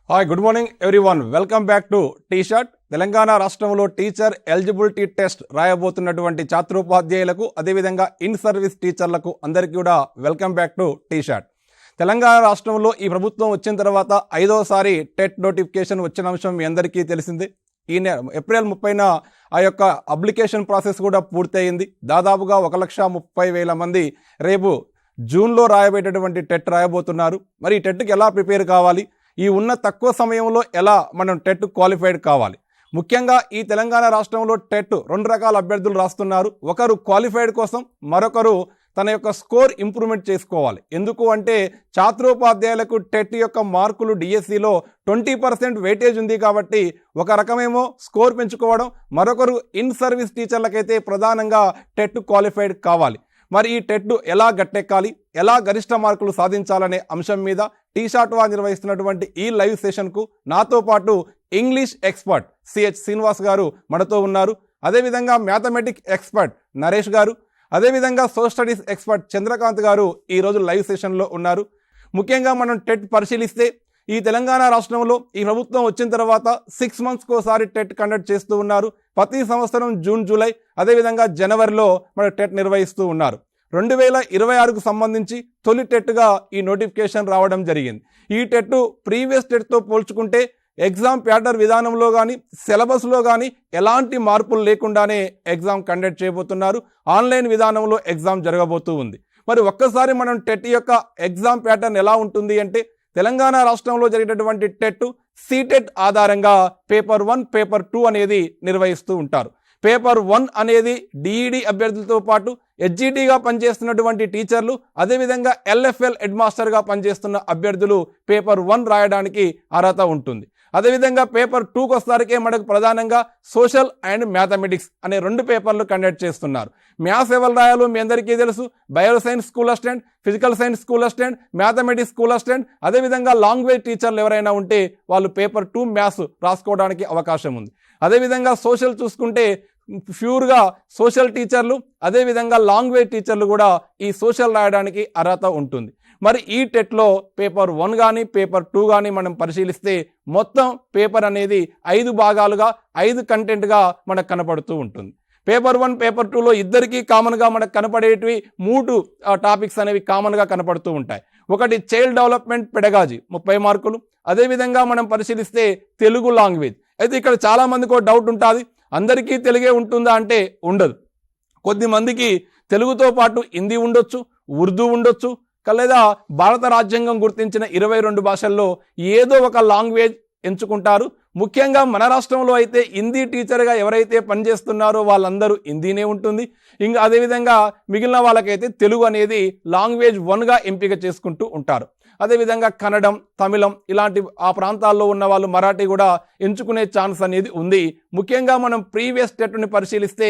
Hi good morning everyone, welcome back to T SAT. Telangana రాష్ట్రంలో teacher eligibility test రాయబోతున్నటువంటి ఛాత్రోపాధ్యాయులకు అదేవిధంగా ఇన్ సర్వీస్ టీచర్లకు అందరికీ కూడా welcome back to T SAT. Telangana రాష్ట్రంలో ఈ ప్రభుత్వం వచ్చిన తర్వాత 5వసారి టెట్ నోటిఫికేషన్ వచ్చిన అంశం మీ అందరికీ తెలిసిందే. ఈ ఏప్రిల్ 30న ఆ యొక్క అప్లికేషన్ ప్రాసెస్ కూడా పూర్తయింది. దాదాపుగా 1,30,000 మంది రేపు జూన్లో రాయబోయేటటువంటి టెట్ రాయబోతున్నారు. మరి ఈ టెట్కి ఎలా ప్రిపేర్ కావాలి, ఈ ఉన్న తక్కువ సమయంలో ఎలా మనం టెట్ క్వాలిఫైడ్ కావాలి? ముఖ్యంగా ఈ తెలంగాణ రాష్ట్రంలో టెట్ 2 రకాల అభ్యర్థులు రాస్తున్నారు. ఒకరు క్వాలిఫైడ్ కోసం, మరొకరు తన యొక్క స్కోర్ ఇంప్రూవ్మెంట్ చేసుకోవాలి. ఎందుకు అంటే ఛాత్రోపాధ్యాయులకు టెట్ యొక్క మార్కులు డిఎస్సిలో 20% వెయిటేజ్ ఉంది కాబట్టి ఒక రకమేమో స్కోర్ పెంచుకోవడం, మరొకరు ఇన్ సర్వీస్ టీచర్లకైతే ప్రధానంగా టెట్ క్వాలిఫైడ్ కావాలి. మరి ఈ టెట్ ఎలా గట్టెక్కాలి, ఎలా గరిష్ట మార్కులు సాధించాలనే అంశం మీద టీ షాట్ వారు నిర్వహిస్తున్నటువంటి ఈ లైవ్ సెషన్కు నాతో పాటు ఇంగ్లీష్ ఎక్స్పర్ట్ సిహెచ్ శ్రీనివాస్ గారు మనతో ఉన్నారు. అదేవిధంగా మ్యాథమెటిక్స్ ఎక్స్పర్ట్ నరేష్ గారు, అదేవిధంగా సోషల్ స్టడీస్ ఎక్స్పర్ట్ చంద్రకాంత్ గారు ఈరోజు లైవ్ సెషన్లో ఉన్నారు. ముఖ్యంగా మనం టెట్ పరిశీలిస్తే ఈ తెలంగాణ రాష్ట్రంలో ఈ ప్రభుత్వం వచ్చిన తర్వాత 6 monthsకి ఒకసారి టెట్ కండక్ట్ చేస్తూ ఉన్నారు. ప్రతి సంవత్సరం జూన్, జూలై, అదేవిధంగా జనవరిలో మన టెట్ నిర్వహిస్తూ ఉన్నారు. 2026కు సంబంధించి తొలి టెట్గా ఈ నోటిఫికేషన్ రావడం జరిగింది. ఈ టెట్ ప్రీవియస్ టెట్తో పోల్చుకుంటే ఎగ్జామ్ ప్యాటర్న్ విధానంలో కానీ, సిలబస్లో కానీ ఎలాంటి మార్పులు లేకుండానే ఎగ్జామ్ కండక్ట్ చేయబోతున్నారు. ఆన్లైన్ విధానంలో ఎగ్జామ్ జరగబోతూ ఉంది. మరి ఒక్కసారి మనం టెట్ యొక్క ఎగ్జామ్ ప్యాటర్న్ ఎలా ఉంటుంది అంటే, తెలంగాణ రాష్ట్రంలో జరిగేటటువంటి టెట్ సీటెట్ ఆధారంగా పేపర్ 1, పేపర్ 2 అనేది నిర్వహిస్తూ ఉంటారు. పేపర్ 1 అనేది డిఈడి అభ్యర్థులతో పాటు హెచ్జిటిగా పనిచేస్తున్నటువంటి టీచర్లు, అదేవిధంగా ఎల్ఎఫ్ఎల్ హెడ్ మాస్టర్గా పనిచేస్తున్న అభ్యర్థులు పేపర్ 1 రాయడానికి అర్హత ఉంటుంది. అదేవిధంగా పేపర్ 2కి వస్తారికే మనకు ప్రధానంగా సోషల్ అండ్ మ్యాథమెటిక్స్ అనే 2 పేపర్లు కండక్ట్ చేస్తున్నారు. మ్యాథ్స్ ఎవరు రాయాలో మీ అందరికీ తెలుసు. Bio science school assistant, physical science school assistant, mathematics school assistant, అదేవిధంగా లాంగ్వేజ్ టీచర్లు ఎవరైనా ఉంటే వాళ్ళు పేపర్ 2 మ్యాథ్స్ రాసుకోవడానికి అవకాశం ఉంది. అదేవిధంగా సోషల్ చూసుకుంటే ప్యూర్గా సోషల్ టీచర్లు, అదేవిధంగా లాంగ్వేజ్ టీచర్లు కూడా ఈ సోషల్ రాయడానికి అర్హత ఉంటుంది. మరి ఈ టెట్లో పేపర్ 1 కానీ, పేపర్ 2 కానీ మనం పరిశీలిస్తే మొత్తం పేపర్ అనేది 5 భాగాలుగా 5 కంటెంట్గా మనకు కనపడుతూ ఉంటుంది. పేపర్ 1, పేపర్ 2లో ఇద్దరికీ కామన్గా మనకు కనపడేటివి 3 టాపిక్స్ అనేవి కామన్గా కనపడుతూ ఉంటాయి. ఒకటి చైల్డ్ డెవలప్మెంట్ పెడగాజీ 30 మార్కులు. అదేవిధంగా మనం పరిశీలిస్తే తెలుగు లాంగ్వేజ్. అయితే ఇక్కడ చాలామందికి డౌట్ ఉంటుంది, అందరికీ తెలుగే ఉంటుందా అంటే ఉండదు. కొద్దిమందికి తెలుగుతో పాటు హిందీ ఉండొచ్చు, ఉర్దూ ఉండొచ్చు, లేదా భారత రాజ్యాంగం గుర్తించిన 22 భాషల్లో ఏదో ఒక లాంగ్వేజ్ ఎంచుకుంటారు. ముఖ్యంగా మన రాష్ట్రంలో అయితే హిందీ టీచర్గా ఎవరైతే పనిచేస్తున్నారో వాళ్ళందరూ హిందీనే ఉంటుంది. ఇంకా అదేవిధంగా మిగిలిన వాళ్ళకైతే తెలుగు అనేది లాంగ్వేజ్ 1గా ఎంపిక చేసుకుంటూ ఉంటారు. అదేవిధంగా కన్నడం, తమిళం ఇలాంటి ఆ ప్రాంతాల్లో ఉన్న వాళ్ళు మరాఠీ కూడా ఎంచుకునే ఛాన్స్ అనేది ఉంది. ముఖ్యంగా మనం ప్రీవియస్ టెట్ని పరిశీలిస్తే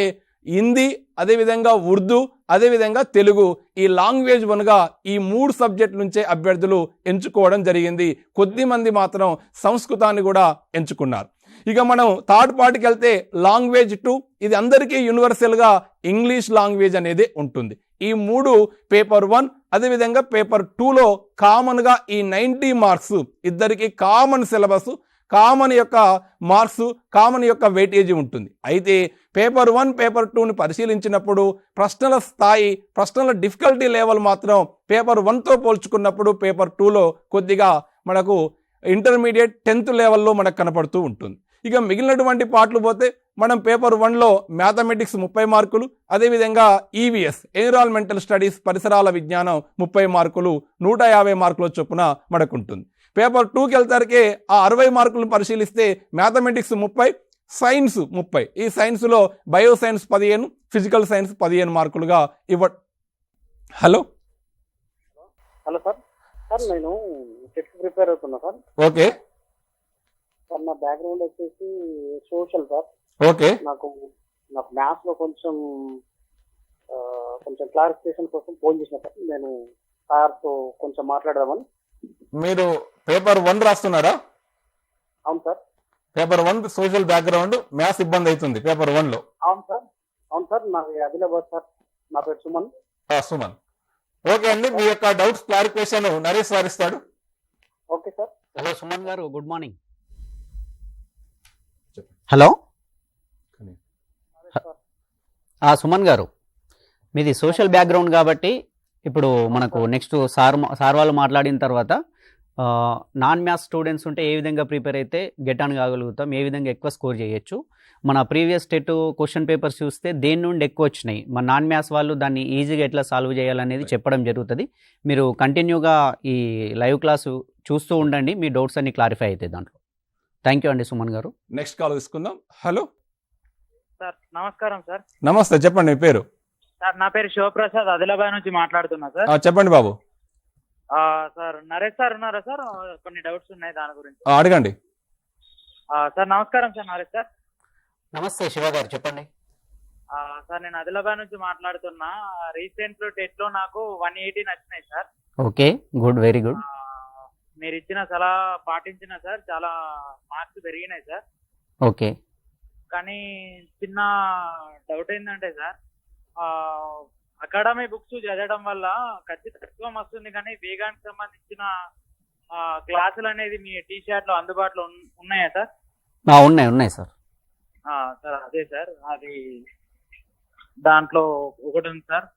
హిందీ, అదేవిధంగా ఉర్దూ, అదేవిధంగా తెలుగు ఈ లాంగ్వేజ్ 1గా ఈ 3 సబ్జెక్ట్ నుంచే అభ్యర్థులు ఎంచుకోవడం జరిగింది. కొద్దిమంది మాత్రం సంస్కృతాన్ని కూడా ఎంచుకున్నారు. ఇక మనం థర్డ్ పార్ట్కి వెళ్తే లాంగ్వేజ్ 2, ఇది అందరికీ యూనివర్సల్గా ఇంగ్లీష్ లాంగ్వేజ్ అనేది ఉంటుంది. ఈ 3 పేపర్ 1, అదేవిధంగా పేపర్ 2లో కామన్గా ఈ 90 మార్క్స్ ఇద్దరికి కామన్ సిలబస్, కామన్ యొక్క మార్క్స్, కామన్ యొక్క వెయిటేజీ ఉంటుంది. అయితే పేపర్ 1, పేపర్ 2ని పరిశీలించినప్పుడు ప్రశ్నల స్థాయి, ప్రశ్నల డిఫికల్టీ లెవెల్ మాత్రం పేపర్ 1తో పోల్చుకున్నప్పుడు పేపర్ 2లో కొద్దిగా మనకు ఇంటర్మీడియట్ 10th లెవెల్లో మనకు కనపడుతూ ఉంటుంది. ఇక మిగిలినటువంటి పార్ట్లు పోతే మనం పేపర్ 1లో మ్యాథమెటిక్స్ 30 మార్కులు, అదేవిధంగా ఈవీఎస్ ఎన్విరాన్మెంటల్ స్టడీస్ పరిసరాల విజ్ఞానం 30 మార్కులు, 150 మార్కుల చొప్పున మనకు ఉంటుంది. పేపర్ 2కి వెళ్తారికే ఆ 60 మార్కులను పరిశీలిస్తే మ్యాథమెటిక్స్ 30, సైన్స్ 30. ఈ సైన్స్లో బయో సైన్స్ 15, ఫిజికల్ సైన్స్ 15 మార్కులుగా హలో సార్. నేను టెట్ ప్రిపేర్ అవుతున్నా సార్. ఓకే సార్, నా బ్యాక్గ్రౌండ్ వచ్చేసి సోషల్ సార్. ఓకే. నాకు మ్యాథ్స్ లో కొంచెం క్లారిఫికేషన్ కోసం ఫోన్ చేసిన సార్. నేను సార్తో కొంచెం మాట్లాడదామని. మీరు పేపర్ 1 రాస్తున్నారా? అవును sir. Paper 1 social background maths ఇబ్బంది అవుతుంది పేపర్ 1లో. అవును సార్. నాది ఆదిలాబాద్ సార్. నా పేరు సుమన్. సుమన్. ఓకే అండి, మీ యొక్క డౌట్స్ క్లారిఫికేషన్ నరేష్ సార్ ఇస్తాడు. Okay sir. హలో సుమన్ గారు, గుడ్ మార్నింగ్. చెప్పండి. హలో కానీ సుమన్ గారు, మీది సోషల్ బ్యాక్గ్రౌండ్ కాబట్టి ఇప్పుడు మనకు నెక్స్ట్ సార్ వాళ్ళు మాట్లాడిన తర్వాత నాన్ మ్యాథ్స్ స్టూడెంట్స్ ఉంటే ఏ విధంగా ప్రిపేర్ అయితే గెట్ ఆన్ కాగలుగుతాం, ఏ విధంగా ఎక్కువ స్కోర్ చేయొచ్చు. మన ప్రీవియస్ టెట్ క్వశ్చన్ పేపర్స్ చూస్తే దేని నుండి ఎక్కువ వచ్చినాయి, మన నాన్ మ్యాథ్స్ వాళ్ళు దాన్ని ఈజీగా ఎట్లా సాల్వ్ చేయాలనేది చెప్పడం జరుగుతుంది. మీరు కంటిన్యూగా ఈ లైవ్ క్లాసు చూస్తూ ఉండండి, మీ డౌట్స్ అన్ని క్లారిఫై అవుతాయి దాంట్లో. థ్యాంక్ యూ అండి సుమన్ గారు. నెక్స్ట్ కాల్ తీసుకుందాం. హలో సార్ నమస్కారం సార్. నమస్తే, చెప్పండి మీ పేరు. సార్ నా పేరు శివప్రసాద్, ఆదిలాబాద్ నుంచి మాట్లాడుతున్నా సార్. చెప్పండి బాబు. సార్ నరేష్ సార్ ఉన్నారా సార్? కొన్ని డౌట్స్ ఉన్నాయి దాని గురించి. అడగండి. సార్ నమస్కారం సార్. నరేష్ సార్. నమస్తే శివ గారు, చెప్పండి. సార్ నేను ఆదిలాబాద్ నుంచి మాట్లాడుతున్నా. రీసెంట్ టెట్ లో నాకు 180 వచ్చినాయి sir. Okay, good, very good. మీరు ఇచ్చిన సలహా పాటించిన సార్, చాలా మార్క్స్ పెరిగినాయి సార్. ఓకే. కానీ చిన్న డౌట్ ఏంటంటే సార్, అకాడమీ బుక్స్ చదవడం వల్ల ఖచ్చితంగా వస్తుంది, కానీ వేగానికి సంబంధించిన క్లాసులు అనేది మీ టీ షర్ట్ లో అందుబాటులో ఉన్నాయా సార్? ఉన్నాయి సార్. సార్ అదే సార్, అది దాంట్లో ఒకటి ఉంది సార్.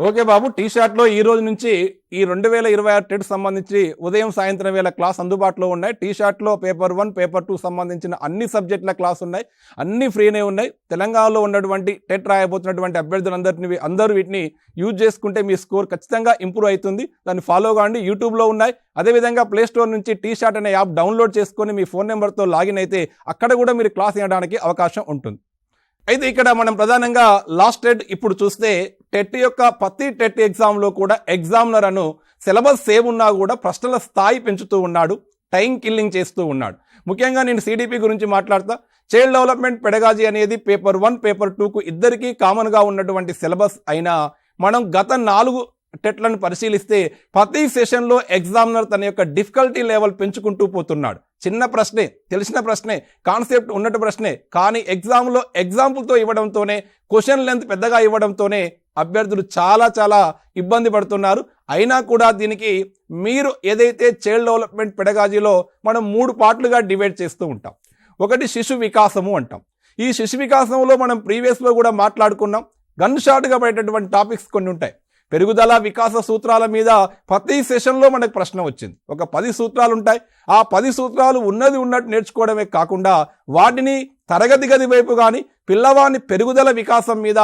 ఓకే బాబు, టీ షర్ట్లో ఈ రోజు నుంచి ఈ 2026 టెట్ సంబంధించి ఉదయం సాయంత్రం వేళ క్లాస్ అందుబాటులో ఉన్నాయి. టీ షర్ట్లో పేపర్ 1 పేపర్ 2 సంబంధించిన అన్ని సబ్జెక్టుల క్లాస్ ఉన్నాయి, అన్ని ఫ్రీనే ఉన్నాయి. తెలంగాణలో ఉన్నటువంటి టెట్ రాయబోతున్నటువంటి అందరూ వీటిని యూజ్ చేసుకుంటే మీ స్కోర్ ఖచ్చితంగా ఇంప్రూవ్ అవుతుంది. దాన్ని ఫాలో కాండి. యూట్యూబ్లో ఉన్నాయి. అదేవిధంగా ప్లే స్టోర్ నుంచి టీ షర్ట్ అనే యాప్ డౌన్లోడ్ చేసుకొని మీ ఫోన్ నెంబర్తో లాగిన్ అయితే అక్కడ కూడా మీరు క్లాస్ వినడానికి అవకాశం ఉంటుంది. అయితే ఇక్కడ మనం ప్రధానంగా లాస్ట్ టెట్ ఇప్పుడు చూస్తే టెట్ యొక్క ప్రతి టెట్ ఎగ్జామ్లో కూడా ఎగ్జామినర్ అను సిలబస్ సేమ్ ఉన్నా కూడా ప్రశ్నల స్థాయి పెంచుతూ ఉన్నాడు, టైం కిల్లింగ్ చేస్తూ ఉన్నాడు. ముఖ్యంగా నేను సిడిపి గురించి మాట్లాడతా. చైల్డ్ డెవలప్మెంట్ పెడగాజీ అనేది పేపర్ 1 పేపర్ 2కు ఇద్దరికీ కామన్గా ఉన్నటువంటి సిలబస్ అయినా మనం గత 4 టెట్లను పరిశీలిస్తే ప్రతి సెషన్లో ఎగ్జామినర్ తన యొక్క డిఫికల్టీ లెవెల్ పెంచుకుంటూ పోతున్నాడు. చిన్న ప్రశ్నే, తెలిసిన ప్రశ్నే, కాన్సెప్ట్ ఉన్నట్టు ప్రశ్నే, కానీ ఎగ్జామ్లో ఎగ్జాంపుల్తో ఇవ్వడంతోనే, క్వశ్చన్ లెంత్ పెద్దగా ఇవ్వడంతోనే అభ్యర్థులు చాలా ఇబ్బంది పడుతున్నారు. అయినా కూడా దీనికి మీరు ఏదైతే చైల్డ్ డెవలప్మెంట్ పెడగాజీలో మనం 3 పార్ట్లుగా డివైడ్ చేస్తూ ఉంటాం. ఒకటి శిశు వికాసము అంటాం. ఈ శిశు వికాసంలో మనం ప్రీవియస్లో కూడా మాట్లాడుకున్నాం. గన్ షాట్గా పడేటటువంటి టాపిక్స్ కొన్ని ఉంటాయి. పెరుగుదల వికాస సూత్రాల మీద ప్రతి సెషన్లో మనకు ప్రశ్న వచ్చింది. ఒక 10 సూత్రాలు ఉంటాయి. ఆ 10 సూత్రాలు ఉన్నట్టు నేర్చుకోవడమే కాకుండా వాటిని తరగతి గది వైపు కానీ పిల్లవాని పెరుగుదల వికాసం మీద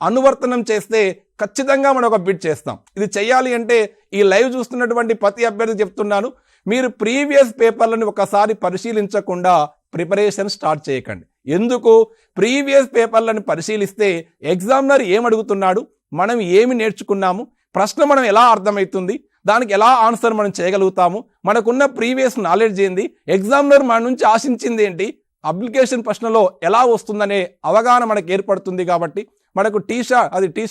అనువర్తనం చేస్తే ఖచ్చితంగా మనం ఒక బిట్ చేస్తాం. ఇది చేయాలి అంటే ఈ లైవ్ చూస్తున్నటువంటి ప్రతి అభ్యర్థి చెప్తున్నాను, మీరు ప్రీవియస్ పేపర్లను ఒకసారి పరిశీలించకుండా ప్రిపరేషన్ స్టార్ట్ చేయకండి. ఎందుకు? ప్రీవియస్ పేపర్లను పరిశీలిస్తే ఎగ్జామినర్ ఏమడుగుతున్నాడు, మనం ఏమి నేర్చుకున్నాము, ప్రశ్న మనం ఎలా అర్థమవుతుంది, దానికి ఎలా ఆన్సర్ మనం చేయగలుగుతాము, మనకున్న ప్రీవియస్ నాలెడ్జ్ ఏంది, ఎగ్జామినర్ మన నుంచి ఆశించింది ఏంటి, అప్లికేషన్ ప్రశ్నలో ఎలా వస్తుందనే అవగాహన మనకు ఏర్పడుతుంది. కాబట్టి మనకు టీ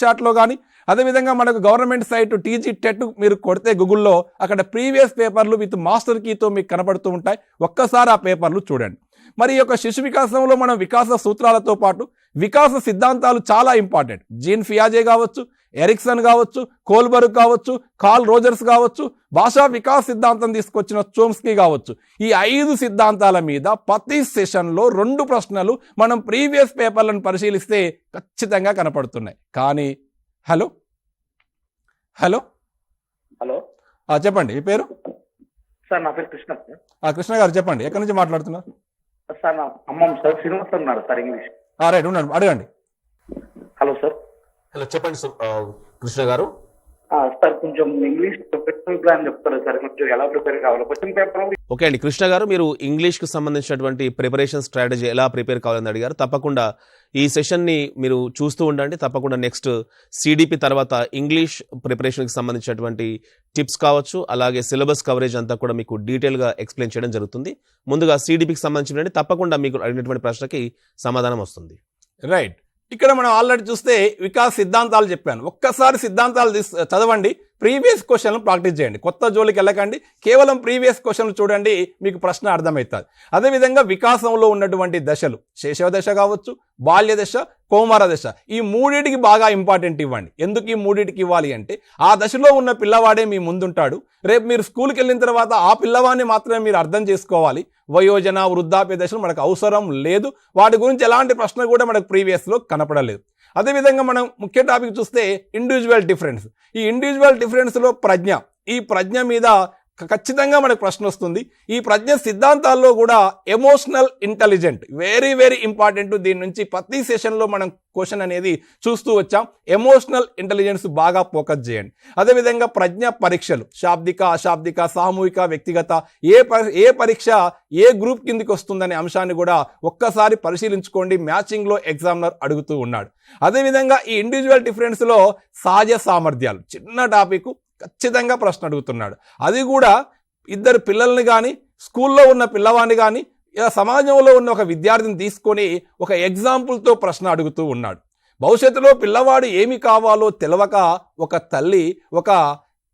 షార్ట్లో కానీ అదేవిధంగా మనకు గవర్నమెంట్ సైట్ టీజీ టెట్ మీరు కొడితే గూగుల్లో అక్కడ ప్రీవియస్ పేపర్లు విత్ మాస్టర్ కీతో మీకు కనపడుతూ ఉంటాయి. ఒక్కసారి ఆ పేపర్లు చూడండి. మరి ఈ యొక్క శిశు వికాసంలో మనం వికాస సూత్రాలతో పాటు వికాస సిద్ధాంతాలు చాలా ఇంపార్టెంట్. జీన్ ఫియాజే కావచ్చు, ఎరిక్సన్ కావచ్చు, కోల్బర్గ్ కావచ్చు, కార్ల్ రోజర్స్ కావచ్చు, భాషా వికాస్ సిద్ధాంతం తీసుకొచ్చిన చోమ్స్కీ కావచ్చు, ఈ 5 సిద్ధాంతాల మీద ప్రతి సెషన్లో 2 ప్రశ్నలు మనం ప్రీవియస్ పేపర్లను పరిశీలిస్తే ఖచ్చితంగా కనపడుతున్నాయి. కానీ హలో చెప్పండి, మీ పేరు? సార్ నా పేరు కృష్ణ సార్. కృష్ణ గారు చెప్పండి, ఎక్కడి నుంచి మాట్లాడుతున్నారు? సార్ నా అమ్మమ్మ సార్ శ్రీనివాస్ ఉన్నారు సార్, ఇంగ్లీష్. రైట్, ఉన్నాడు, అడగండి. Hello sir. హలో, చెప్పండి కృష్ణ గారు. సార్ కొంచెం ఇంగ్లీష్ ప్లాన్ చెప్తారా సార్, కొంచెం ఎలా ప్రిపేర్ కావాలి క్వశ్చన్ పేపర్? ఓకే అండి, కృష్ణ గారు, మీరు ఇంగ్లీష్కి సంబంధించినటువంటి ప్రిపరేషన్ స్ట్రాటజీ ఎలా ప్రిపేర్ కావాలని అడిగారు. తప్పకుండా ఈ సెషన్ని మీరు చూస్తూ ఉండండి. తప్పకుండా నెక్స్ట్ సిడిపి తర్వాత ఇంగ్లీష్ ప్రిపరేషన్కి సంబంధించినటువంటి టిప్స్ కావచ్చు, అలాగే సిలబస్ కవరేజ్ అంతా కూడా మీకు డీటెయిల్గా ఎక్స్ప్లెయిన్ చేయడం జరుగుతుంది. ముందుగా సిడిపికి సంబంధించినటువంటి తప్పకుండా మీకు అడిగినటువంటి ప్రశ్నకి సమాధానం వస్తుంది. రైట్, ఇక్కడ మనం ఆల్రెడీ చూస్తే వికాస్ సిద్ధాంతాలు చెప్పాను. ఒక్కసారి సిద్ధాంతాలు చదవండి, ప్రీవియస్ క్వశ్చన్లు ప్రాక్టీస్ చేయండి. కొత్త జోలికి వెళ్ళకండి, కేవలం ప్రీవియస్ క్వశ్చన్లు చూడండి, మీకు ప్రశ్న అర్థమవుతుంది. అదేవిధంగా వికాసంలో ఉన్నటువంటి దశలు, శైశవ దశ కావచ్చు, బాల్య దశ, కౌమార దశ, ఈ మూడింటికి బాగా ఇంపార్టెంట్ ఇవ్వండి. ఎందుకు ఈ మూడింటికి ఇవ్వాలి అంటే ఆ దశలో ఉన్న పిల్లవాడే మీ ముందుంటాడు. రేపు మీరు స్కూల్కి వెళ్ళిన తర్వాత ఆ పిల్లవాడిని మాత్రమే మీరు అర్థం చేసుకోవాలి. వయోజన, వృద్ధాప్య దశలు మనకు అవసరం లేదు. వాటి గురించి ఎలాంటి ప్రశ్న కూడా మనకు ప్రీవియస్లో కనపడలేదు. అదేవిధంగా మనం ముఖ్య టాపిక్ చూస్తే ఇండివిజువల్ డిఫరెన్స్. ఈ ఇండివిజువల్ డిఫరెన్స్లో ప్రజ్ఞ, ఈ ప్రజ్ఞ మీద ఖచ్చితంగా మనకు ప్రశ్న వస్తుంది. ఈ ప్రజ్ఞ సిద్ధాంతాల్లో కూడా emotional intelligent very very important. దీని నుంచి ప్రతి సెషన్లో మనం క్వశ్చన్ అనేది చూస్తూ వచ్చాం. ఎమోషనల్ ఇంటెలిజెన్స్ బాగా ఫోకస్ చేయండి. అదేవిధంగా ప్రజ్ఞ పరీక్షలు, శాబ్దిక, అశాబ్దిక, సామూహిక, వ్యక్తిగత, ఏ పరీక్ష ఏ గ్రూప్ కిందికి వస్తుందనే అంశాన్ని కూడా ఒక్కసారి పరిశీలించుకోండి. మ్యాచింగ్లో ఎగ్జామినర్ అడుగుతూ ఉన్నాడు. అదేవిధంగా ఈ ఇండివిజువల్ డిఫరెన్స్లో సహజ సామర్థ్యాలు, చిన్న టాపిక్, ఖచ్చితంగా ప్రశ్న అడుగుతున్నాడు. అది కూడా ఇద్దరు పిల్లల్ని కానీ, స్కూల్లో ఉన్న పిల్లవాడిని కానీ, సమాజంలో ఉన్న ఒక విద్యార్థిని తీసుకొని ఒక ఎగ్జాంపుల్తో ప్రశ్న అడుగుతూ ఉన్నాడు. భవిష్యత్తులో పిల్లవాడు ఏమి కావాలో తెలవక ఒక తల్లి ఒక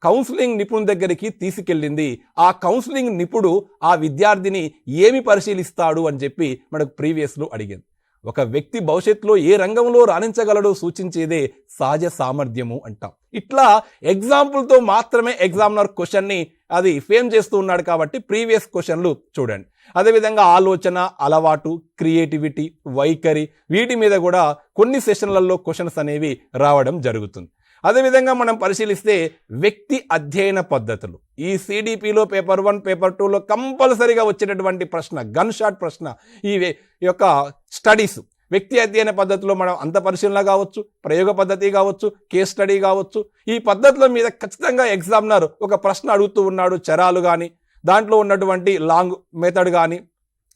కౌన్సిలింగ్ నిపుణుని దగ్గరికి తీసుకెళ్ళింది. ఆ కౌన్సిలింగ్ నిపుణుడు ఆ విద్యార్థిని ఏమి పరిశీలిస్తాడు అని చెప్పి మనకు ప్రీవియస్లో అడిగింది. ఒక వ్యక్తి భవిష్యత్తులో ఏ రంగంలో రాణించగలడో సూచించేదే సహజ సామర్థ్యము అంటాం. ఇట్లా ఎగ్జాంపుల్తో మాత్రమే ఎగ్జామినర్ క్వశ్చన్ని అది ఫేమ్ చేస్తూ ఉన్నాడు కాబట్టి ప్రీవియస్ క్వశ్చన్లు చూడండి. అదేవిధంగా ఆలోచన, అలవాటు, క్రియేటివిటీ, వైఖరి, వీటి మీద కూడా కొన్ని సెషన్లలో క్వశ్చన్స్ అనేవి రావడం జరుగుతుంది. అదేవిధంగా మనం పరిశీలిస్తే వ్యక్తి అధ్యయన పద్ధతులు, ఈ సిడిపిలో పేపర్ 1, పేపర్ 2లో కంపల్సరీగా వచ్చేటటువంటి ప్రశ్న, గన్ షాట్ ప్రశ్న. ఈ యొక్క స్టడీస్, వ్యక్తి అధ్యయన పద్ధతిలో మనం అంత పరిశీలన కావచ్చు, ప్రయోగ పద్ధతి కావచ్చు, కేస్ స్టడీ కావచ్చు, ఈ పద్ధతుల మీద ఖచ్చితంగా ఎగ్జామినర్ ఒక ప్రశ్న అడుగుతూ ఉన్నాడు. చరాలు కానీ, దాంట్లో ఉన్నటువంటి లాంగ్ మెథడ్ కానీ,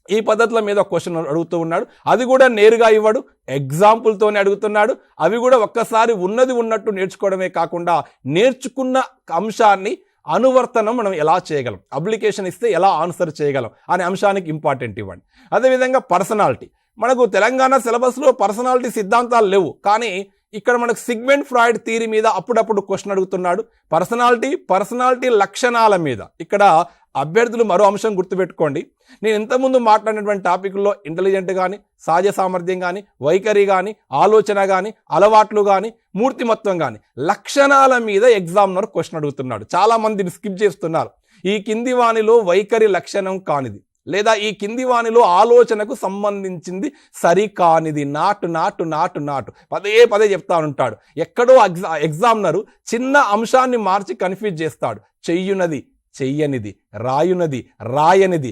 ఈ పద్ధతుల మీద క్వశ్చన్ అడుగుతూ ఉన్నాడు. అది కూడా నేరుగా ఇవ్వడు, ఎగ్జాంపుల్తోనే అడుగుతున్నాడు. అవి కూడా ఒక్కసారి ఉన్నది ఉన్నట్టు నేర్చుకోవడమే కాకుండా నేర్చుకున్న అంశాన్ని అనువర్తనం మనం ఎలా చేయగలం, అప్లికేషన్ ఇస్తే ఎలా ఆన్సర్ చేయగలం అనే అంశానికి ఇంపార్టెంట్ ఇవ్వండి. అదేవిధంగా పర్సనాలిటీ, మనకు తెలంగాణ సిలబస్లో పర్సనాలిటీ సిద్ధాంతాలు లేవు, కానీ ఇక్కడ మనకు సిగ్మెంట్ ఫ్రాయిడ్ థియరీ మీద అప్పుడప్పుడు క్వశ్చన్ అడుగుతున్నాడు. పర్సనాలిటీ లక్షణాల మీద ఇక్కడ అభ్యర్థులు మరో అంశం గుర్తుపెట్టుకోండి. నేను ఇంతకుముందు మాట్లాడినటువంటి టాపిక్లో ఇంటెలిజెంట్ కానీ, సహజ సామర్థ్యం కానీ, వైఖరి కానీ, ఆలోచన కానీ, అలవాట్లు కానీ, మూర్తిమత్వం కానీ, లక్షణాల మీద ఎగ్జామినర్ క్వశ్చన్ అడుగుతున్నాడు. చాలామందిని స్కిప్ చేస్తున్నారు. ఈ కింది వానిలో వైఖరి లక్షణం కానిది, లేదా ఈ కింది వానిలో ఆలోచనకు సంబంధించింది సరికానిది, నాటు పదే చెప్తా ఉంటాడు. ఎక్కడో ఎగ్జామినరు చిన్న అంశాన్ని మార్చి కన్ఫ్యూజ్ చేస్తాడు. చెయ్యునది, చెయ్యనిది, రాయునది, రాయనిది,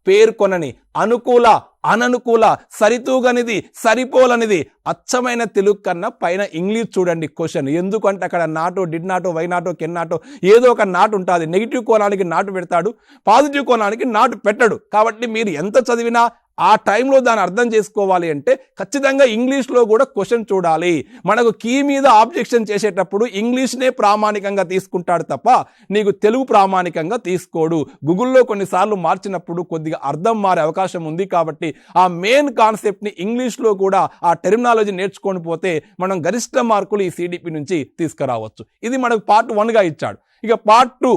పేర్కొనని, అనుకూల, అననుకూల, సరితూగనిది, సరిపోలనిది. అచ్చమైన తెలుగు కన్నా పైన ఇంగ్లీష్ చూడండి క్వశ్చన్. ఎందుకంటే అక్కడ not, did not, why not, can not ఏదో ఒక నాటు ఉంటుంది. నెగిటివ్ కోణానికి నాటు పెడతాడు, పాజిటివ్ కోణానికి నాటు పెట్టడు. కాబట్టి మీరు ఎంత చదివినా ఆ టైంలో దాన్ని అర్థం చేసుకోవాలి అంటే ఖచ్చితంగా ఇంగ్లీష్లో కూడా క్వశ్చన్ చూడాలి. మనకు కీ మీద ఆబ్జెక్షన్ చేసేటప్పుడు ఇంగ్లీష్నే ప్రామాణికంగా తీసుకుంటాడు తప్ప నీకు తెలుగు ప్రామాణికంగా తీసుకోడు. గూగుల్లో కొన్నిసార్లు మార్చినప్పుడు కొద్దిగా అర్థం మారే అవకాశం ఉంది. కాబట్టి ఆ మెయిన్ కాన్సెప్ట్ని ఇంగ్లీష్లో కూడా ఆ టెర్మినాలజీ నేర్చుకొని పోతే మనం గరిష్ట మార్కులు ఈ సిడిపి నుంచి తీసుకురావచ్చు. ఇది మనకు పార్ట్ 1గా ఇచ్చాడు. ఇక పార్ట్ 2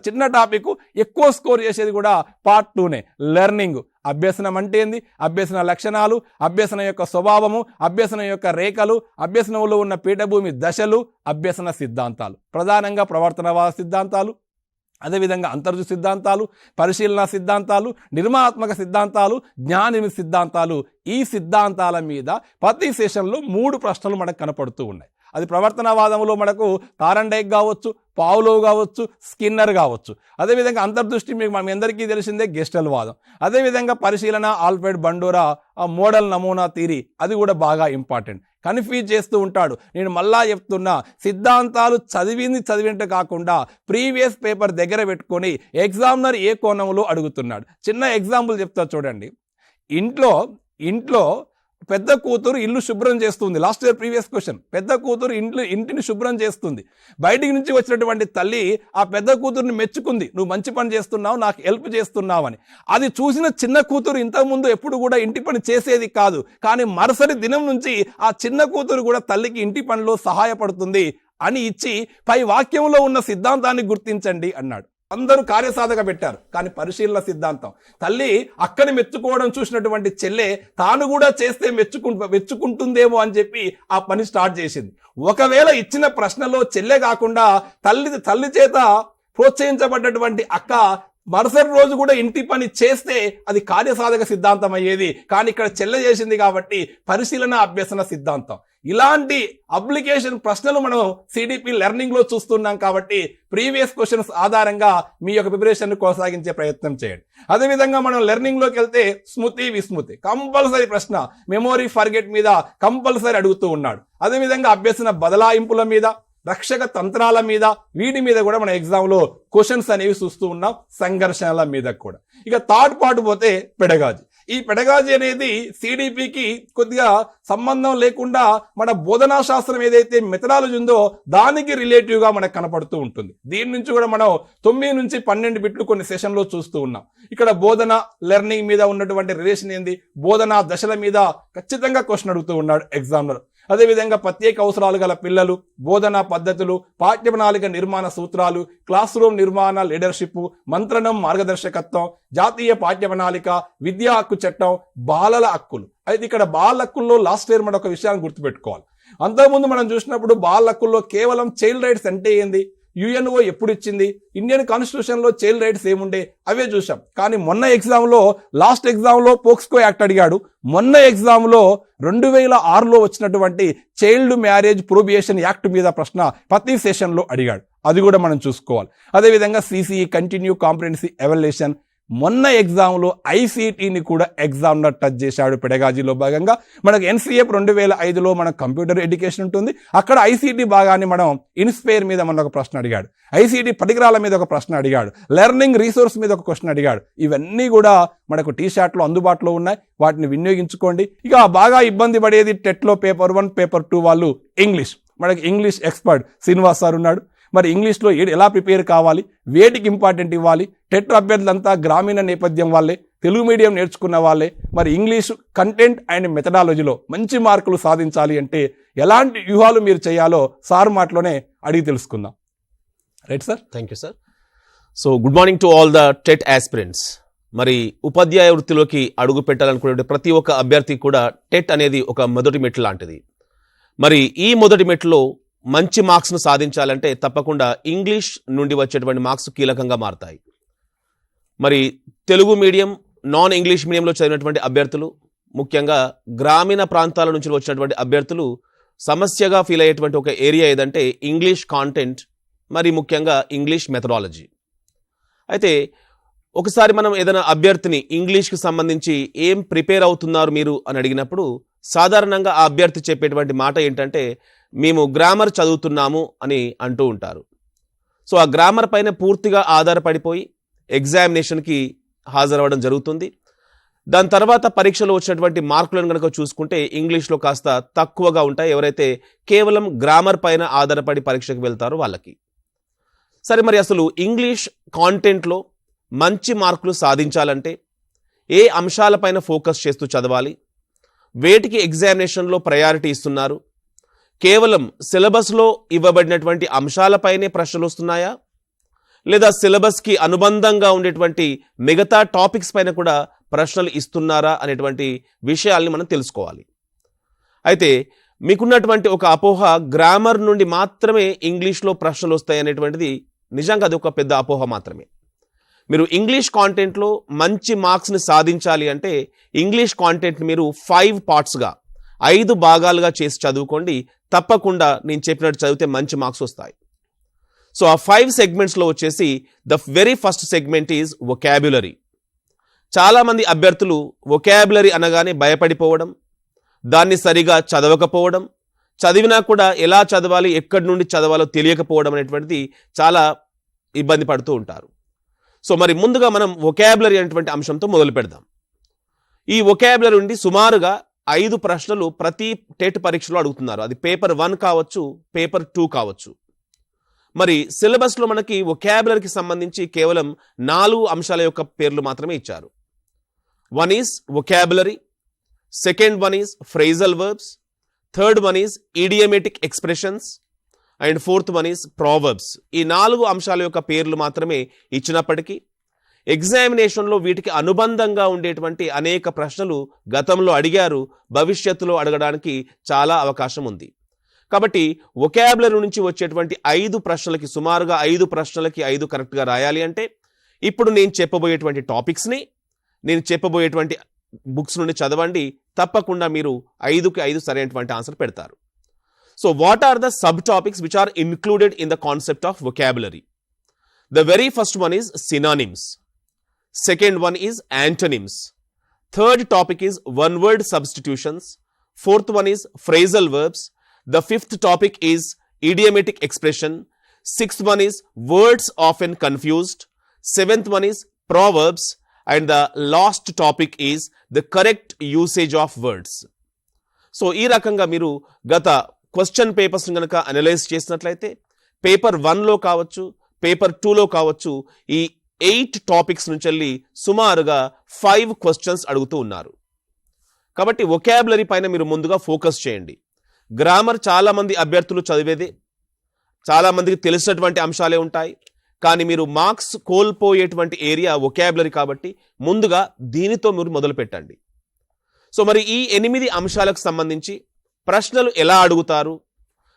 చిన్న టాపిక్, ఎక్కువ స్కోర్ చేసేది కూడా పార్ట్ 2నే. లెర్నింగ్, అభ్యసనం అంటే ఏంది, అభ్యసన లక్షణాలు, అభ్యసనం యొక్క స్వభావము, అభ్యసనం యొక్క రేఖలు, అభ్యసనంలో ఉన్న పీఠభూమి దశలు, అభ్యసన సిద్ధాంతాలు, ప్రధానంగా ప్రవర్తనవాద సిద్ధాంతాలు, అదేవిధంగా అంతర్జు సిద్ధాంతాలు, పరిశీలన సిద్ధాంతాలు, నిర్మాణాత్మక సిద్ధాంతాలు, జ్ఞాన సిద్ధాంతాలు. ఈ సిద్ధాంతాల మీద ప్రతి సెషన్లో 3 ప్రశ్నలు మనకు కనపడుతూ ఉన్నాయి. అది ప్రవర్తనవాదంలో మనకు తారండైక్ కావచ్చు, పావ్లోవ్ కావచ్చు, స్కిన్నర్ కావచ్చు. అదేవిధంగా అంతర్దృష్టి మీకు మనం అందరికీ తెలిసిందే గెస్టల్ వాదం. అదేవిధంగా పరిశీలన, ఆల్ఫ్రెడ్ బండోరా మోడల్ నమూనా థియరీ, అది కూడా బాగా ఇంపార్టెంట్. కన్ఫ్యూజ్ చేస్తూ ఉంటాడు. నేను మళ్ళా చెప్తున్నా, సిద్ధాంతాలు చదివినట్టు కాకుండా ప్రీవియస్ పేపర్ దగ్గర పెట్టుకొని ఎగ్జామినర్ ఏ కోణంలో అడుగుతున్నాడు. చిన్న ఎగ్జాంపుల్ చెప్తా చూడండి. ఇంట్లో పెద్ద కూతురు ఇల్లు శుభ్రం చేస్తుంది. Last year previous question. పెద్ద కూతురు ఇంటిని శుభ్రం చేస్తుంది. బయటికి నుంచి వచ్చినటువంటి తల్లి ఆ పెద్ద కూతురుని మెచ్చుకుంది, నువ్వు మంచి పని చేస్తున్నావు, నాకు హెల్ప్ చేస్తున్నావు అని. అది చూసిన చిన్న కూతురు ఇంతకుముందు ఎప్పుడు కూడా ఇంటి పని చేసేది కాదు, కానీ మరుసటి దినం నుంచి ఆ చిన్న కూతురు కూడా తల్లికి ఇంటి పనిలో సహాయపడుతుంది. అని ఇచ్చి పై వాక్యంలో ఉన్న సిద్ధాంతాన్ని గుర్తించండి అన్నాడు. అందరూ కార్యసాధక పెట్టారు, కానీ పరిశీలన సిద్ధాంతం. తల్లి అక్కని మెచ్చుకోవడం చూసినటువంటి చెల్లె తాను కూడా చేస్తే మెచ్చుకుంటుందేమో అని చెప్పి ఆ పని స్టార్ట్ చేసింది. ఒకవేళ ఇచ్చిన ప్రశ్నలో చెల్లె కాకుండా తల్లి చేత ప్రోత్సహించబడ్డటువంటి అక్క మరుసటి రోజు కూడా ఇంటి పని చేస్తే అది కార్యసాధక సిద్ధాంతం అయ్యేది. కానీ ఇక్కడ చెల్లె చేసింది కాబట్టి పరిశీలన అభ్యసన సిద్ధాంతం. ఇలాంటి అప్లికేషన్ ప్రశ్నలు మనం సిడిపి లెర్నింగ్ లో చూస్తున్నాం కాబట్టి ప్రీవియస్ క్వశ్చన్స్ ఆధారంగా మీ యొక్క ప్రిపరేషన్ కొనసాగించే ప్రయత్నం చేయండి. అదేవిధంగా మనం లెర్నింగ్ లోకి వెళ్తే స్మృతి విస్మృతి కంపల్సరీ ప్రశ్న, మెమోరీ ఫర్గెట్ మీద కంపల్సరీ అడుగుతూ ఉన్నాడు. అదేవిధంగా అభ్యసన బదలాయింపుల మీద, రక్షక తంత్రాల మీద, వీటి మీద కూడా మన ఎగ్జామ్ లో క్వశ్చన్స్ అనేవి చూస్తూ ఉన్నాం, సంఘర్షణల మీద కూడా. ఇక థర్డ్ పార్ట్ పోతే పెడగాజీ. ఈ పెడగాజీ అనేది సిడిపికి కొద్దిగా సంబంధం లేకుండా మన బోధనా శాస్త్రం ఏదైతే మెథడాలజీ ఉందో దానికి రిలేటివ్ గా మనకు కనపడుతూ ఉంటుంది. దీని నుంచి కూడా మనం 9 నుంచి 12 బిట్లు కొన్ని సెషన్లో చూస్తూ ఉన్నాం. ఇక్కడ బోధన లెర్నింగ్ మీద ఉన్నటువంటి రిలేషన్ ఏంది, బోధనా దశల మీద ఖచ్చితంగా క్వశ్చన్ అడుగుతూ ఉన్నాడు ఎగ్జామినర్. అదేవిధంగా ప్రత్యేక అవసరాలు గల పిల్లలు, బోధనా పద్ధతులు, పాఠ్య ప్రణాళిక నిర్మాణ సూత్రాలు, క్లాస్ రూమ్ నిర్మాణ లీడర్షిప్, మంత్రణం మార్గదర్శకత్వం, జాతీయ పాఠ్య ప్రణాళిక, విద్యా హక్కు చట్టం, బాలల హక్కులు. అయితే ఇక్కడ బాల హక్కుల్లో లాస్ట్ ఇయర్ మనం ఒక విషయాన్ని గుర్తుపెట్టుకోవాలి. అంతకుముందు మనం చూసినప్పుడు బాల హక్కుల్లో కేవలం చైల్డ్ రైట్స్ అంటే ఏంది, యుఎన్ఓ ఎప్పుడు ఇచ్చింది, ఇండియన్ కాన్స్టిట్యూషన్ లో చైల్డ్ రైట్స్ ఏముండే అవే చూసాం. కానీ మొన్న ఎగ్జామ్ లో లాస్ట్ ఎగ్జామ్ లో పోక్స్కో యాక్ట్ అడిగాడు. మొన్న ఎగ్జామ్ లో 2006లో వచ్చినటువంటి చైల్డ్ మ్యారేజ్ ప్రొహిబిషన్ యాక్ట్ మీద ప్రశ్న ప్రతి సెషన్ లో అడిగాడు. అది కూడా మనం చూసుకోవాలి. అదేవిధంగా సిసిఈ కంటిన్యూ కాంప్రిహెన్సివ్ ఎవాల్యుయేషన్, మొన్న ఎగ్జామ్లో ఐసీటీని కూడా ఎగ్జామ్లో టచ్ చేశాడు. పెడగాజీలో భాగంగా మనకు ఎన్సీఎఫ్ 2005లో మన కంప్యూటర్ ఎడ్యుకేషన్ ఉంటుంది. అక్కడ ఐసీటీ భాగాన్ని మనం ఇన్స్పైర్ మీద మన ఒక ప్రశ్న అడిగాడు, ఐసీటీ పరికరాల మీద ఒక ప్రశ్న అడిగాడు, లెర్నింగ్ రిసోర్స్ మీద ఒక క్వశ్చన్ అడిగాడు. ఇవన్నీ కూడా మనకు టీషార్ట్లో అందుబాటులో ఉన్నాయి, వాటిని వినియోగించుకోండి. ఇక బాగా ఇబ్బంది పడేది టెట్లో పేపర్ 1 పేపర్ 2 వాళ్ళు ఇంగ్లీష్. మనకి ఇంగ్లీష్ ఎక్స్పర్ట్ శ్రీనివాస్ సార్ ఉన్నాడు. మరి ఇంగ్లీష్లో ఎలా ప్రిపేర్ కావాలి, వేటికి ఇంపార్టెంట్ ఇవ్వాలి, టెట్ అభ్యర్థులంతా గ్రామీణ నేపథ్యం వాళ్ళే, తెలుగు మీడియం నేర్చుకున్న వాళ్ళే. మరి ఇంగ్లీషు కంటెంట్ అండ్ మెథడాలజీలో మంచి మార్కులు సాధించాలి అంటే ఎలాంటి వ్యూహాలు మీరు చేయాలో సార్ మాటలోనే అడిగి తెలుసుకుందాం. Right sir? Thank you sir. So good morning to all the TET aspirants. మరి ఉపాధ్యాయ వృత్తిలోకి అడుగు పెట్టాలనుకునే ప్రతి ఒక్క అభ్యర్థి కూడా టెట్ అనేది ఒక మొదటి మెట్లు లాంటిది. మరి ఈ మొదటి మెట్లో మంచి మార్క్స్ను సాధించాలంటే తప్పకుండా ఇంగ్లీష్ నుండి వచ్చేటువంటి మార్క్స్ కీలకంగా మారతాయి. మరి తెలుగు మీడియం, నాన్ ఇంగ్లీష్ మీడియంలో చదివినటువంటి అభ్యర్థులు, ముఖ్యంగా గ్రామీణ ప్రాంతాల నుంచి వచ్చినటువంటి అభ్యర్థులు సమస్యగా ఫీల్ అయ్యేటువంటి ఒక ఏరియా ఏదంటే ఇంగ్లీష్ కాంటెంట్, మరి ముఖ్యంగా ఇంగ్లీష్ మెథడాలజీ. అయితే ఒకసారి మనం ఏదైనా అభ్యర్థిని ఇంగ్లీష్కి సంబంధించి ఏం ప్రిపేర్ అవుతున్నారు మీరు అని అడిగినప్పుడు సాధారణంగా ఆ అభ్యర్థి చెప్పేటువంటి మాట ఏంటంటే మేము గ్రామర్ చదువుతున్నాము అని అంటూ ఉంటారు. సో ఆ గ్రామర్ పైన పూర్తిగా ఆధారపడిపోయి ఎగ్జామినేషన్కి హాజరవ్వడం జరుగుతుంది. దాని తర్వాత పరీక్షలో వచ్చినటువంటి మార్కులను కనుక చూసుకుంటే ఇంగ్లీష్లో కాస్త తక్కువగా ఉంటాయి ఎవరైతే కేవలం గ్రామర్ పైన ఆధారపడి పరీక్షకు వెళ్తారో వాళ్ళకి. సరే, మరి అసలు ఇంగ్లీష్ కాంటెంట్లో మంచి మార్కులు సాధించాలంటే ఏ అంశాలపైన ఫోకస్ చేస్తూ చదవాలి, వేటికి ఎగ్జామినేషన్లో ప్రయారిటీ ఇస్తున్నారు, కేవలం సిలబస్లో ఇవ్వబడినటువంటి అంశాలపైనే ప్రశ్నలు వస్తున్నాయా, లేదా సిలబస్కి అనుబంధంగా ఉండేటువంటి మిగతా టాపిక్స్ పైన కూడా ప్రశ్నలు ఇస్తున్నారా అనేటువంటి విషయాల్ని మనం తెలుసుకోవాలి. అయితే మీకున్నటువంటి ఒక అపోహ గ్రామర్ నుండి మాత్రమే ఇంగ్లీష్లో ప్రశ్నలు వస్తాయి అనేటువంటిది నిజంగా అది ఒక పెద్ద అపోహ మాత్రమే. మీరు ఇంగ్లీష్ కాంటెంట్లో మంచి మార్క్స్ని సాధించాలి అంటే ఇంగ్లీష్ కాంటెంట్ని మీరు 5 పార్ట్స్గా 5 భాగాలుగా చేసి చదువుకోండి. తప్పకుండా నేను చెప్పినట్టు చదివితే మంచి మార్క్స్ వస్తాయి. సో ఆ 5 సెగ్మెంట్స్లో వచ్చేసి the very first segment is vocabulary. చాలామంది అభ్యర్థులు వొకాబ్యులరీ అనగానే భయపడిపోవడం, దాన్ని సరిగా చదవకపోవడం, చదివినా కూడా ఎలా చదవాలి, ఎక్కడి నుండి చదవాలో తెలియకపోవడం అనేటువంటిది చాలా ఇబ్బంది పడుతూ ఉంటారు. సో మరి ముందుగా మనం వొకాబ్యులరీ అనేటువంటి అంశంతో మొదలు పెడదాం. ఈ వొకాబ్యులరీ నుండి సుమారుగా 5 ప్రశ్నలు ప్రతి టెట్ పరీక్షలో అడుగుతున్నారు. అది పేపర్ 1 కావచ్చు, పేపర్ 2 కావచ్చు. మరి సిలబస్లో మనకి వొకాబ్యులరీకి సంబంధించి కేవలం 4 అంశాల యొక్క పేర్లు మాత్రమే ఇచ్చారు. 1 is vocabulary, second 1 is phrasal verbs, third 1 is idiomatic expressions, and fourth one is proverbs. ఈ 4 అంశాల యొక్క పేర్లు మాత్రమే ఇచ్చినప్పటికీ ఎగ్జామినేషన్లో వీటికి అనుబంధంగా ఉండేటువంటి అనేక ప్రశ్నలు గతంలో అడిగారు, భవిష్యత్తులో అడగడానికి చాలా అవకాశం ఉంది. కాబట్టి వొకాబులరీ నుంచి వచ్చేటువంటి 5 ప్రశ్నలకి సుమారుగా 5 ప్రశ్నలకి 5 కరెక్ట్గా రాయాలి అంటే ఇప్పుడు నేను చెప్పబోయేటువంటి టాపిక్స్ని, నేను చెప్పబోయేటువంటి బుక్స్ నుండి చదవండి. తప్పకుండా మీరు 5కి 5 సరైనటువంటి ఆన్సర్ పెడతారు. So what are the sub topics which are included in the concept of vocabulary? The very first one is synonyms. Second one is antonyms. Third topic is one-word substitutions. Fourth one is phrasal verbs. The fifth topic is idiomatic expression. Sixth one is words often confused. Seventh one is proverbs. And the last topic is the correct usage of words. So, ఈ రకంగా మీరు గత question papers గనక analyse చేసినట్లయితే paper 1లో కావచ్చు, paper 2లో కావచ్చు, ఈ 8 టాపిక్స్ నుంచి వెళ్ళి సుమారుగా 5 క్వశ్చన్స్ అడుగుతూ ఉన్నారు. కాబట్టి వొకాబులరీ పైన మీరు ముందుగా ఫోకస్ చేయండి. గ్రామర్ చాలా మంది అభ్యర్థులు చదివేదే, చాలా మందికి తెలిసినటువంటి అంశాలే ఉంటాయి. కానీ మీరు మార్క్స్ కోల్పోయేటువంటి ఏరియా వొకాబులరీ కాబట్టి ముందుగా దీనితో మీరు మొదలు పెట్టండి. సో మరి ఈ 8 అంశాలకు సంబంధించి ప్రశ్నలు ఎలా అడుగుతారు,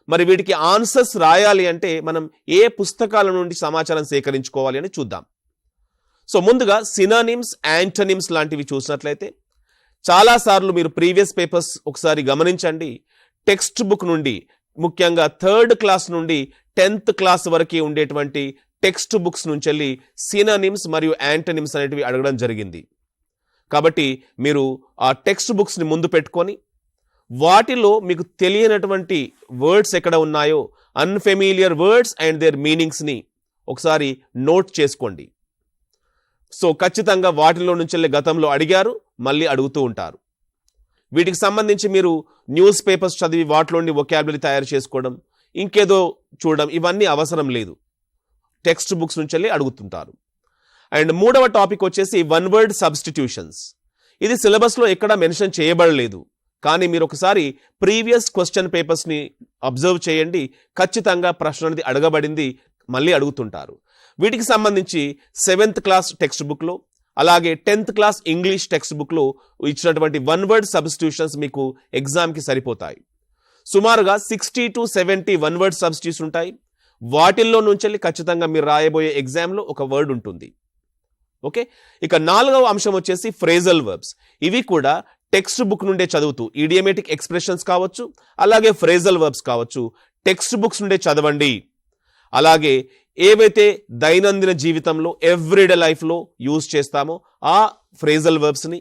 మరి వీటికి ఆన్సర్స్ రాయాలి అంటే మనం ఏ పుస్తకాల నుండి సమాచారం సేకరించుకోవాలి అని చూద్దాం. సో ముందుగా సినానిమ్స్, యాంటనిమ్స్ లాంటివి చూసినట్లయితే చాలాసార్లు మీరు ప్రీవియస్ పేపర్స్ ఒకసారి గమనించండి. టెక్స్ట్ బుక్ నుండి, ముఖ్యంగా 3rd క్లాస్ నుండి 10th క్లాస్ వరకు ఉండేటువంటి టెక్స్ట్ బుక్స్ నుంచి వెళ్ళి సినానిమ్స్ మరియు యాంటనిమ్స్ అనేటివి అడగడం జరిగింది. కాబట్టి మీరు ఆ టెక్స్ట్ బుక్స్ని ముందు పెట్టుకొని వాటిలో మీకు తెలియనటువంటి వర్డ్స్ ఎక్కడ ఉన్నాయో, అన్ఫెమిలియర్ వర్డ్స్ అండ్ దేర్ మీనింగ్స్ని ఒకసారి నోట్ చేసుకోండి. సో ఖచ్చితంగా వాటిలో నుంచి గతంలో అడిగారు, మళ్ళీ అడుగుతూ ఉంటారు. వీటికి సంబంధించి మీరు న్యూస్ పేపర్స్ చదివి వాటిలోని వొకాబులరీ తయారు చేసుకోవడం, ఇంకేదో చూడడం ఇవన్నీ అవసరం లేదు. టెక్స్ట్ బుక్స్ నుంచి అడుగుతుంటారు. అండ్ 3వ టాపిక్ వచ్చేసి వన్ వర్డ్ సబ్స్టిట్యూషన్స్. ఇది సిలబస్లో ఎక్కడా మెన్షన్ చేయబడలేదు, కానీ మీరు ఒకసారి ప్రీవియస్ క్వశ్చన్ పేపర్స్ని అబ్జర్వ్ చేయండి. ఖచ్చితంగా ప్రశ్న అనేది అడగబడింది, మళ్ళీ అడుగుతుంటారు. వీటికి సంబంధించి 7th క్లాస్ టెక్స్ట్ బుక్లో, అలాగే 10th క్లాస్ ఇంగ్లీష్ టెక్స్ట్ బుక్లో ఇచ్చినటువంటి వన్ వర్డ్ సబ్స్టిట్యూషన్స్ మీకు ఎగ్జామ్కి సరిపోతాయి. సుమారుగా 60 to 70 వన్ వర్డ్ సబ్స్టిట్యూట్స్ ఉంటాయి. వాటిల్లో నుంచి ఖచ్చితంగా మీరు రాయబోయే ఎగ్జామ్లో ఒక వర్డ్ ఉంటుంది. ఓకే, ఇక 4వ అంశం వచ్చేసి ఫ్రేజల్ వర్బ్స్. ఇవి కూడా టెక్స్ట్ బుక్ నుండే చదువుతూ ఇడియమేటిక్ ఎక్స్ప్రెషన్స్ కావచ్చు, అలాగే ఫ్రేజల్ వర్బ్స్ కావచ్చు, టెక్స్ట్ బుక్స్ నుండే చదవండి. అలాగే ఏవైతే దైనందిన జీవితంలో ఎవ్రీడే లైఫ్లో యూజ్ చేస్తామో ఆ ఫ్రేజల్ వర్బ్స్ని,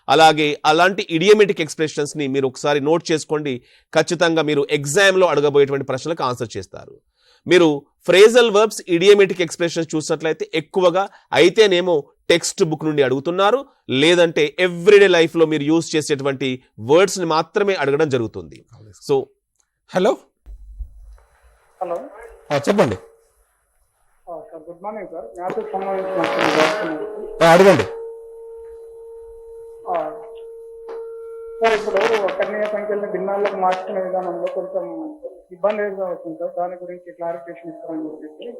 అలాగే అలాంటి ఇడియమేటిక్ ఎక్స్ప్రెషన్స్ని మీరు ఒకసారి నోట్ చేసుకోండి. ఖచ్చితంగా మీరు ఎగ్జామ్లో అడగబోయేటువంటి ప్రశ్నలకు ఆన్సర్ చేస్తారు. మీరు ఫ్రేజల్ వర్బ్స్, ఇడియమేటిక్ ఎక్స్ప్రెషన్స్ చూసినట్లయితే ఎక్కువగా అయితేనేమో టెక్స్ట్ బుక్ నుండి అడుగుతున్నారు, లేదంటే ఎవ్రీడే లైఫ్లో మీరు యూజ్ చేసేటువంటి వర్డ్స్ని మాత్రమే అడగడం జరుగుతుంది. సో హలో హలో చెప్పండి, sir good morning sir. Maths సంబంధించిన అడగండి. సార్ ఇప్పుడు కర్ణీయ సంఖ్యలను భిన్నాలకు మార్చుకునే విధానంలో కొంచెం ఇబ్బందిగా అవుతుంది సార్. దాని గురించి క్లారిఫికేషన్ ఇస్తామని చెప్పేసి.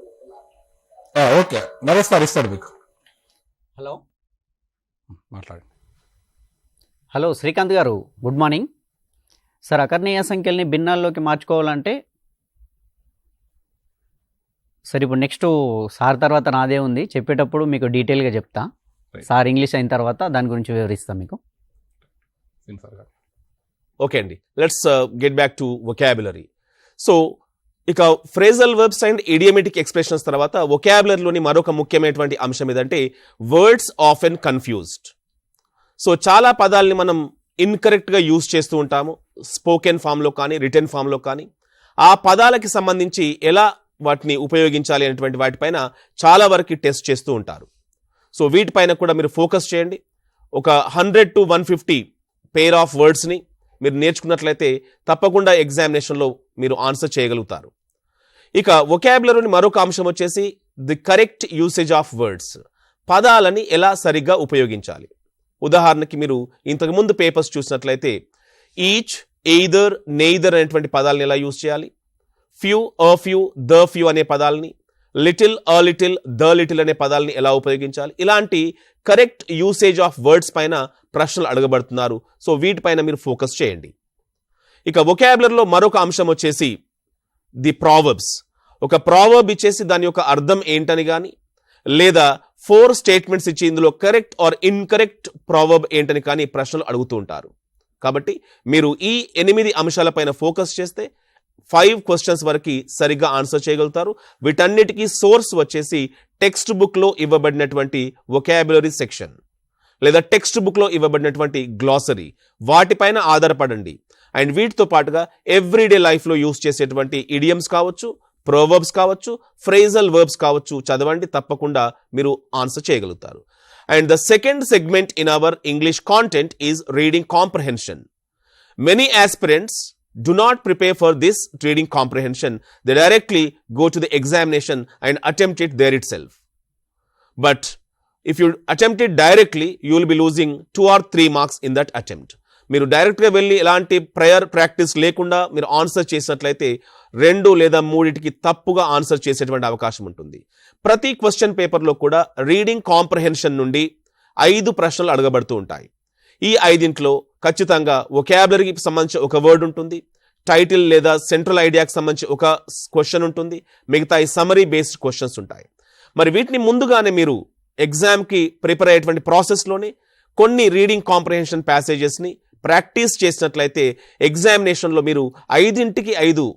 ఓకే, నరేష్ సార్ ఇస్తాడు మీకు. హలో మాట్లాడండి. హలో శ్రీకాంత్ గారు, గుడ్ మార్నింగ్ సార్. అకర్ణీయ సంఖ్యల్ని భిన్నాల్లోకి మార్చుకోవాలంటే సార్ ఇప్పుడు నెక్స్ట్ సార్ తర్వాత నాదే ఉంది, చెప్పేటప్పుడు మీకు డీటెయిల్గా చెప్తా. సార్ ఇంగ్లీష్ అయిన తర్వాత దాని గురించి వివరిస్తాను మీకు. ఓకే అండి, let's get back to vocabulary. So ఇక ఫ్రేజల్ వర్బ్స్ అండ్ ఇడియమేటిక్ ఎక్స్ప్రెషన్స్ తర్వాత వొకాబులరీలోని మరొక ముఖ్యమైనటువంటి అంశం ఏదంటే వర్డ్స్ ఆఫెన్ కన్ఫ్యూజ్డ్. సో చాలా పదాలని మనం ఇన్కరెక్ట్గా యూజ్ చేస్తూ ఉంటాము, స్పోకెన్ ఫామ్లో కానీ రిటెన్ ఫామ్లో కానీ. ఆ పదాలకి సంబంధించి ఎలా వాటిని ఉపయోగించాలి అనేటువంటి వాటిపైన చాలా వరకు టెస్ట్ చేస్తూ ఉంటారు. సో వీటిపైన కూడా మీరు ఫోకస్ చేయండి. ఒక 100 to 150 పేర్ ఆఫ్ వర్డ్స్ని మీరు నేర్చుకున్నట్లయితే తప్పకుండా ఎగ్జామినేషన్లో మీరు ఆన్సర్ చేయగలుగుతారు. ఇక వొకాబులరీని మరొక అంశం వచ్చేసి the correct usage of words. పదాలని ఎలా సరిగ్గా ఉపయోగించాలి. ఉదాహరణకి మీరు ఇంతకుముందు పేపర్స్ చూసినట్లయితే ఈచ్, ఎయిదర్, నెయిదర్ అనేటువంటి పదాలను ఎలా యూజ్ చేయాలి, ఫ్యూ, ఫ్యూ, ఫ్యూ అనే పదాలని, లిటిల్, లిటిల్, లిటిల్ అనే పదాలని ఎలా ఉపయోగించాలి, ఇలాంటి కరెక్ట్ యూసేజ్ ఆఫ్ వర్డ్స్ పైన ప్రశ్నలు అడగబడుతున్నారు. సో వీటిపైన మీరు ఫోకస్ చేయండి. ఇక వొకాబులరీలో మరొక అంశం వచ్చేసి ది ప్రావర్బ్స్. ఒక ప్రావర్బ్ ఇచ్చేసి దాని యొక్క అర్థం ఏంటని కానీ, లేదా 4 స్టేట్మెంట్స్ ఇచ్చి ఇందులో కరెక్ట్ ఆర్ ఇన్కరెక్ట్ ప్రావర్బ్ ఏంటని కానీ ప్రశ్నలు అడుగుతూ ఉంటారు. కాబట్టి మీరు ఈ 8 అంశాలపైన ఫోకస్ చేస్తే 5 క్వశ్చన్స్ వరకు సరిగ్గా ఆన్సర్ చేయగలుగుతారు. వీటన్నిటికీ సోర్స్ వచ్చేసి టెక్స్ట్ బుక్లో ఇవ్వబడినటువంటి వొకాబులరీ సెక్షన్ లేదా టెక్స్ట్ బుక్లో ఇవ్వబడినటువంటి గ్లాసరీ, వాటిపైన ఆధారపడండి. అండ్ వీటితో పాటుగా ఎవ్రీడే లైఫ్లో యూస్ చేసేటువంటి ఇడియమ్స్ కావచ్చు, ప్రోవర్బ్స్ కావచ్చు, ఫ్రేజల్ వర్బ్స్ కావచ్చు చదవండి. తప్పకుండా మీరు ఆన్సర్ చేయగలుగుతారు. And the second segment in our English content is reading comprehension. Many aspirants do not prepare for this reading comprehension. They directly go to the examination and attempt it there itself. But if you attempt it directly, you will be losing 2 or 3 marks in that attempt. మీరు డైరెక్ట్గా వెళ్ళి ఎలాంటి prior practice లేకుండా మీరు answer చేసినట్లయితే 2 లేదా 3టికి తప్పుగా answer చేసేటువంటి అవకాశం ఉంటుంది. ప్రతి క్వశ్చన్ పేపర్లో కూడా రీడింగ్ కాంప్రహెన్షన్ నుండి 5 ప్రశ్నలు అడగబడుతూ ఉంటాయి. ఈ 5 ఖచ్చితంగా వొకాబులరీకి సంబంధించి ఒక వర్డ్ ఉంటుంది, టైటిల్ లేదా సెంట్రల్ ఐడియాకి సంబంధించి ఒక క్వశ్చన్ ఉంటుంది, మిగతా ఈ సమరీ బేస్డ్ క్వశ్చన్స్ ఉంటాయి. మరి వీటిని ముందుగానే మీరు ఎగ్జామ్కి ప్రిపేర్ అయ్యేటువంటి ప్రాసెస్లోనే కొన్ని రీడింగ్ కాంప్రహెన్షన్ ప్యాసేజెస్ని ప్రాక్టీస్ చేసినట్లయితే ఎగ్జామినేషన్లో మీరు 5కి 5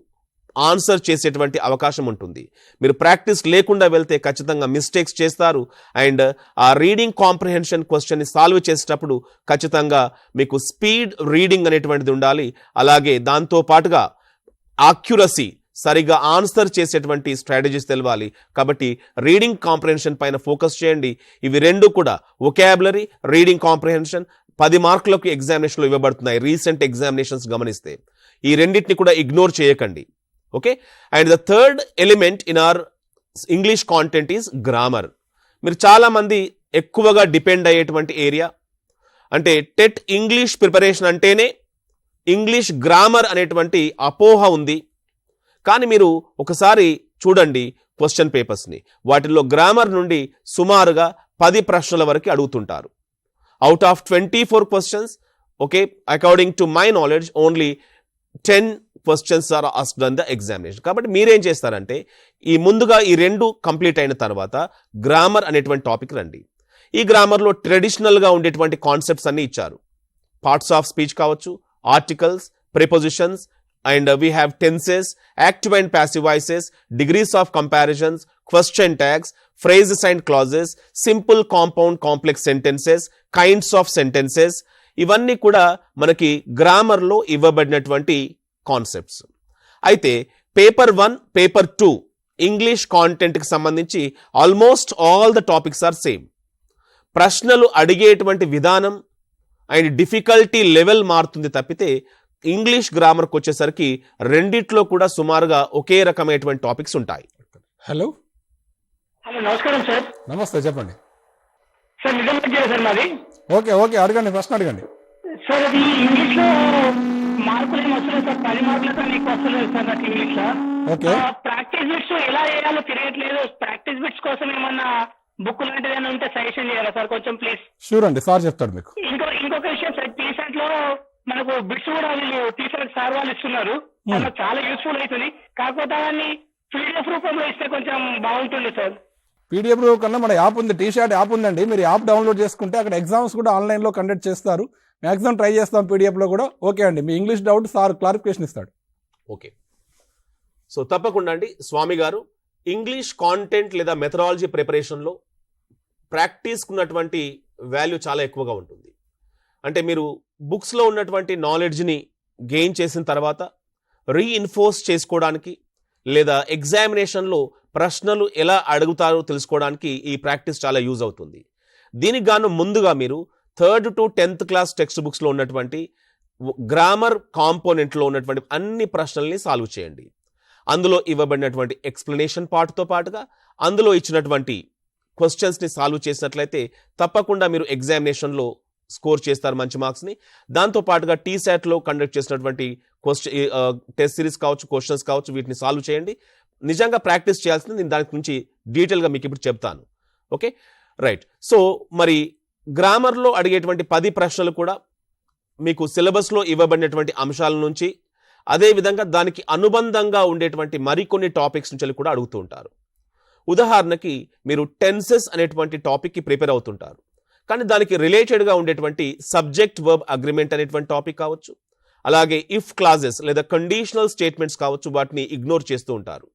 ఆన్సర్ చేసేటువంటి అవకాశం ఉంటుంది. మీరు ప్రాక్టీస్ లేకుండా వెళ్తే ఖచ్చితంగా మిస్టేక్స్ చేస్తారు. అండ్ ఆ రీడింగ్ కాంప్రహెన్షన్ క్వశ్చన్ని సాల్వ్ చేసేటప్పుడు ఖచ్చితంగా మీకు స్పీడ్ రీడింగ్ అనేటువంటిది ఉండాలి. అలాగే దాంతో పాటుగా యాక్యురసీ, సరిగా ఆన్సర్ చేసేటువంటి స్ట్రాటజీస్ తెలవాలి. కాబట్టి రీడింగ్ కాంప్రహెన్షన్ పైన ఫోకస్ చేయండి. ఇవి 2 కూడా వొకాబులరీ, రీడింగ్ కాంప్రహెన్షన్ 10 మార్కులకు ఎగ్జామినేషన్లో ఇవ్వబడుతున్నాయి. రీసెంట్ ఎగ్జామినేషన్స్ గమనిస్తే ఈ రెండింటిని కూడా ఇగ్నోర్ చేయకండి. Okay. And the third element in our English content is grammar. మీరు చాలామంది ఎక్కువగా డిపెండ్ అయ్యేటువంటి ఏరియా అంటే టెట్ ఇంగ్లీష్ ప్రిపరేషన్ అంటేనే ఇంగ్లీష్ గ్రామర్ అనేటువంటి అపోహ ఉంది. కానీ మీరు ఒకసారి చూడండి క్వశ్చన్ పేపర్స్ని, వాటిల్లో గ్రామర్ నుండి సుమారుగా 10 ప్రశ్నల వరకు అడుగుతుంటారు. Out of 24 questions, okay, according to my knowledge only 10 questions are asked on the examination. కాబట్టి మీరేం చేస్తారంటే ముందుగా ఈ 2 కంప్లీట్ అయిన తర్వాత గ్రామర్ అనేటువంటి టాపిక్ రండి. ఈ గ్రామర్లో ట్రెడిషనల్గా ఉండేటువంటి కాన్సెప్ట్స్ అన్ని ఇచ్చారు. పార్ట్స్ ఆఫ్ స్పీచ్ కావచ్చు, articles, prepositions, and we have tenses, active and passive voices, degrees of comparisons, question tags, phrases and clauses, simple compound complex sentences, kinds of sentences, ఇవన్నీ కూడా మనకి గ్రామర్లో ఇవ్వబడినటువంటి కాన్సెప్ట్స్. అయితే పేపర్ 1, పేపర్ 2 ఇంగ్లీష్ కాంటెంట్కి సంబంధించి almost all the topics are same. ప్రశ్నలు అడిగేటువంటి విధానం అండ్ డిఫికల్టీ లెవెల్ మారుతుంది తప్పితే ఇంగ్లీష్ గ్రామర్కి వచ్చేసరికి రెండిట్లో కూడా సుమారుగా ఒకే రకమైనటువంటి టాపిక్స్ ఉంటాయి. హలో నమస్కారం సార్. నమస్తే, చెప్పండి సార్ నిజంగా సార్ మాది. ఓకే ఓకే, అడగండి, ప్రశ్న అడగండి. సార్ అది ఇంగ్లీష్ లో మార్కులు ఏమి వస్తలేదు సార్, 10 మార్కులతో నీకు వస్తలేదు సార్ నాకు ఇంగ్లీష్ లో. ఓకే. ప్రాక్టీస్ బిట్స్ ఎలా చేయాలో తెలియట్లేదు. ప్రాక్టీస్ బిట్స్ కోసం ఏమన్నా బుక్ లాంటిది ఏమైనా ఉంటే సజెషన్ చేయాలా సార్ కొంచెం ప్లీజ్? షూర్ అండి, సార్ చెప్తాడు మీకు. ఇంకొక విషయం సార్, టీషర్ట్ లో మనకు బిట్స్ కూడా వీళ్ళు టీషర్ట్ సార్ వాళ్ళు ఇస్తున్నారు, చాలా యూస్ఫుల్ అవుతుంది. కాకపోతే దాన్ని పీడిఎఫ్ రూపంలో ఇస్తే కొంచెం బాగుంటుంది సార్. పీడిఎఫ్ కన్నా మన యాప్ ఉంది, టీషర్ట్ యాప్ ఉందండి. మీరు యాప్ డౌన్లోడ్ చేసుకుంటే అక్కడ ఎగ్జామ్స్ కూడా ఆన్లైన్లో కండక్ట్ చేస్తారు. మ్యాక్సిమం ట్రై చేస్తాం పీడిఎఫ్లో కూడా. ఓకే అండి, మీ ఇంగ్లీష్ డౌట్ సార్ క్లారిఫికేషన్ ఇస్తాడు. ఓకే. సో తప్పకుండా అండి, స్వామి గారు ఇంగ్లీష్ కాంటెంట్ లేదా మెథడాలజీ ప్రిపరేషన్లో ప్రాక్టీస్కి ఉన్నటువంటి వాల్యూ చాలా ఎక్కువగా ఉంటుంది. అంటే మీరు బుక్స్లో ఉన్నటువంటి నాలెడ్జ్ని గెయిన్ చేసిన తర్వాత రీఇన్ఫోర్స్ చేసుకోవడానికి లేదా ఎగ్జామినేషన్లో ప్రశ్నలు ఎలా అడుగుతారో తెలుసుకోవడానికి ఈ ప్రాక్టీస్ చాలా యూజ్ అవుతుంది. దీనికి గాను ముందుగా మీరు 3rd to 10th class text బుక్స్లో ఉన్నటువంటి గ్రామర్ కాంపోనెంట్లో ఉన్నటువంటి అన్ని ప్రశ్నల్ని సాల్వ్ చేయండి. అందులో ఇవ్వబడినటువంటి ఎక్స్ప్లెనేషన్ పార్ట్తో పాటుగా అందులో ఇచ్చినటువంటి క్వశ్చన్స్ని సాల్వ్ చేసినట్లయితే తప్పకుండా మీరు ఎగ్జామినేషన్లో స్కోర్ చేస్తారు మంచి మార్క్స్ని. దాంతో పాటుగా టీశాట్లో కండక్ట్ చేసినటువంటి టెస్ట్ సిరీస్ కావచ్చు, క్వశ్చన్స్ కావచ్చు, వీటిని సాల్వ్ చేయండి. నిజంగా ప్రాక్టీస్ చేయాల్సింది, నేను దాని గురించి డీటెయిల్గా మీకు ఇప్పుడు చెప్తాను. Okay, right. సో మరి గ్రామర్లో అడిగేటువంటి 10 ప్రశ్నలు కూడా మీకు సిలబస్లో ఇవ్వబడినటువంటి అంశాల నుంచి, అదేవిధంగా దానికి అనుబంధంగా ఉండేటువంటి మరికొన్ని టాపిక్స్ నుంచి కూడా అడుగుతూ ఉంటారు. ఉదాహరణకి మీరు టెన్సెస్ అనేటువంటి టాపిక్కి ప్రిపేర్ అవుతుంటారు, కానీ దానికి రిలేటెడ్గా ఉండేటువంటి సబ్జెక్ట్ వర్బ్ అగ్రిమెంట్ అనేటువంటి టాపిక్ కావచ్చు, అలాగే ఇఫ్ క్లాజెస్ లేదా కండిషనల్ స్టేట్మెంట్స్ కావచ్చు, వాటిని ఇగ్నోర్ చేస్తూ ఉంటారు.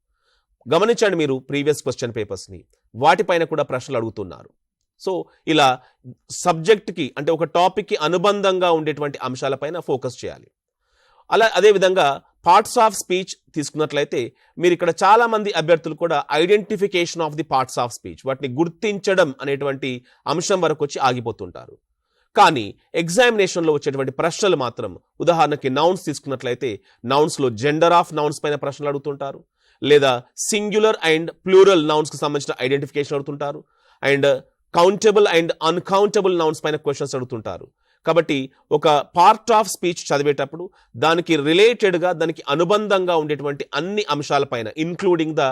గమనించండి మీరు ప్రీవియస్ క్వశ్చన్ పేపర్స్ని, వాటిపైన కూడా ప్రశ్నలు అడుగుతున్నారు. సో ఇలా సబ్జెక్ట్కి అంటే ఒక టాపిక్కి అనుబంధంగా ఉండేటువంటి అంశాలపైన ఫోకస్ చేయాలి. అదేవిధంగా పార్ట్స్ ఆఫ్ స్పీచ్ తీసుకున్నట్లయితే మీరు ఇక్కడ చాలా మంది అభ్యర్థులు కూడా identification of the parts of speech, వాటిని గుర్తించడం అనేటువంటి అంశం వరకు వచ్చి ఆగిపోతుంటారు. కానీ ఎగ్జామినేషన్లో వచ్చేటువంటి ప్రశ్నలు మాత్రం, ఉదాహరణకి నౌన్స్ తీసుకున్నట్లయితే నౌన్స్లో జెండర్ ఆఫ్ నౌన్స్ పైన ప్రశ్నలు అడుగుతుంటారు, లేదా సింగులర్ అండ్ ప్లూరల్ నౌన్స్కి సంబంధించిన ఐడెంటిఫికేషన్ అడుగుతుంటారు, and countable and uncountable nouns పైన క్వశ్చన్స్ అడుగుతుంటారు. కాబట్టి ఒక పార్ట్ ఆఫ్ స్పీచ్ చదివేటప్పుడు దానికి రిలేటెడ్గా, దానికి అనుబంధంగా ఉండేటువంటి అన్ని అంశాలపైన, including the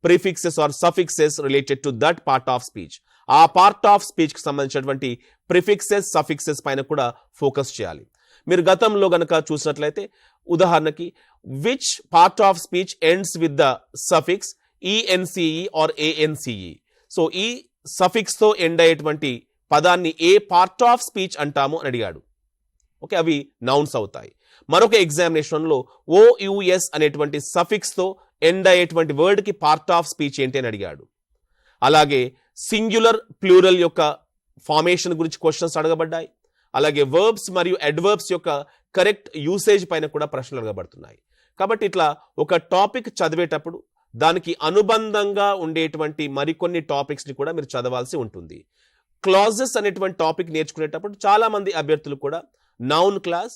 prefixes or suffixes related to that part of speech, ఆ పార్ట్ ఆఫ్ స్పీచ్కి సంబంధించినటువంటి ప్రిఫిక్సెస్, సఫిక్సెస్ పైన కూడా ఫోకస్ చేయాలి. మీరు గతంలో గనక చూసినట్లయితే ఉదాహరణకి which part of speech ends with the suffix E N C E or A N C E. So ఈ సఫిక్స్తో ఎండ్ అయ్యేటువంటి పదాన్ని ఏ పార్ట్ ఆఫ్ స్పీచ్ అంటాము అని అడిగాడు. ఓకే, అవి నౌన్స్ అవుతాయి. మరొక ఎగ్జామినేషన్లో ఓయుఎస్ అనేటువంటి సఫిక్స్తో ఎండ్ అయ్యేటువంటి వర్డ్కి పార్ట్ ఆఫ్ స్పీచ్ ఏంటి అని అడిగాడు. అలాగే సింగులర్ ప్లూరల్ యొక్క ఫార్మేషన్ గురించి క్వశ్చన్స్ అడగబడ్డాయి. అలాగే వర్బ్స్ మరియు అడ్వర్బ్స్ యొక్క కరెక్ట్ యూసేజ్ పైన కూడా ప్రశ్నలు అడగబడుతున్నాయి. కాబట్టి ఇట్లా ఒక టాపిక్ చదివేటప్పుడు దానికి అనుబంధంగా ఉండేటువంటి మరికొన్ని టాపిక్స్ని కూడా మీరు చదవాల్సి ఉంటుంది. క్లాజెస్ అనేటువంటి టాపిక్ నేర్చుకునేటప్పుడు చాలా మంది అభ్యర్థులు కూడా noun clause,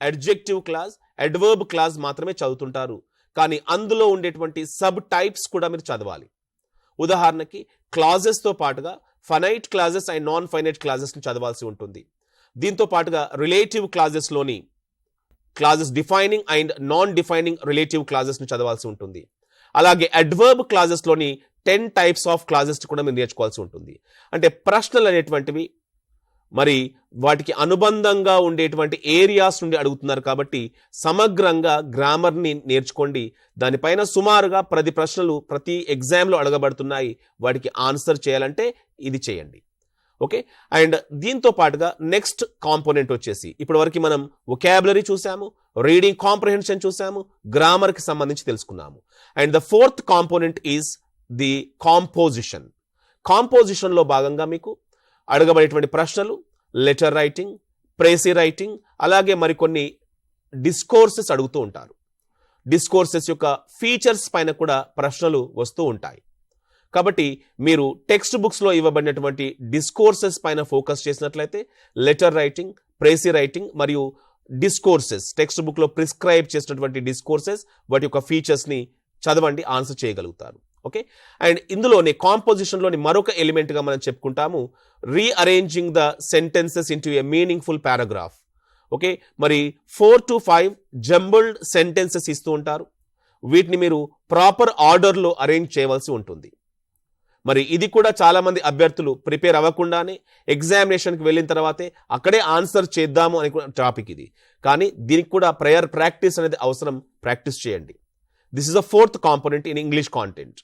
adjective class, adverb class మాత్రమే చదువుతుంటారు. కానీ అందులో ఉండేటువంటి సబ్ టైప్స్ కూడా మీరు చదవాలి. ఉదాహరణకి క్లాజెస్తో పాటుగా finite clauses and non finite క్లాజెస్ని చదవాల్సి ఉంటుంది. దీంతో పాటుగా రిలేటివ్ క్లాజెస్లోని clauses defining and non defining relative క్లాజెస్ని చదవాల్సి ఉంటుంది. అలాగే అడ్వర్బ్ క్లాజెస్లోని 10 టైప్స్ ఆఫ్ క్లాజెస్ కూడా మీరు నేర్చుకోవాల్సి ఉంటుంది. అంటే ప్రశ్నలు అనేటువంటివి మరి వాటికి అనుబంధంగా ఉండేటువంటి ఏరియాస్ నుండి అడుగుతున్నారు కాబట్టి సమగ్రంగా గ్రామర్ని నేర్చుకోండి. దానిపైన సుమారుగా 10 ప్రశ్నలు ప్రతి ఎగ్జామ్లో అడగబడుతున్నాయి. వాటికి ఆన్సర్ చేయాలంటే ఇది చేయండి. ఓకే, అండ్ దీంతో పాటుగా నెక్స్ట్ కాంపోనెంట్ వచ్చేసి ఇప్పటి వరకు మనం వొకాబులరీ చూసాము, రీడింగ్ కాంప్రహెన్షన్ చూసాము, గ్రామర్కి సంబంధించి తెలుసుకున్నాము. And the 4th component is the composition. కాంపోజిషన్లో భాగంగా మీకు అడగబడేటువంటి ప్రశ్నలు లెటర్ రైటింగ్, ప్రేసీ రైటింగ్, అలాగే మరికొన్ని డిస్కోర్సెస్ అడుగుతూ ఉంటారు. డిస్కోర్సెస్ యొక్క ఫీచర్స్ పైన కూడా ప్రశ్నలు వస్తూ ఉంటాయి. కాబట్టి మీరు టెక్స్ట్ బుక్స్లో ఇవ్వబడినటువంటి డిస్కోర్సెస్ పైన ఫోకస్ చేసినట్లయితే లెటర్ రైటింగ్, ప్రేసీ రైటింగ్ మరియు డిస్కోర్సెస్, టెక్స్ట్ బుక్లో ప్రిస్క్రైబ్ చేసినటువంటి డిస్కోర్సెస్, వాటి యొక్క ఫీచర్స్ని చదవండి, ఆన్సర్ చేయగలుగుతారు. ఓకే, అండ్ ఇందులోనే కాంపోజిషన్లోని మరొక ఎలిమెంట్గా మనం చెప్పుకుంటాము rearranging the sentences into A meaningful paragraph. Okay, మరి 4 to 5 జంబుల్డ్ సెంటెన్సెస్ ఇస్తూ ఉంటారు. వీటిని మీరు ప్రాపర్ ఆర్డర్లో అరేంజ్ చేయవలసి ఉంటుంది. మరి ఇది కూడా చాలా మంది అభ్యర్థులు ప్రిపేర్ అవ్వకుండానే ఎగ్జామినేషన్కి వెళ్ళిన తర్వాతే అక్కడే ఆన్సర్ చేద్దాము అనుకున్న టాపిక్ ఇది. కానీ దీనికి కూడా ప్రయర్ ప్రాక్టీస్ అనేది అవసరం. ప్రాక్టీస్ చేయండి. This is the 4th component in English content.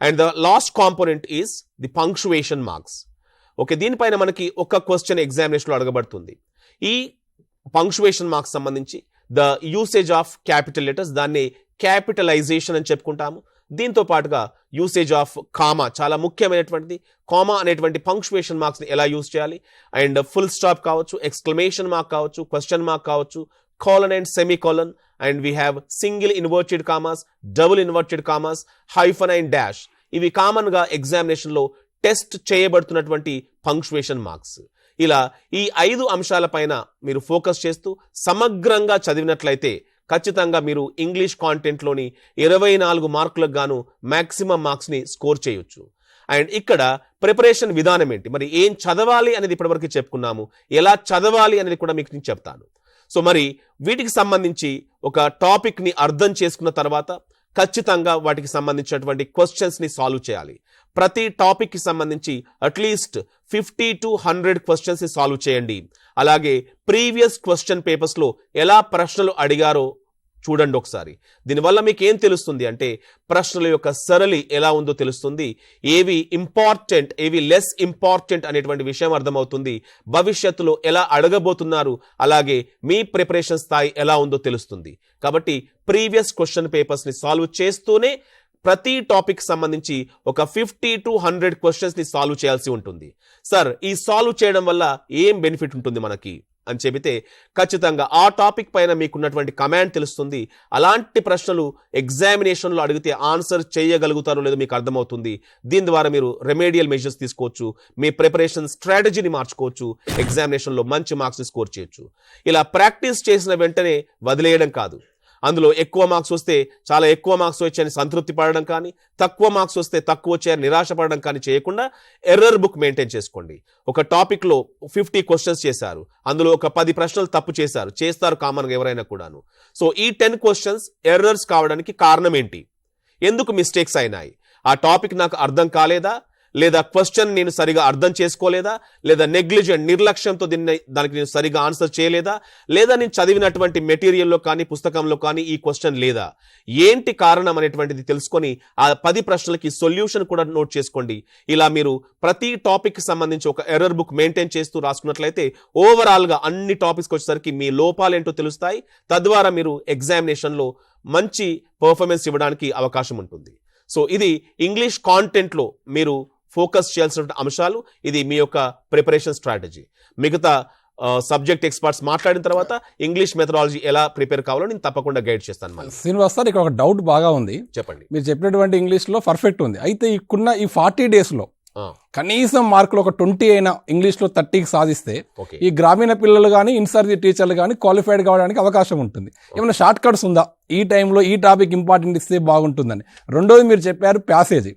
And the last component is the punctuation marks. Okay, దీనిపైన మనకి ఒక క్వశ్చన్ ఎగ్జామినేషన్లో అడగబడుతుంది. ఈ పంక్చువేషన్ మార్క్స్ సంబంధించి the usage of capital letters, దాన్ని క్యాపిటలైజేషన్ అని చెప్పుకుంటాము. దీంతో పాటుగా యూసేజ్ ఆఫ్ కామా చాలా ముఖ్యమైనటువంటిది. కామా అనేటువంటి పంక్చువేషన్ మార్క్స్ని ఎలా యూజ్ చేయాలి, అండ్ ఫుల్ స్టాప్ కావచ్చు, ఎక్స్క్లమేషన్ మార్క్ కావచ్చు, క్వశ్చన్ మార్క్ కావచ్చు, colon and semicolon, and we have single inverted commas, double inverted commas, hyphen and dash. ఇవి కామన్ గా ఎగ్జామినేషన్ లో టెస్ట్ చేయబడుతున్నటువంటి పంక్చువేషన్ మార్క్స్. ఇలా ఈ 5 అంశాలపైన మీరు ఫోకస్ చేస్తూ సమగ్రంగా చదివినట్లయితే ఖచ్చితంగా మీరు ఇంగ్లీష్ కాంటెంట్లోని 24 మార్కులకు గాను మ్యాక్సిమం మార్క్స్ని స్కోర్ చేయొచ్చు. అండ్ ఇక్కడ ప్రిపరేషన్ విధానం ఏంటి, మరి ఏం చదవాలి అనేది ఇప్పటివరకు చెప్పుకున్నాము, ఎలా చదవాలి అనేది కూడా మీకు నేను చెప్తాను. సో మరి వీటికి సంబంధించి ఒక టాపిక్ని అర్థం చేసుకున్న తర్వాత ఖచ్చితంగా వాటికి సంబంధించినటువంటి క్వశ్చన్స్ని సాల్వ్ చేయాలి. ప్రతి టాపిక్కి సంబంధించి అట్లీస్ట్ 50 to 100 క్వశ్చన్స్ని సాల్వ్ చేయండి. అలాగే ప్రీవియస్ క్వశ్చన్ పేపర్స్లో ఎలా ప్రశ్నలు అడిగారో చూడండి ఒకసారి. దీనివల్ల మీకు ఏం తెలుస్తుంది అంటే ప్రశ్నల యొక్క సరళి ఎలా ఉందో తెలుస్తుంది, ఏవి ఇంపార్టెంట్ ఏవి లెస్ ఇంపార్టెంట్ అనేటువంటి విషయం అర్థమవుతుంది, భవిష్యత్తులో ఎలా అడగబోతున్నారు, అలాగే మీ ప్రిపరేషన్ స్థాయి ఎలా ఉందో తెలుస్తుంది. కాబట్టి ప్రీవియస్ క్వశ్చన్ పేపర్స్ని సాల్వ్ చేస్తూనే ప్రతి టాపిక్ సంబంధించి ఒక 50 to 100 క్వశ్చన్స్ని సాల్వ్ చేయాల్సి ఉంటుంది. సార్ ఈ సాల్వ్ చేయడం వల్ల ఏం బెనిఫిట్ ఉంటుంది మనకి అని చెబితే ఖచ్చితంగా ఆ టాపిక్ పైన మీకున్నటువంటి కమాండ్ తెలుస్తుంది. అలాంటి ప్రశ్నలు ఎగ్జామినేషన్లో అడిగితే ఆన్సర్ చేయగలుగుతారో లేదో మీకు అర్థమవుతుంది. దీని ద్వారా మీరు రెమెడియల్ మెజర్స్ తీసుకోవచ్చు, మీ ప్రిపరేషన్ స్ట్రాటజీని మార్చుకోవచ్చు, ఎగ్జామినేషన్లో మంచి మార్క్స్ని స్కోర్ చేయొచ్చు. ఇలా ప్రాక్టీస్ చేసిన వెంటనే వదిలేయడం కాదు, అందులో ఎక్కువ మార్క్స్ వస్తే చాలా ఎక్కువ మార్క్స్ వచ్చాయని సంతృప్తి పడడం కానీ, తక్కువ మార్క్స్ వస్తే తక్కువ వచ్చాయని నిరాశపడడం కానీ చేయకుండా ఎర్రర్ బుక్ మెయింటైన్ చేసుకోండి. ఒక టాపిక్లో 50 క్వశ్చన్స్ చేశారు, అందులో ఒక 10 ప్రశ్నలు తప్పు చేస్తారు కామన్గా ఎవరైనా కూడాను. సో ఈ 10 క్వశ్చన్స్ ఎర్రర్స్ కావడానికి కారణం ఏంటి, ఎందుకు మిస్టేక్స్ అయినాయి, ఆ టాపిక్ నాకు అర్థం కాలేదా, లేదా క్వశ్చన్ నేను సరిగా అర్థం చేసుకోలేదా, లేదా నెగ్లిజెంట్ నిర్లక్ష్యంతో దానికి నేను సరిగా ఆన్సర్ చేయలేదా, లేదా నేను చదివినటువంటి మెటీరియల్లో కానీ పుస్తకంలో కానీ ఈ క్వశ్చన్ లేదా, ఏంటి కారణం అనేటువంటిది తెలుసుకొని ఆ 10 ప్రశ్నలకి సొల్యూషన్ కూడా నోట్ చేసుకోండి. ఇలా మీరు ప్రతి టాపిక్ సంబంధించి ఒక ఎర్రర్ బుక్ మెయింటైన్ చేస్తూ రాసుకున్నట్లయితే ఓవరాల్గా అన్ని టాపిక్స్కి వచ్చేసరికి మీ లోపాలేంటో తెలుస్తాయి. తద్వారా మీరు ఎగ్జామినేషన్లో మంచి పర్ఫార్మెన్స్ ఇవ్వడానికి అవకాశం ఉంటుంది. సో ఇది ఇంగ్లీష్ కాంటెంట్లో మీరు ఫోకస్ చేయాల్సిన అంశాలు, ఇది మీ యొక్క ప్రిపరేషన్ స్ట్రాటజీ. మిగతా సబ్జెక్ట్ ఎక్స్పర్ట్స్ మాట్లాడిన తర్వాత ఇంగ్లీష్ మెథడాలజీ ఎలా ప్రిపేర్ కావాలో నేను తప్పకుండా గైడ్ చేస్తాను. మళ్ళీ శ్రీనివాస్ సార్, ఇక్కడ ఒక డౌట్ బాగా ఉంది. చెప్పండి. మీరు చెప్పినటువంటి ఇంగ్లీష్లో పర్ఫెక్ట్ ఉంది, అయితే ఇక్కడున్న ఈ 40 డేస్లో కనీసం మార్కులు ఒక 20 అయినా ఇంగ్లీష్లో 30కి సాధిస్తే ఈ గ్రామీణ పిల్లలు కానీ ఇన్సర్జీ టీచర్లు కానీ క్వాలిఫైడ్ కావడానికి అవకాశం ఉంటుంది. ఏమైనా షార్ట్ కట్స్ ఉందా, ఈ టైంలో ఈ టాపిక్ ఇంపార్టెంట్ ఇస్తే బాగుంటుందని? రెండోది మీరు చెప్పారు ప్యాసేజ్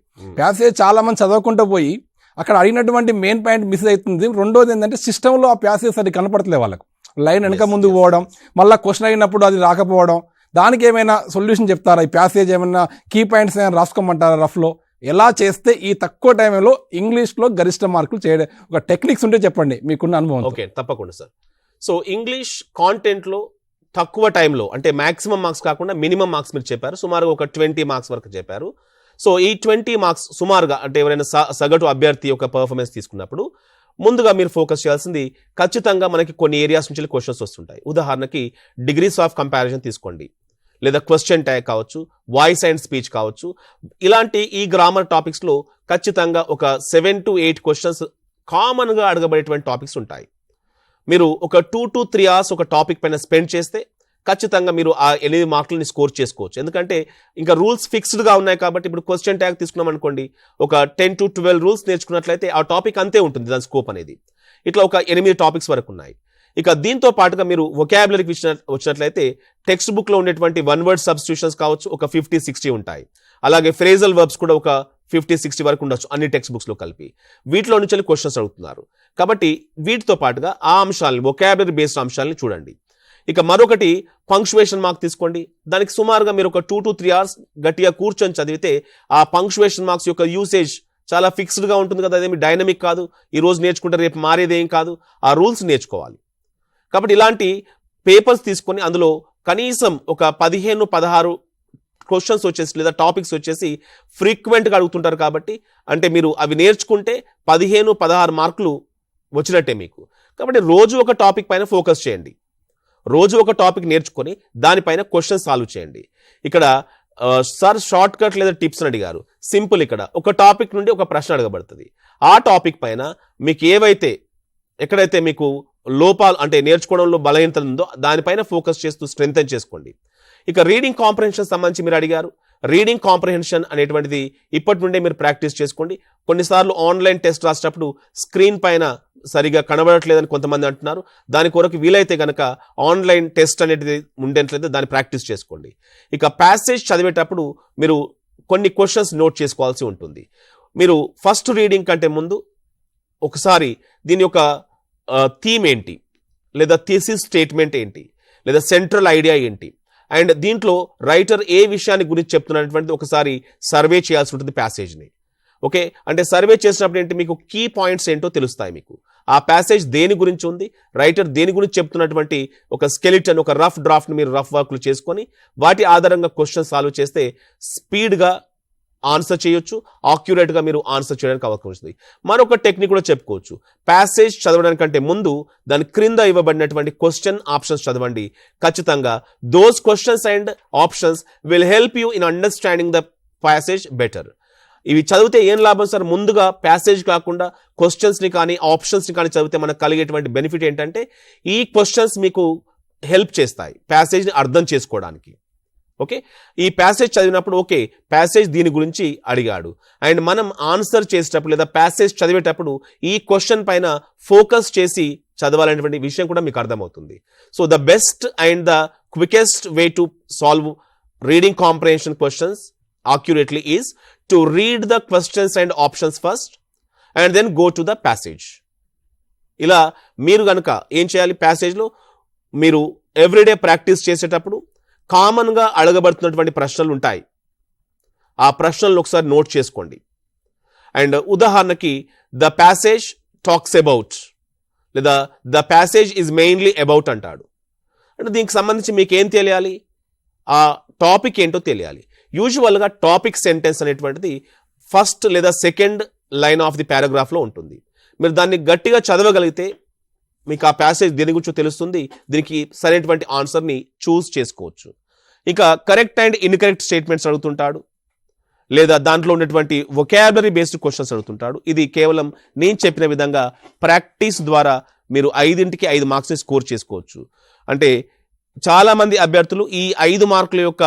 చాలా మంది చదవకుండా పోయి అక్కడ అడిగినటువంటి మెయిన్ పాయింట్ మిస్ అవుతుంది. రెండోది ఏంటంటే సిస్టంలో ఆ ప్యాసేజ్ అది కనపడతలే వాళ్ళకు, లైన్ వెనక ముందుకు పోవడం, మళ్ళీ క్వశ్చన్ అయినప్పుడు అది రాకపోవడం. దానికి ఏమైనా సొల్యూషన్ చెప్తారా? ఈ ప్యాసేజ్ ఏమైనా కీ పాయింట్స్ ఏమైనా రాసుకోమంటారా రఫ్లో? ఎలా చేస్తే ఈ తక్కువ టైంలో ఇంగ్లీష్లో గరిష్ట మార్కులు చేయడం, ఒక టెక్నిక్స్ ఉంటే చెప్పండి మీకున్న అనుభవం. ఓకే, తప్పకుండా సార్. సో ఇంగ్లీష్ కాంటెంట్లో తక్కువ టైంలో అంటే మాక్సిమం మార్క్స్ కాకుండా మినిమం మార్క్స్ మీరు చెప్పారు, సుమారుగా ఒక 20 మార్క్స్ వరకు చెప్పారు. సో ఈ 20 మార్క్స్ సుమారుగా అంటే ఎవరైనా సగటు అభ్యర్థి యొక్క పర్ఫార్మెన్స్ తీసుకున్నప్పుడు ముందుగా మీరు ఫోకస్ చేయాల్సింది ఖచ్చితంగా మనకి కొన్ని ఏరియాస్ నుంచి క్వశ్చన్స్ వస్తుంటాయి. ఉదాహరణకి డిగ్రీస్ ఆఫ్ కంపారిజన్ తీసుకోండి, లేదా క్వశ్చన్ ట్యాగ్ కావచ్చు, వాయిస్ అండ్ స్పీచ్ కావచ్చు. ఇలాంటి ఈ గ్రామర్ టాపిక్స్లో ఖచ్చితంగా ఒక 7 to 8 క్వశ్చన్స్ కామన్గా అడగబడేటువంటి టాపిక్స్ ఉంటాయి. మీరు ఒక 2 to 3 hours ఒక టాపిక్ పైన స్పెండ్ చేస్తే ఖచ్చితంగా మీరు ఆ 8 మార్కులని స్కోర్ చేసుకోవచ్చు. ఎందుకంటే ఇంకా రూల్స్ ఫిక్స్డ్గా ఉన్నాయి కాబట్టి ఇప్పుడు క్వశ్చన్ ట్యాగ్ తీసుకున్నాం అనుకోండి, ఒక 10 to 12 రూల్స్ నేర్చుకున్నట్లయితే ఆ టాపిక్ అంతే ఉంటుంది, దాని స్కోప్ అనేది. ఇట్లా ఒక 8 టాపిక్స్ వరకు ఉన్నాయి. ఇక దీంతో పాటుగా మీరు వొకాబులరీకి వచ్చినట్లయితే టెక్స్ట్ బుక్లో ఉండేటువంటి 1 word సబ్స్టిట్యూషన్స్ కావచ్చు ఒక 50-60 ఉంటాయి. అలాగే ఫ్రేజల్ వర్బ్స్ కూడా ఒక 50-60 వరకు ఉండొచ్చు అన్ని టెక్స్ట్ బుక్స్లో కలిపి. వీటిలో నుంచి క్వశ్చన్స్ అడుగుతున్నారు కాబట్టి వీటితో పాటుగా ఆ అంశాలని వొకాబులరీ బేస్డ్ అంశాలని చూడండి. ఇక మరొకటి పంక్చువేషన్ మార్క్ తీసుకోండి. దానికి సుమారుగా మీరు ఒక 2 to 3 hours గట్టిగా కూర్చొని చదివితే ఆ పంక్చువేషన్ మార్క్స్ యొక్క యూసేజ్ చాలా ఫిక్స్డ్గా ఉంటుంది కదా, అదేమి డైనమిక్ కాదు, ఈ రోజు నేర్చుకుంటే రేపు మారేదేం కాదు, ఆ రూల్స్ నేర్చుకోవాలి. కాబట్టి ఇలాంటి పేపర్స్ తీసుకొని అందులో కనీసం ఒక 15-16 క్వశ్చన్స్ వచ్చేసి లేదా టాపిక్స్ వచ్చేసి ఫ్రీక్వెంట్గా అడుగుతుంటారు కాబట్టి అంటే మీరు అవి నేర్చుకుంటే 15-16 మార్కులు వచ్చినట్టే మీకు. కాబట్టి రోజు ఒక టాపిక్ పైన ఫోకస్ చేయండి, రోజు ఒక టాపిక్ నేర్చుకొని దానిపైన క్వశ్చన్ సాల్వ్ చేయండి. ఇక్కడ సార్ షార్ట్ కట్ లేదా టిప్స్ అని అడిగారు. సింపుల్, ఇక్కడ ఒక టాపిక్ నుండి ఒక ప్రశ్న అడగబడుతుంది. ఆ టాపిక్ పైన మీకు ఎక్కడైతే మీకు లోపాలు అంటే నేర్చుకోవడంలో బలహీనత ఉందో దానిపైన ఫోకస్ చేస్తూ స్ట్రెంథెన్ చేసుకోండి. ఇక రీడింగ్ కాంప్రహెన్షన్ సంబంధించి మీరు అడిగారు. రీడింగ్ కాంప్రహెన్షన్ అనేటువంటిది ఇప్పటి నుండే మీరు ప్రాక్టీస్ చేసుకోండి. కొన్నిసార్లు ఆన్లైన్ టెస్ట్ రాసేటప్పుడు స్క్రీన్ పైన సరిగా కనబడట్లేదని కొంతమంది అంటున్నారు. దాని కొరకు వీలైతే కనుక ఆన్లైన్ టెస్ట్ అనేది ఉండేట్లయితే దాన్ని ప్రాక్టీస్ చేసుకోండి. ఇక ప్యాసేజ్ చదివేటప్పుడు మీరు కొన్ని క్వశ్చన్స్ నోట్ చేసుకోవాల్సి ఉంటుంది. మీరు ఫస్ట్ రీడింగ్ కంటే ముందు ఒకసారి దీని యొక్క థీమ్ ఏంటి, లేదా థీసిస్ స్టేట్మెంట్ ఏంటి, లేదా సెంట్రల్ ఐడియా ఏంటి, అండ్ దీంట్లో రైటర్ ఏ విషయాన్ని గురించి చెప్తున్నటువంటిది ఒకసారి సర్వే చేయాల్సి ఉంటుంది ప్యాసేజ్ని. ఓకే, అంటే సర్వే చేసినప్పుడు ఏంటి, మీకు కీ పాయింట్స్ ఏంటో తెలుస్తాయి. మీకు ఆ ప్యాసేజ్ దేని గురించి ఉంది, రైటర్ దేని గురించి చెప్తున్నటువంటి ఒక స్కెలిటన్, ఒక రఫ్ డ్రాఫ్ట్ని మీరు రఫ్ వర్క్లు చేసుకొని వాటి ఆధారంగా క్వశ్చన్ సాల్వ్ చేస్తే స్పీడ్గా ఆన్సర్ చేయొచ్చు, ఆక్యురేట్గా మీరు ఆన్సర్ చేయడానికి అవకాశం ఉంది. మరొక టెక్నిక్ కూడా చెప్పుకోవచ్చు. ప్యాసేజ్ చదవడానికంటే ముందు దాని క్రింద ఇవ్వబడినటువంటి క్వశ్చన్ ఆప్షన్స్ చదవండి. ఖచ్చితంగా those questions and options will help you in understanding the passage better. ఇవి చదివితే ఏం లాభం సార్, ముందుగా ప్యాసేజ్ కాకుండా క్వశ్చన్స్ని కానీ ఆప్షన్స్ని కానీ చదివితే మనకు కలిగేటువంటి బెనిఫిట్ ఏంటంటే ఈ క్వశ్చన్స్ మీకు హెల్ప్ చేస్తాయి ప్యాసేజ్ని అర్థం చేసుకోవడానికి. ఓకే, ఈ ప్యాసేజ్ చదివినప్పుడు ఓకే ప్యాసేజ్ దీని గురించి అడిగాడు, అండ్ మనం ఆన్సర్ చేసేటప్పుడు లేదా ప్యాసేజ్ చదివేటప్పుడు ఈ క్వశ్చన్ పైన ఫోకస్ చేసి చదవాలనేటువంటి విషయం కూడా మీకు అర్థమవుతుంది. So the best and the quickest way to solve reading comprehension questions accurately is to read the questions and options first and then go to the passage. ఇలా మీరు కనుక ఏం చేయాలి, ప్యాసేజ్లో మీరు ఎవ్రీడే ప్రాక్టీస్ చేసేటప్పుడు కామన్గా అడగబడుతున్నటువంటి ప్రశ్నలు ఉంటాయి, ఆ ప్రశ్నలను ఒకసారి నోట్ చేసుకోండి. అండ్ ఉదాహరణకి ద ప్యాసేజ్ టాక్స్ అబౌట్ లేదా the passage is mainly about అంటాడు. అంటే దీనికి సంబంధించి మీకు ఏం తెలియాలి, ఆ టాపిక్ ఏంటో తెలియాలి. యూజువల్గా టాపిక్ సెంటెన్స్ అనేటువంటిది ఫస్ట్ లేదా సెకండ్ లైన్ ఆఫ్ ది పారాగ్రాఫ్లో ఉంటుంది. మీరు దాన్ని గట్టిగా చదవగలిగితే మీకు ఆ ప్యాసేజ్ దేని గురించో తెలుస్తుంది, దీనికి సరైనటువంటి ఆన్సర్ని చూస్ చేసుకోవచ్చు. ఇంకా కరెక్ట్ అండ్ ఇన్కరెక్ట్ స్టేట్మెంట్స్ అడుగుతుంటాడు, లేదా దాంట్లో ఉన్నటువంటి వొకాబులరీ బేస్డ్ క్వశ్చన్స్ అడుగుతుంటాడు. ఇది కేవలం నేను చెప్పిన విధంగా ప్రాక్టీస్ ద్వారా మీరు 5కి 5 మార్క్స్ని స్కోర్ చేసుకోవచ్చు. అంటే చాలామంది అభ్యర్థులు ఈ 5 మార్కుల యొక్క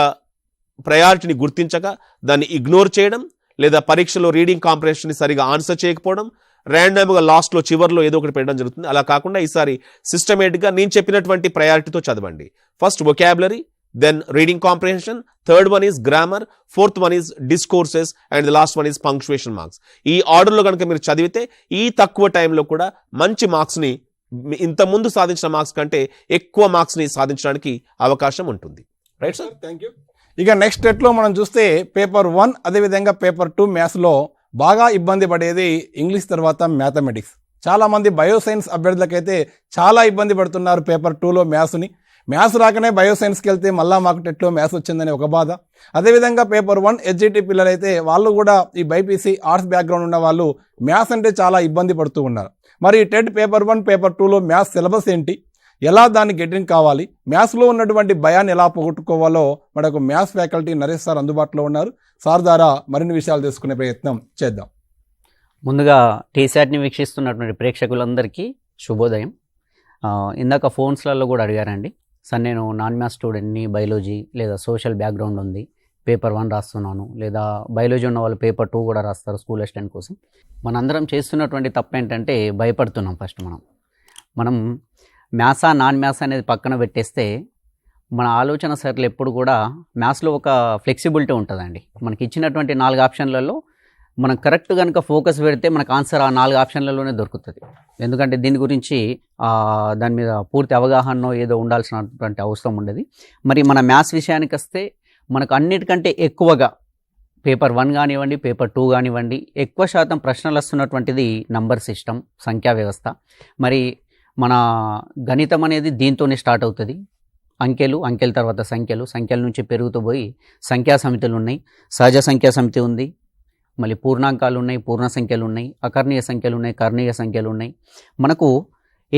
ప్రయారిటీని గుర్తించక దాన్ని ఇగ్నోర్ చేయడం, లేదా పరీక్షలో రీడింగ్ కాంప్రహెన్షన్ని సరిగా ఆన్సర్ చేయకపోవడం, ర్యాండమ్గా లాస్ట్లో చివర్లో ఏదో ఒకటి పెట్టడం జరుగుతుంది. అలా కాకుండా ఈసారి సిస్టమేటిక్గా నేను చెప్పినటువంటి ప్రయారిటీతో చదవండి. First vocabulary, then reading comprehension, third one is grammar, fourth one is discourses, and the last one is punctuation marks. ఈ ఆర్డర్లో కనుక మీరు చదివితే ఈ తక్కువ టైంలో కూడా మంచి మార్క్స్ని, ఇంతకుముందు సాధించిన మార్క్స్ కంటే ఎక్కువ మార్క్స్ని సాధించడానికి అవకాశం ఉంటుంది. Right sir, thank you. ఇక నెక్స్ట్ స్టెట్లో మనం చూస్తే పేపర్ 1 అదేవిధంగా పేపర్ 2 మ్యాథ్స్లో బాగా ఇబ్బంది పడేది ఇంగ్లీష్ తర్వాత మ్యాథమెటిక్స్. చాలామంది బయోసైన్స్ అభ్యర్థులకైతే చాలా ఇబ్బంది పడుతున్నారు పేపర్ 2లో మ్యాథ్స్ని. మ్యాథ్స్ రాకనే బయోసైన్స్కి వెళ్తే మళ్ళీ మాకు టెట్లో మ్యాథ్స్ వచ్చిందని ఒక బాధ. అదేవిధంగా పేపర్ 1 హెచ్జిటి పిల్లలైతే వాళ్ళు కూడా ఈ బైపీసీ ఆర్ట్స్ బ్యాక్గ్రౌండ్ ఉన్న వాళ్ళు మ్యాథ్స్ అంటే చాలా ఇబ్బంది పడుతూ ఉన్నారు. మరి టెట్ పేపర్ 1 పేపర్ 2లో మ్యాథ్స్ సిలబస్ ఏంటి, ఎలా దాన్ని గెటింగ్ కావాలి, మ్యాథ్స్లో ఉన్నటువంటి భయాన్ని ఎలా పోగొట్టుకోవాలో మనకు మ్యాథ్స్ ఫ్యాకల్టీ నరేష్ సార్ అందుబాటులో ఉన్నారు. సార్ ద్వారా మరిన్ని విషయాలు తెలుసుకునే ప్రయత్నం చేద్దాం. ముందుగా టీశాట్ని వీక్షిస్తున్నటువంటి ప్రేక్షకులందరికీ శుభోదయం. ఇందాక ఫోన్స్లలో కూడా అడిగారండి, సార్ నేను నాన్ మ్యాథ్స్ స్టూడెంట్ని, బయాలజీ లేదా సోషల్ బ్యాక్గ్రౌండ్ ఉంది, పేపర్ 1 రాస్తున్నాను, లేదా బయాలజీ ఉన్న వాళ్ళు పేపర్ 2 కూడా రాస్తారు స్కూల్ అసిస్టెంట్ కోసం. మనందరం చేస్తున్నటువంటి తప్పు ఏంటంటే భయపడుతున్నాం. ఫస్ట్ మనం మ్యాథ్సా నాన్ మ్యాథ్స్ అనేది పక్కన పెట్టేస్తే మన ఆలోచన సర్లు ఎప్పుడు కూడా మ్యాథ్స్లో ఒక ఫ్లెక్సిబిలిటీ ఉంటుందండి. మనకి ఇచ్చినటువంటి 4 ఆప్షన్లలో మనం కరెక్ట్ కనుక ఫోకస్ పెడితే మనకు ఆన్సర్ ఆ 4 ఆప్షన్లలోనే దొరుకుతుంది. ఎందుకంటే దీని గురించి దాని మీద పూర్తి అవగాహన ఏదో ఉండాల్సినటువంటి అవసరం ఉండదు. మరి మన మ్యాథ్స్ విషయానికి వస్తే మనకు అన్నిటికంటే ఎక్కువగా పేపర్ 1 కానివ్వండి, పేపర్ 2 కానివ్వండి, ఎక్కువ శాతం ప్రశ్నలు వస్తున్నటువంటిది నంబర్ సిస్టమ్, సంఖ్యా వ్యవస్థ. మరి మన గణితం అనేది దీంతోనే స్టార్ట్ అవుతుంది. అంకెల తర్వాత సంఖ్యల నుంచి పెరుగుతూ పోయి సంఖ్యా సమితులు ఉన్నాయి, సహజ సంఖ్యా సమితి ఉంది, మళ్ళీ పూర్ణాంకాలు ఉన్నాయి, పూర్ణ సంఖ్యలు ఉన్నాయి, అకర్ణీయ సంఖ్యలు ఉన్నాయి, కర్ణీయ సంఖ్యలు ఉన్నాయి. మనకు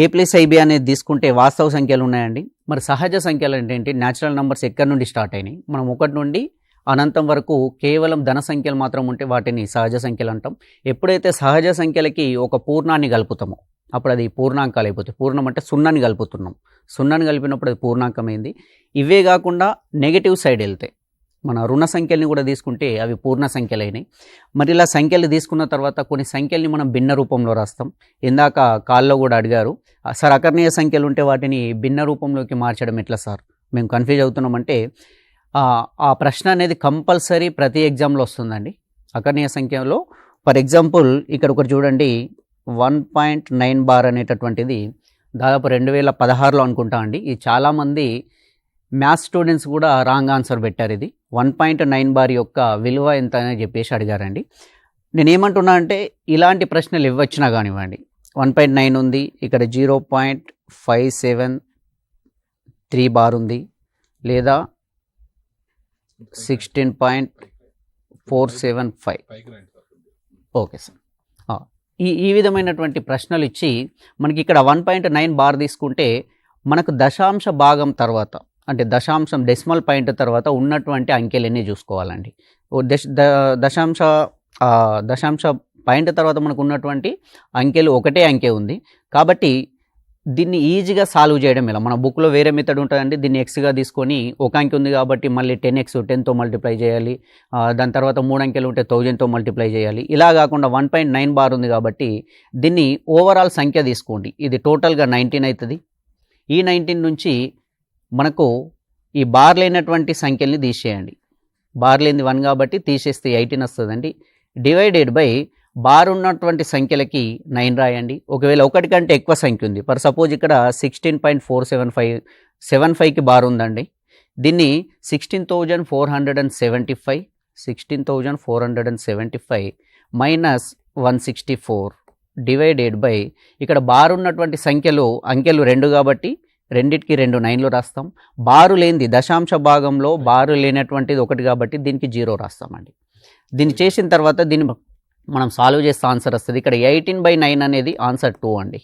A+IB అనేది తీసుకుంటే వాస్తవ సంఖ్యలు ఉన్నాయండి. మరి సహజ సంఖ్యలు ఏంటి, న్యాచురల్ నంబర్స్ ఎక్కడి నుండి స్టార్ట్ అయినాయి, మనం 1 నుండి అనంతం వరకు కేవలం ధన సంఖ్యలు మాత్రం ఉంటే వాటిని సహజ సంఖ్యలు అంటాం. ఎప్పుడైతే సహజ సంఖ్యలకి ఒక పూర్ణాన్ని కలుపుతామో అప్పుడు అది పూర్ణాంకాలు అయిపోతాయి. పూర్ణం అంటే 0ని కలుపుతున్నాం, 0ని కలిపినప్పుడు అది పూర్ణాంకమైంది. ఇవే కాకుండా నెగిటివ్ సైడ్ వెళ్తే మన రుణ సంఖ్యల్ని కూడా తీసుకుంటే అవి పూర్ణ సంఖ్యలు అయినాయి. మరి ఇలా సంఖ్యలు తీసుకున్న తర్వాత కొన్ని సంఖ్యల్ని మనం భిన్న రూపంలో రాస్తాం. ఇందాక కాల్లో కూడా అడిగారు, సార్ అకర్ణీయ సంఖ్యలు ఉంటే వాటిని భిన్న రూపంలోకి మార్చడం ఎట్లా సార్, మేము కన్ఫ్యూజ్ అవుతున్నామంటే ఆ ప్రశ్న అనేది కంపల్సరీ ప్రతి ఎగ్జామ్లో వస్తుందండి. అకర్ణీయ సంఖ్యలో ఫర్ ఎగ్జాంపుల్ ఇక్కడ ఒకటి చూడండి, 1.9 బార్ అనేటటువంటిది దాదాపు 2016లో అనుకుంటా అండి. ఇది చాలామంది మ్యాథ్స్ స్టూడెంట్స్ కూడా రాంగ్ ఆన్సర్ పెట్టారు. ఇది 1.9 బార్ యొక్క విలువ ఎంత అని చెప్పేసి అడిగారండి. నేను ఏమంటున్నా అంటే ఇలాంటి ప్రశ్నలు ఇవ్వచ్చినా కానివ్వండి, 1.9 ఉంది, ఇక్కడ 0.573 బార్ ఉంది, లేదా 16.475. Okay sir. ఈ విధమైనటువంటి ప్రశ్నలు ఇచ్చి మనకి ఇక్కడ 1.9 బార్ తీసుకుంటే మనకు దశాంశ భాగం తర్వాత, అంటే దశాంశం డెసిమల్ పాయింట్ తర్వాత ఉన్నటువంటి అంకెలన్నీ చూసుకోవాలండి. దశాంశ పాయింట్ తర్వాత మనకు ఉన్నటువంటి అంకెలు ఒకటే అంకె ఉంది కాబట్టి దీన్ని ఈజీగా సాల్వ్ చేయడం ఎలా, మన బుక్లో వేరే మెథడ్ ఉంటుందండి. దీన్ని ఎక్స్గా తీసుకొని ఒక అంకె ఉంది కాబట్టి మళ్ళీ 10x 10తో మల్టిప్లై చేయాలి, దాని తర్వాత 3 అంకెలు ఉంటే 1000తో మల్టిప్లై చేయాలి. ఇలా కాకుండా 1.9 బార్ ఉంది కాబట్టి దీన్ని ఓవరాల్ సంఖ్య తీసుకోండి. ఇది టోటల్గా 19 అవుతుంది. ఈ 19 నుంచి మనకు ఈ బార్ లేనటువంటి సంఖ్యల్ని తీసేయండి. బార్ లేనిది 1 కాబట్టి తీసేస్తే 18 వస్తుందండి. డివైడెడ్ బై బార్ ఉన్నటువంటి సంఖ్యలకి 9 రాయండి. ఒకవేళ ఒకటి కంటే ఎక్కువ సంఖ్య ఉంది, ఫర్ సపోజ్ ఇక్కడ 16.475కి బార్ ఉందండి. దీన్ని 16,475 మైనస్ 164 డివైడెడ్ బై ఇక్కడ బార్ ఉన్నటువంటి అంకెలు 2 కాబట్టి రెండిటికి 2 9లు రాస్తాం. బారు లేనిది దశాంశ భాగంలో బారు లేనటువంటిది 1 కాబట్టి దీనికి 0 రాస్తామండి. దీన్ని చేసిన తర్వాత దీన్ని మనం సాల్వ్ చేస్తే ఆన్సర్ వస్తుంది. ఇక్కడ 18/9 అనేది ఆన్సర్ 2 అండి.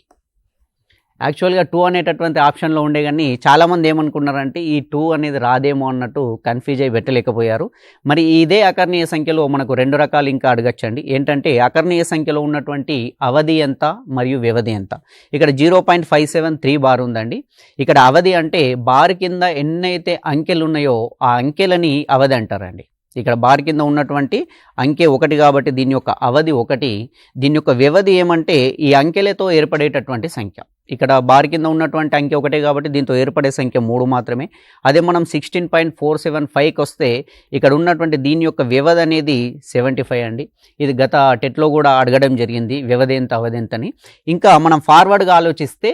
యాక్చువల్గా 2 అనేటటువంటి ఆప్షన్లో ఉండే కానీ చాలామంది ఏమనుకున్నారంటే ఈ 2 అనేది రాదేమో అన్నట్టు కన్ఫ్యూజ్ అయి పెట్టలేకపోయారు. మరి ఇదే అకర్ణీయ సంఖ్యలో మనకు 2 రకాలు ఇంకా అడగచ్చండి. ఏంటంటే అకర్ణీయ సంఖ్యలో ఉన్నటువంటి అవధి ఎంత మరియు వ్యవధి ఎంత. ఇక్కడ 0.573 బార్ ఉందండి. ఇక్కడ అవధి అంటే బార్ కింద ఎన్నైతే అంకెలు ఉన్నాయో ఆ అంకెలని అవధి అంటారండి. ఇక్కడ బార్ కింద ఉన్నటువంటి అంకె 1 కాబట్టి దీని యొక్క అవధి 1. దీని యొక్క వ్యవధి ఏమంటే ఈ అంకెలతో ఏర్పడేటటువంటి సంఖ్య. ఇక్కడ బార్ కింద ఉన్నటువంటి అంకె 1 కాబట్టి దీంతో ఏర్పడే సంఖ్య 3 మాత్రమే. అదే మనం 16.475కి వస్తే ఇక్కడ ఉన్నటువంటి దీని యొక్క వ్యవధి అనేది 75 అండి. ఇది గత టెట్లో కూడా అడగడం జరిగింది, వ్యవధి ఎంత అవధి ఎంతని. ఇంకా మనం ఫార్వర్డ్గా ఆలోచిస్తే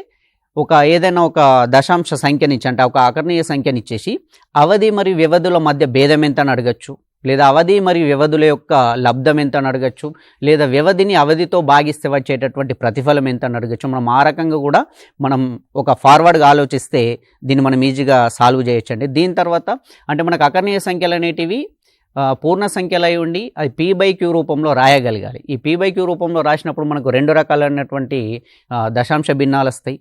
ఏదైనా ఒక దశాంశ సంఖ్యనిచ్చి, అంటే ఒక అకర్ణీయ సంఖ్యనిచ్చేసి అవధి మరియు వ్యవధుల మధ్య భేదం ఎంత అని అడగచ్చు, లేదా అవధి మరియు వ్యవధుల యొక్క లబ్ధం ఎంత అని అడగచ్చు, లేదా వ్యవధిని అవధితో భాగిస్తే వచ్చేటటువంటి ప్రతిఫలం ఎంత అని అడగచ్చు. మనం ఆ రకంగా కూడా మనం ఒక ఫార్వర్డ్గా ఆలోచిస్తే దీన్ని మనం ఈజీగా సాల్వ్ చేయొచ్చండి. దీని తర్వాత అంటే మనకు అకర్ణీయ సంఖ్యలు అనేటివి పూర్ణ సంఖ్యలు అయి ఉండి అది p/q రూపంలో రాయగలగాలి. ఈ p/q రూపంలో రాసినప్పుడు మనకు 2 రకాలైనటువంటి దశాంశ భిన్నాలు వస్తాయి.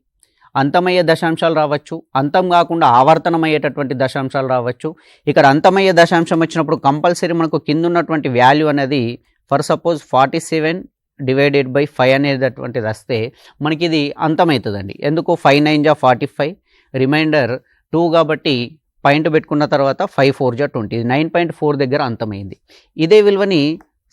అంతమయ్యే దశాంశాలు రావచ్చు, అంతం కాకుండా ఆవర్తనమయ్యేటటువంటి దశాంశాలు రావచ్చు. ఇక్కడ అంతమయ్యే దశాంశం వచ్చినప్పుడు కంపల్సరీ మనకు కింద ఉన్నటువంటి వాల్యూ అనేది ఫర్ సపోజ్ 47 డివైడెడ్ బై 5 అనేటటువంటిది వస్తే మనకి ఇది అంతమవుతుందండి. ఎందుకు 5 9 జా 45, రిమైండర్ 2 కాబట్టి పాయింట్ పెట్టుకున్న తర్వాత 5 4 జా 20, 9.4 దగ్గర అంతమైంది. ఇదే విలువని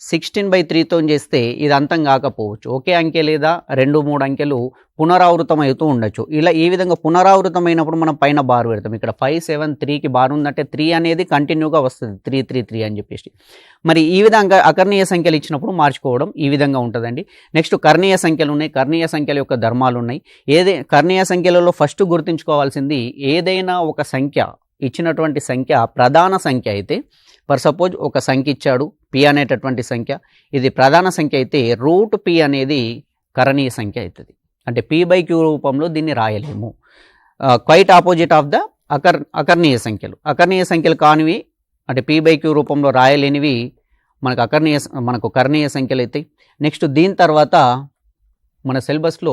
16/3తో చేస్తే ఇది అంతం కాకపోవచ్చు. ఒకే అంకె లేదా 2 3 అంకెలు పునరావృతం అవుతూ ఉండొచ్చు. ఈ విధంగా పునరావృతమైనప్పుడు మనం పైన బార్ పెడతాం. ఇక్కడ 5 7 3కి బార్ ఉందంటే 3 అనేది కంటిన్యూగా వస్తుంది, 3 3 3 అని చెప్పేసి. మరి ఈ విధంగా అకర్ణీయ సంఖ్యలు ఇచ్చినప్పుడు మార్చుకోవడం ఈ విధంగా ఉంటుందండి. నెక్స్ట్ కర్ణీయ సంఖ్యలు ఉన్నాయి. కర్ణీయ సంఖ్యల యొక్క ధర్మాలు ఉన్నాయి. కర్ణీయ సంఖ్యలలో ఫస్ట్ గుర్తుంచుకోవాల్సింది, ఏదైనా ఒక సంఖ్య ఇచ్చినటువంటి సంఖ్య ప్రధాన సంఖ్య అయితే, ఫర్ సపోజ్ ఒక సంఖ్య ఇచ్చాడు p అనేటటువంటి సంఖ్య, ఇది ప్రధాన సంఖ్య అయితే రూట్ p అనేది కరణీయ సంఖ్య అవుతుంది. అంటే p/q రూపంలో దీన్ని రాయలేము. క్వైట్ ఆపోజిట్ ఆఫ్ ద అకర్ణీయ సంఖ్యలు. అకర్ణీయ సంఖ్యలు కానివి అంటే p/q రూపంలో రాయలేనివి మనకు కర్ణీయ సంఖ్యలు అవుతాయి. నెక్స్ట్ దీని తర్వాత మన సిలబస్లో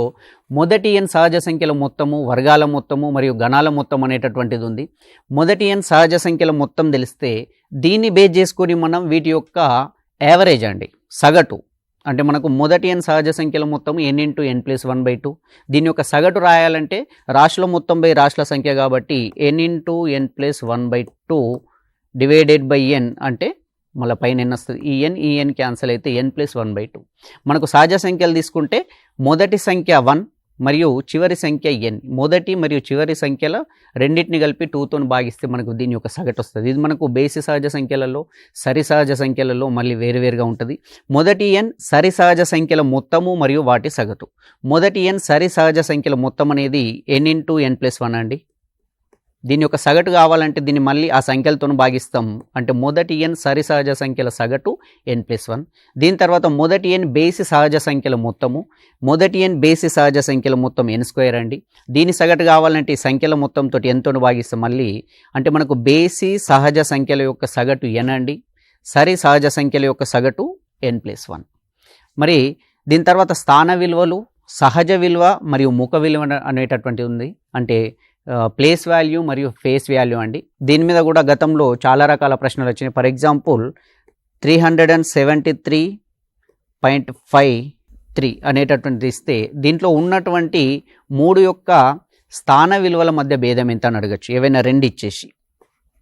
మొదటి n సహజ సంఖ్యల మొత్తము, వర్గాల మొత్తము మరియు గణాల మొత్తం అనేటటువంటిది ఉంది. మొదటి n సహజ సంఖ్యల మొత్తం తెలిస్తే దీన్ని బేస్ చేసుకొని మనం వీటి యొక్క యావరేజ్ అండి, సగటు, అంటే మనకు మొదటి n సహజ సంఖ్యల మొత్తం n × n + 1/2. దీని యొక్క సగటు రాయాలంటే రాశుల మొత్తం బై రాశుల సంఖ్య కాబట్టి n × n + 1/2 divided by n అంటే మళ్ళీ పైన n వస్తుంది. ఈ n క్యాన్సిల్ అయితే n + 1/2. మనకు సహజ సంఖ్యలు తీసుకుంటే మొదటి సంఖ్య 1, మరియు చివరి సంఖ్య n. మొదటి మరియు చివరి సంఖ్యల రెండింటిని కలిపి 2తో భాగిస్తే మనకు దీని యొక్క సగటు వస్తుంది. ఇది మనకు బేసి సహజ సంఖ్యలలో, సరి సహజ సంఖ్యలలో మళ్ళీ వేరువేరుగా ఉంటుంది. మొదటి n సరి సహజ సంఖ్యల మొత్తము మరియు వాటి సగటు. మొదటి n సరి సహజ సంఖ్యల మొత్తం అనేది n ఇంటూ n+1 అండి. దీని యొక్క సగటు కావాలంటే దీన్ని మళ్ళీ ఆ సంఖ్యలతో భాగిస్తాం. అంటే మొదటి n సరి సహజ సంఖ్యల సగటు n+1. దీని తర్వాత మొదటి n బేసి సహజ సంఖ్యల మొత్తము. మొదటి n బేసి సహజ సంఖ్యల మొత్తం n² అండి. దీని సగటు కావాలంటే ఈ సంఖ్యల మొత్తంతో nతో భాగిస్తాం మళ్ళీ. అంటే మనకు బేసి సహజ సంఖ్యల యొక్క సగటు n అండి. సరి సహజ సంఖ్యల యొక్క సగటు n+1. మరి దీని తర్వాత స్థాన విలువలు, సహజ విలువ మరియు ముఖ విలువ అనేటటువంటి ఉంది. అంటే ప్లేస్ వాల్యూ మరియు ఫేస్ వాల్యూ అండి. దీని మీద కూడా గతంలో చాలా రకాల ప్రశ్నలు వచ్చినాయి. ఫర్ ఎగ్జాంపుల్ 373.53 అనేటటువంటిది ఇస్తే దీంట్లో ఉన్నటువంటి 3 యొక్క స్థాన విలువల మధ్య భేదం ఎంత అని అడగచ్చు. ఏవైనా 2 ఇచ్చేసి,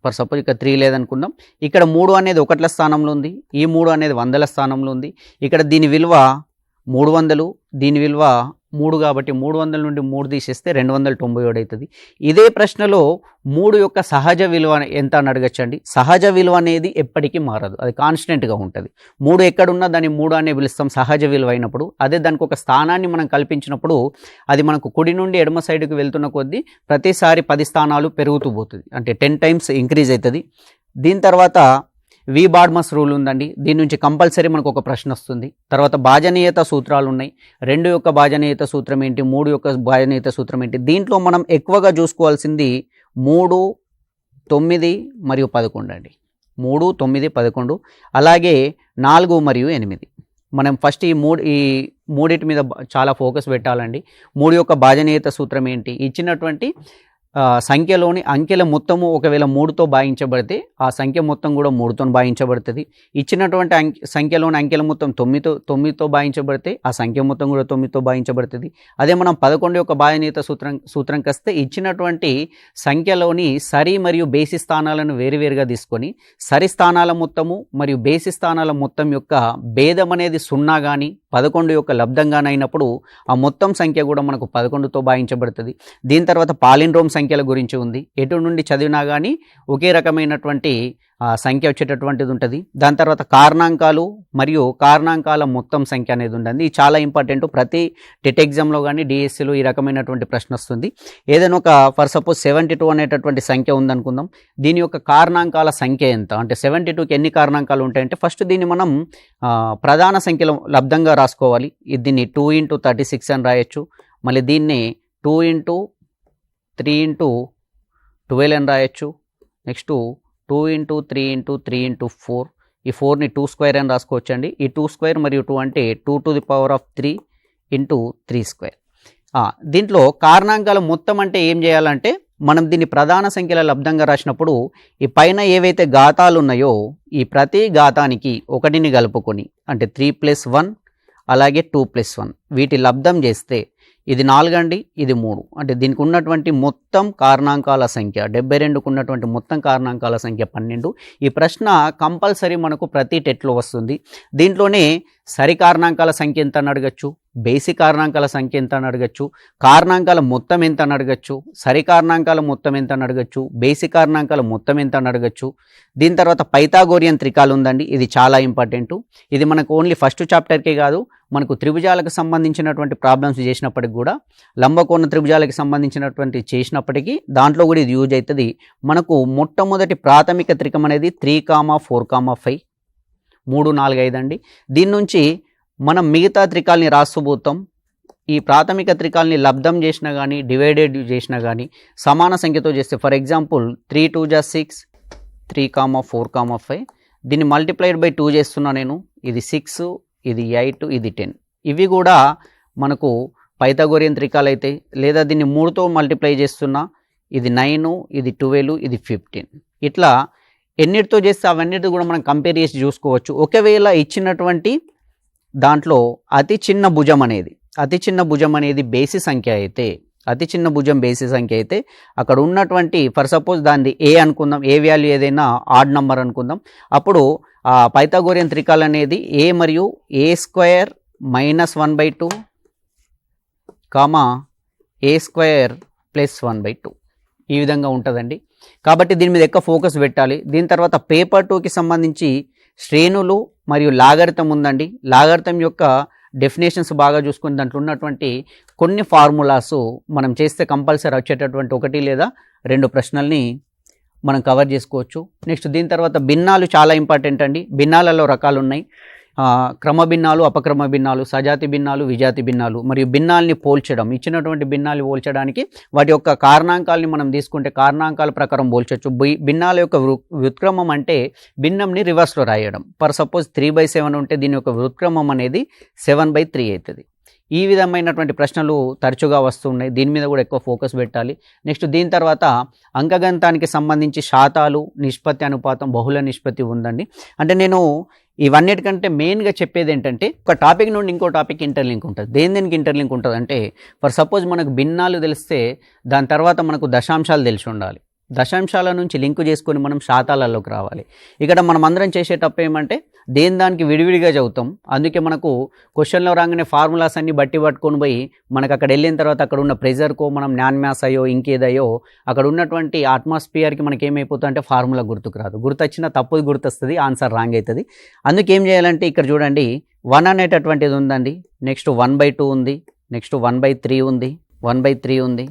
ఫర్ సపోజ్ ఇక్కడ 3 లేదనుకుందాం. ఇక్కడ 3 అనేది 1ల స్థానంలో ఉంది, ఈ 3 అనేది 100ల స్థానంలో ఉంది. ఇక్కడ దీని విలువ 300, దీని విలువ 3 కాబట్టి 300 నుండి 3 తీసేస్తే 297 అవుతుంది. ఇదే ప్రశ్నలో 3 యొక్క సహజ విలువ ఎంత అని అడగచ్చండి. సహజ విలువ అనేది ఎప్పటికీ మారదు, అది కాన్స్టెంట్గా ఉంటుంది. 3 ఎక్కడున్నా దాన్ని 3 అనే పిలుస్తాం సహజ విలువ అయినప్పుడు. అదే దానికి ఒక స్థానాన్ని మనం కల్పించినప్పుడు అది మనకు కుడి నుండి ఎడమ సైడ్కి వెళ్తున్న కొద్దీ ప్రతిసారి 10 స్థానాలు పెరుగుతూ పోతుంది, అంటే 10 టైమ్స్ ఇంక్రీజ్ అవుతుంది. దీని తర్వాత వి బాడ్మస్ రూల్ ఉందండి. దీని నుంచి కంపల్సరీ మనకు ఒక ప్రశ్న వస్తుంది. తర్వాత భాజనీయత సూత్రాలు ఉన్నాయి. 2 యొక్క భాజనీయత సూత్రం ఏంటి, 3 యొక్క భాజనీయత సూత్రం ఏంటి. దీంట్లో మనం ఎక్కువగా చూసుకోవాల్సింది 3, 9 మరియు 11 అండి. 3, 9, 11 అలాగే 4 మరియు 8. మనం ఫస్ట్ ఈ మూడింటి మీద చాలా ఫోకస్ పెట్టాలండి. 3 యొక్క భాజనీయత సూత్రం ఏంటి, ఇచ్చినటువంటి సంఖ్యలోని అంకెల మొత్తము ఒకవేళ 3తో భాగించబడితే ఆ సంఖ్య మొత్తం కూడా 3తో భాగించబడుతుంది. ఇచ్చినటువంటి సంఖ్యలోని అంకెల మొత్తం 9తో భాగించబడితే ఆ సంఖ్య మొత్తం కూడా 9తో భాగించబడుతుంది. అదే మనం 11 యొక్క భాజనీయత సూత్రం కస్తే ఇచ్చినటువంటి సంఖ్యలోని సరి మరియు బేసి స్థానాలను వేరువేరుగా తీసుకొని సరి స్థానాల మొత్తము మరియు బేసి స్థానాల మొత్తం యొక్క భేదం అనేది 0 కానీ 11 యొక్క లబ్ధంగానైనప్పుడు ఆ మొత్తం సంఖ్య కూడా మనకు 11తో భాగించబడుతుంది. దీని తర్వాత పాలిండ్రోమ్ సంఖ్యల గురించి ఉంది. ఎటు నుండి చదివినా కానీ ఒకే రకమైనటువంటి సంఖ్య వచ్చేటటువంటిది ఉంటుంది. దాని తర్వాత కారణాంకాలు మరియు కారణాంకాల మొత్తం సంఖ్య అనేది ఉంటుంది. ఇది చాలా ఇంపార్టెంట్. ప్రతి టెట్ ఎగ్జామ్లో కానీ డిఎస్సిలో ఈ రకమైనటువంటి ప్రశ్న వస్తుంది. ఏదైనా ఒక ఫర్ సపోజ్ 72 అనేటటువంటి సంఖ్య ఉందనుకుందాం. దీని యొక్క కారణాంకాల సంఖ్య ఎంత అంటే 72కి ఎన్ని కారణాంకాలు ఉంటాయంటే ఫస్ట్ దీన్ని మనం ప్రధాన సంఖ్యలో లబ్ధంగా రాసుకోవాలి. దీన్ని 2 × 36 అని రాయొచ్చు. మళ్ళీ దీన్ని 2 × 3 × 12 అని రాయొచ్చు. నెక్స్ట్ 2 × 3 × 3 × 4, ఈ 4ని 2² అని రాసుకోవచ్చండి. ఈ 2² మరియు 2 అంటే 2⁻³ × 3². దీంట్లో కారణాంకాల మొత్తం అంటే ఏం చేయాలంటే మనం దీన్ని ప్రధాన సంఖ్యల లబ్ధంగా రాసినప్పుడు ఈ పైన ఏవైతే ఘాతాలు ఉన్నాయో ఈ ప్రతి ఘాతానికి 1ని కలుపుకొని అంటే 3+1 అలాగే 2+1 వీటి లబ్ధం చేస్తే ఇది 4 అండి, ఇది 3. అంటే దీనికి ఉన్నటువంటి మొత్తం కారణాంకాల సంఖ్య 72కు ఉన్నటువంటి మొత్తం కారణాంకాల సంఖ్య 12. ఈ ప్రశ్న కంపల్సరీ మనకు ప్రతి టెట్లో వస్తుంది. దీంట్లోనే సరి కారణాంకాల సంఖ్య ఎంత అని అడగచ్చు, బేసి కారణాంకాల సంఖ్య ఎంత అని అడగచ్చు, కారణాంకాల మొత్తం ఎంత అని అడగచ్చు, సరి కారణాంకాల మొత్తం ఎంత అని అడగచ్చు, బేసి కారణాంకాల మొత్తం ఎంత అని అడగచ్చు. దీని తర్వాత పైథాగోరియన్ త్రికాలు ఉందండి. ఇది చాలా ఇంపార్టెంట్. ఇది మనకు ఓన్లీ ఫస్ట్ చాప్టర్కే కాదు, మనకు త్రిభుజాలకు సంబంధించినటువంటి ప్రాబ్లమ్స్ చేసినప్పటికి కూడా లంబకోణ త్రిభుజాలకు సంబంధించినటువంటి చేసినప్పటికీ దాంట్లో కూడా ఇది యూజ్ అవుతుంది. మనకు మొట్టమొదటి ప్రాథమిక త్రికం అనేది 3, 4, 5 3, 4, 5 అండి. దీని నుంచి మనం మిగతా త్రికాల్ని రాసుకోబోతాం. ఈ ప్రాథమిక త్రికాల్ని లబ్ధం చేసినా కానీ డివైడెడ్ చేసినా కానీ సమాన సంఖ్యతో చేస్తే ఫర్ ఎగ్జాంపుల్ 3 × 2 = 6, 3, 4, 5 దీన్ని మల్టిప్లైడ్ బై 2 చేస్తున్నా నేను. ఇది 6, ఇది 8, ఇది 10. ఇవి కూడా మనకు పైథాగోరియన్ త్రికాలు అయితే. లేదా దీన్ని 3తో మల్టిప్లై చేస్తున్నా. ఇది 9, ఇది 12, ఇది 15. ఇట్లా ఎన్నిటితో చేస్తే అవన్నిటి కూడా మనం కంపేర్ చేసి చూసుకోవచ్చు. ఒకవేళ ఇచ్చినటువంటి దాంట్లో అతి చిన్న భుజం అనేది బేసి సంఖ్య అయితే, అతి చిన్న భుజం బేసి సంఖ్య అయితే అక్కడ ఉన్నటువంటి ఫర్ సపోజ్ దాన్ని ఏ అనుకుందాం, ఏ వాల్యూ ఏదైనా ఆడ్ నంబర్ అనుకుందాం. అప్పుడు ఆ పైథాగోరియన్ త్రికాలు అనేది a మరియు a² - 1/2 కామా ఏ స్క్వేర్ ప్లస్ 1/2 ఈ విధంగా ఉంటుందండి. కాబట్టి దీని మీద ఎక్కువ ఫోకస్ పెట్టాలి. దీని తర్వాత పేపర్ 2కి సంబంధించి శ్రేణులు మరియు లాగరితం ఉందండి. లాగరితం యొక్క డెఫినేషన్స్ బాగా చూసుకుని దాంట్లో ఉన్నటువంటి కొన్ని ఫార్ములాస్ మనం చేస్తే కంపల్సరీ వచ్చేటటువంటి 1 లేదా 2 ప్రశ్నల్ని మనం కవర్ చేసుకోవచ్చు. నెక్స్ట్ దీని తర్వాత భిన్నాలు చాలా ఇంపార్టెంట్ అండి. భిన్నాలలో రకాలు ఉన్నాయి. క్రమ భిన్నాలు, అపక్రమ భిన్నాలు, సజాతి భిన్నాలు, విజాతి భిన్నాలు మరియు భిన్నాల్ని పోల్చడం. ఇచ్చినటువంటి భిన్నాలు పోల్చడానికి వాటి యొక్క కారణాంకాలని మనం తీసుకుంటే కారణాంకాల ప్రకారం పోల్చవచ్చు. భిన్నాల యొక్క వ్యుత్క్రమం అంటే భిన్నంని రివర్స్లో రాయడం. ఫర్ సపోజ్ 3/7 ఉంటే దీని యొక్క వ్యుత్క్రమం అనేది 7/3 అవుతుంది. ఈ విధమైనటువంటి ప్రశ్నలు తరచుగా వస్తున్నాయి. దీని మీద కూడా ఎక్కువ ఫోకస్ పెట్టాలి. నెక్స్ట్ దీని తర్వాత అంకగణితానికి సంబంధించి శాతాలు, నిష్పత్తి అనుపాతం, బహుళ నిష్పత్తి ఉందండి. అంటే నేను ఇవన్నిటికంటే మెయిన్గా చెప్పేది ఏంటంటే ఒక టాపిక్ నుండి ఇంకో టాపిక్ ఇంటర్లింక్ ఉంటుంది. దేనికి ఇంటర్లింక్ ఉంటుంది అంటే ఫర్ సపోజ్ మనకు భిన్నాలు తెలిస్తే దాని తర్వాత మనకు దశాంశాలు తెలిసి ఉండాలి. దశాంశాల నుంచి లింకు చేసుకొని మనం శాతాలలోకి రావాలి. ఇక్కడ మనం అందరం చేసేటప్పుడు ఏమంటే దానికి విడివిడిగా చదువుతాం. అందుకే మనకు క్వశ్చన్లో రాగానే ఫార్ములాస్ అన్ని బట్టి పట్టుకొని పోయి మనకు అక్కడ వెళ్ళిన తర్వాత అక్కడ ఉన్న ప్రెజర్కో మనం నాన్ మ్యాథ్స్ అయ్యో ఇంకేదయ్యో అక్కడ ఉన్నటువంటి అట్మాస్ఫియర్కి మనకి ఏమైపోతుంది అంటే ఫార్ములా గుర్తుకు రాదు. గుర్తొచ్చినా తప్పుది గుర్తొస్తుంది, ఆన్సర్ రాంగ్ అవుతుంది. అందుకే ఏం చేయాలంటే ఇక్కడ చూడండి 1 అనేటటువంటిది ఉందండి. నెక్స్ట్ 1/2 ఉంది, నెక్స్ట్ 1/3 ఉంది, 1/3 ఉంది,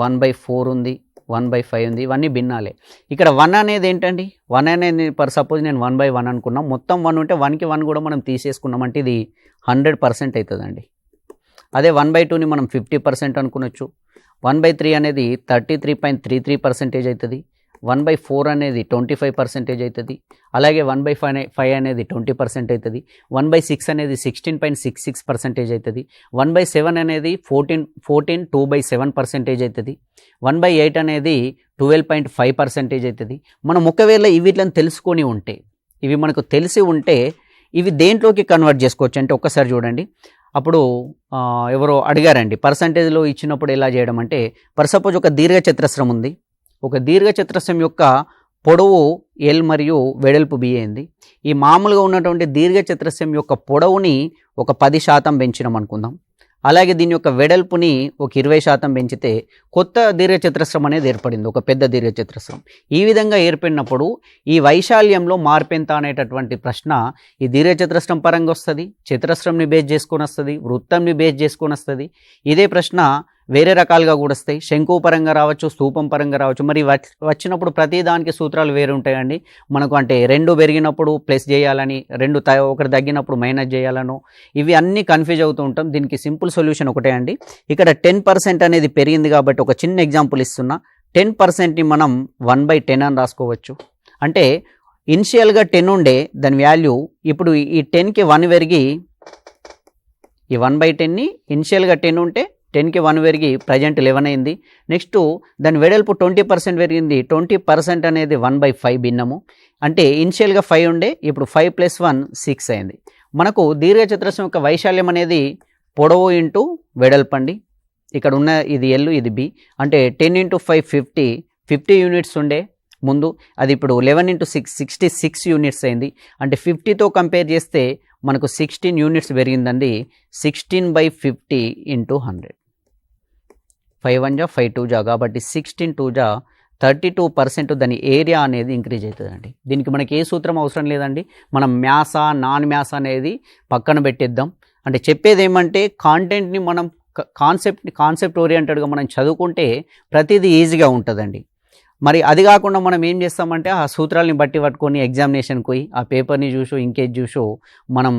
1/4 ఉంది, 1/5 ఉంది. ఇవన్నీ భిన్నాలే. ఇక్కడ 1 అనేది ఏంటండి, 1 అనేది ఫర్ సపోజ్ నేను 1/1 అనుకున్నాం. మొత్తం 1 ఉంటే 1కి 1 కూడా మనం తీసేసుకున్నామంటే ఇది 100% అవుతుందండి. అదే 1/2ని మనం 50% అనుకునొచ్చు. 1/3 అనేది 33.33% అవుతుంది. 1/4 అనేది 25% అవుతుంది. అలాగే 1/5 అనేది 20% అవుతుంది. 1/6 అనేది 16.66% అవుతుంది. 1/7 అనేది 2/7% అవుతుంది. 1/8 అనేది 12.5% అవుతుంది. మనం ఒకవేళ వీటిని తెలుసుకొని ఉంటే, ఇవి మనకు తెలిసి ఉంటే ఇవి దేంట్లోకి కన్వర్ట్ చేసుకోవచ్చు అంటే ఒక్కసారి చూడండి. అప్పుడు ఎవరో అడిగారండి పర్సంటేజ్లో ఇచ్చినప్పుడు ఎలా చేయడం అంటే ఫర్ సపోజ్ ఒక దీర్ఘచతురస్రం ఉంది. ఒక దీర్ఘచతురస్రం యొక్క పొడవు L మరియు వెడల్పు B అయింది. ఈ మామూలుగా ఉన్నటువంటి దీర్ఘచతురస్రం యొక్క పొడవుని ఒక 10% పెంచినాం అనుకుందాం. అలాగే దీని యొక్క వెడల్పుని ఒక 20% పెంచితే కొత్త దీర్ఘచతురస్రం అనేది ఏర్పడింది, ఒక పెద్ద దీర్ఘచతురస్రం. ఈ విధంగా ఏర్పడినప్పుడు ఈ వైశాల్యంలో మార్పెంత అనేటటువంటి ప్రశ్న ఈ దీర్ఘచతురస్రం పరంగా వస్తుంది, చతురస్రంని బేస్ చేసుకొని వస్తుంది, వృత్తంని బేస్ చేసుకొని వస్తుంది. ఇదే ప్రశ్న వేరే రకాలుగా కూడా వస్తాయి. శంకు పరంగా రావచ్చు, స్తూపం పరంగా రావచ్చు. మరి వచ్చినప్పుడు ప్రతి దానికి సూత్రాలు వేరు ఉంటాయండి మనకు. అంటే 2 పెరిగినప్పుడు ప్లస్ చేయాలని, 2 ఒకటి తగ్గినప్పుడు మైనస్ చేయాలను, ఇవి అన్నీ కన్ఫ్యూజ్ అవుతూ ఉంటాం. దీనికి సింపుల్ సొల్యూషన్ ఒకటే అండి. ఇక్కడ 10% అనేది పెరిగింది కాబట్టి ఒక చిన్న ఎగ్జాంపుల్ ఇస్తున్నా. 10%ని మనం 1/10 అని రాసుకోవచ్చు. అంటే ఇనిషియల్గా 10 ఉండే దాని వాల్యూ ఇప్పుడు ఈ 10కి 1 పెరిగి ఈ 1/10ని ఇనిషియల్గా 10 ఉంటే 10కి 1 పెరిగి ప్రజెంట్ 11 అయింది. నెక్స్ట్ దాని వెడల్పు 20% పెరిగింది. 20% అనేది 1/5 భిన్నము. అంటే ఇనిషియల్గా 5 ఉండే ఇప్పుడు 5 + 1 6 అయింది. మనకు దీర్ఘచతురస్రం యొక్క వైశాల్యం అనేది పొడవు ఇంటూ వెడల్పు అండి. ఇక్కడ ఉన్న ఇది L ఇది B. అంటే 10 × 5 50 యూనిట్స్ ఉండే ముందు, అది ఇప్పుడు 11 × 6 66 యూనిట్స్ అయింది. అంటే 50తో కంపేర్ చేస్తే మనకు 16 యూనిట్స్ పెరిగిందండి. 16/50 × 100. 5 1 జా 5 2 జా కాబట్టి 16 2 జా 32% దాని ఏరియా అనేది ఇంక్రీజ్ అవుతుందండి. దీనికి మనకి ఏ సూత్రం అవసరం లేదండి. మనం మ్యాసా నాన్ మ్యాస్ అనేది పక్కన పెట్టేద్దాం. అంటే చెప్పేది ఏమంటే కాంటెంట్ని మనం కాన్సెప్ట్ ఓరియంటెడ్గా మనం చదువుకుంటే ప్రతిదీ ఈజీగా ఉంటుందండి. మరి అది కాకుండా మనం ఏం చేస్తామంటే ఆ సూత్రాలని బట్టి పట్టుకొని ఎగ్జామినేషన్కి పోయి ఆ పేపర్ని చూసో ఇంకేది చూసో మనం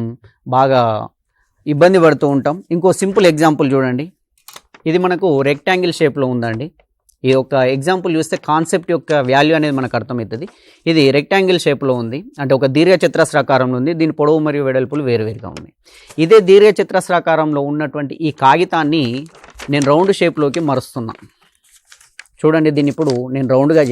బాగా ఇబ్బంది పడుతూ ఉంటాం. ఇంకో సింపుల్ ఎగ్జాంపుల్ చూడండి. ఇది మనకు రెక్టాంగిల్ షేప్లో ఉందండి. ఈ యొక్క ఎగ్జాంపుల్ చూస్తే కాన్సెప్ట్ యొక్క వాల్యూ అనేది మనకు అర్థమవుతుంది. ఇది రెక్టాంగిల్ షేప్లో ఉంది, అంటే ఒక దీర్ఘచతురస్రాకారంలో ఉంది. దీని పొడవు మరియు వెడల్పులు వేరువేరుగా ఉన్నాయి. ఇదే దీర్ఘచతురస్రాకారంలో ఉన్నటువంటి ఈ కాగితాన్ని నేను రౌండ్ షేప్లోకి మరుస్తున్నా. చూడండి, దీన్ని ఇప్పుడు నేను రౌండ్గా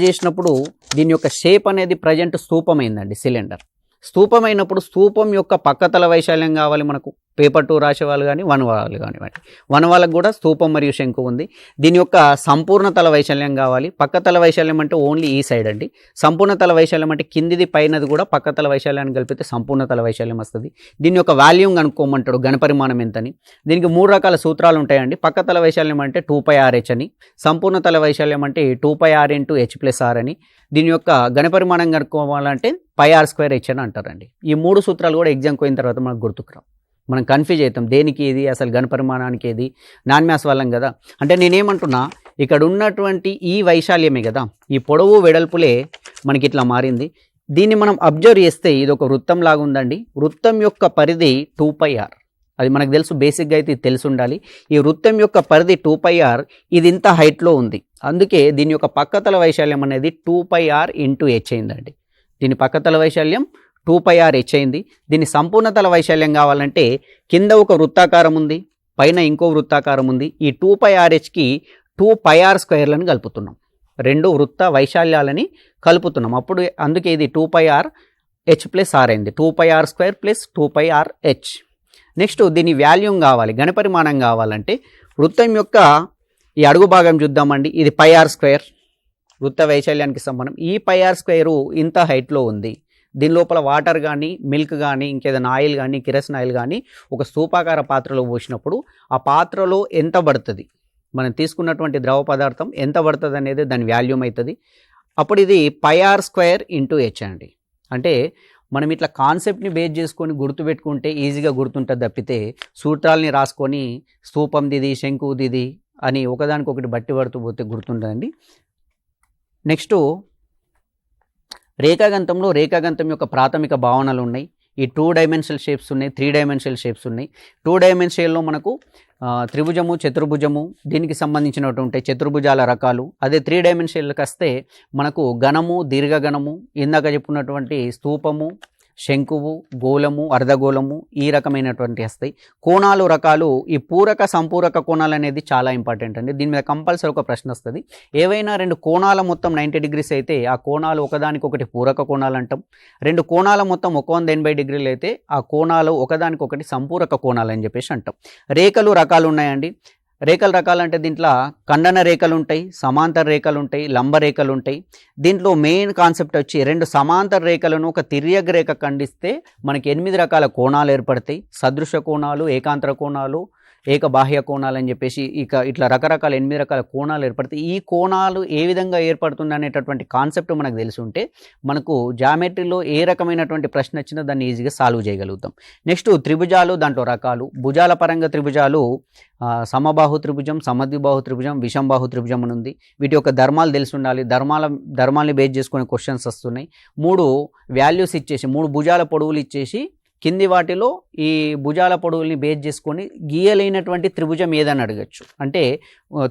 చేసినప్పుడు దీని యొక్క షేప్ అనేది ప్రజెంట్ స్తూపమైందండి. సిలిండర్ స్తూపమైనప్పుడు స్తూపం యొక్క పక్కతల వైశాల్యం కావాలి మనకు, పేపర్ 2 రాసే వాళ్ళు కానీ 1 వాళ్ళు కానివ్వండి. 1 వాళ్ళకు కూడా స్తూపం మరియు శంకు ఉంది. దీని యొక్క సంపూర్ణ తల వైశాల్యం కావాలి. పక్క తల వైశాల్యం అంటే ఓన్లీ ఈ సైడ్ అండి. సంపూర్ణ తల వైశాల్యం అంటే కిందిది పైనది కూడా పక్క తల వైశాల్యాన్ని కలిపితే సంపూర్ణ తల వైశాల్యం వస్తుంది. దీని యొక్క వాల్యూమ్ కనుక్కోమంటాడు, ఘనపరిమాణం ఎంతని. దీనికి 3 రకాల సూత్రాలు ఉంటాయండి. పక్క తల వైశాల్యం అంటే 2πRh అని, సంపూర్ణ తల వైశాల్యం అంటే 2πr × h+r అని, దీని యొక్క ఘనపరిమాణం కనుక్కోవాలంటే πr²h అని అంటారండి. ఈ 3 సూత్రాలు కూడా ఎగ్జామ్కి పోయిన తర్వాత మనకు గుర్తుకురావు. మనం కన్ఫ్యూజ్ అవుతాం, దేనికి ఇది అసలు ఘనపరిమాణానికి ఏది, నాన్ మ్యాథ్స్ వాళ్ళం కదా. అంటే నేనేమంటున్నా, ఇక్కడ ఉన్నటువంటి ఈ వైశాల్యమే కదా, ఈ పొడవు వెడల్పులే మనకి ఇట్లా మారింది. దీన్ని మనం అబ్జర్వ్ చేస్తే ఇది ఒక వృత్తం లాగా ఉందండి. వృత్తం యొక్క పరిధి 2πr, అది మనకు తెలుసు, బేసిక్గా అయితే ఇది తెలిసి ఉండాలి. ఈ వృత్తం యొక్క పరిధి 2πr, ఇది ఇంత హైట్లో ఉంది. అందుకే దీని యొక్క పక్కతల వైశాల్యం అనేది 2πr × h అయిందండి. దీని పక్కతల వైశాల్యం 2πr h అయింది. దీని సంపూర్ణ తల వైశాల్యం కావాలంటే కింద ఒక వృత్తాకారం ఉంది, పైన ఇంకో వృత్తాకారం ఉంది. ఈ 2πrhకి 2πr² కలుపుతున్నాం, 2 వృత్త వైశాల్యాలని కలుపుతున్నాం. అప్పుడు అందుకే ఇది 2πr h+r అయింది. 2πr² + 2πrh. నెక్స్ట్ దీని వాల్యూమ్ కావాలి, ఘనపరిమాణం కావాలంటే వృత్తం యొక్క ఈ అడుగు భాగం చూద్దామండి. ఇది πr², వృత్త వైశాల్యానికి సమానం. ఈ πr² ఇంత హైట్లో ఉంది. దీని లోపల వాటర్ కానీ, మిల్క్ కానీ, ఇంకేదైనా ఆయిల్ కానీ, కిరసన్ ఆయిల్ కానీ ఒక స్తూపాకార పాత్రలో పోసినప్పుడు ఆ పాత్రలో ఎంత పడుతుంది, మనం తీసుకున్నటువంటి ద్రవ పదార్థం ఎంత పడుతుంది అనేది దాని వాల్యూమ్ అవుతుంది. అప్పుడు ఇది πr² × h అండి. అంటే మనం ఇట్లా కాన్సెప్ట్ని బేస్ చేసుకొని గుర్తుపెట్టుకుంటే ఈజీగా గుర్తుంటుంది తప్పితే సూత్రాలని రాసుకొని స్తూపందిది శంకుదిది అని ఒకదానికొకటి బట్టి పడుతూ పోతే గుర్తుంటుందండి. నెక్స్ట్ రేఖాగంతంలో రేఖాగంతం యొక్క ప్రాథమిక భావనలు ఉన్నాయి. ఈ 2 డైమెన్షనల్ షేప్స్ ఉన్నాయి, 3 డైమెన్షనల్ షేప్స్ ఉన్నాయి. 2 డైమెన్షనల్లో మనకు త్రిభుజము, చతుర్భుజము, దీనికి సంబంధించినటువంటి చతుర్భుజాల రకాలు. అదే 3 డైమెన్షన్లకు వస్తే మనకు ఘనము, దీర్ఘగణము, ఇందాక చెప్పుకున్నటువంటి స్తూపము, శంకువు, గోళము, అర్ధగోళము, ఈ రకమైనటువంటి వస్తాయి. కోణాలు రకాలు, ఈ పూరక సంపూరక కోణాలు అనేది చాలా ఇంపార్టెంట్ అండి. దీని మీద కంపల్సరీ ఒక ప్రశ్న వస్తుంది. ఏవైనా 2 కోణాల మొత్తం 90 degrees అయితే ఆ కోణాలు ఒకదానికొకటి పూరక కోణాలు అంటాం. 2 కోణాల మొత్తం 180 degrees అయితే ఆ కోణాలు ఒకదానికొకటి సంపూరక కోణాలు అని చెప్పేసి అంటాం. రేఖలు రకాలు ఉన్నాయండి. రేఖల రకాలంటే దీంట్లో ఖండన రేఖలు ఉంటాయి, సమాంతర రేఖలు ఉంటాయి, లంబ రేఖలు ఉంటాయి. దీంట్లో మెయిన్ కాన్సెప్ట్ వచ్చి 2 సమాంతర రేఖలను ఒక తిర్యగ రేఖ ఖండిస్తే మనకి 8 రకాల కోణాలు ఏర్పడతాయి. సదృశ కోణాలు, ఏకాంతర కోణాలు, ఏక బాహ్య కోణాలు అని చెప్పేసి ఇట్లా రకరకాల 8 రకాల కోణాలు ఏర్పడతాయి. ఈ కోణాలు ఏ విధంగా ఏర్పడుతుంది అనేటటువంటి కాన్సెప్ట్ మనకు తెలిసి ఉంటే మనకు జామెట్రీలో ఏ రకమైనటువంటి ప్రశ్న వచ్చినా దాన్ని ఈజీగా సాల్వ్ చేయగలుగుతాం. నెక్స్ట్ త్రిభుజాలు, దాంట్లో రకాలు. భుజాల పరంగా త్రిభుజాలు సమబాహు త్రిభుజం, సమద్విబాహు త్రిభుజం, విషంబాహు త్రిభుజం అని ఉంది. వీటి యొక్క ధర్మాలు తెలిసి ఉండాలి. ధర్మాలని బేస్ చేసుకునే క్వశ్చన్స్ వస్తున్నాయి. 3 వాల్యూస్ ఇచ్చేసి, 3 భుజాల పొడవులు ఇచ్చేసి కింది వాటిలో ఈ భుజాల పొడవుల్ని బేస్ చేసుకొని గీయలేనటువంటి త్రిభుజం ఏదని అడగచ్చు. అంటే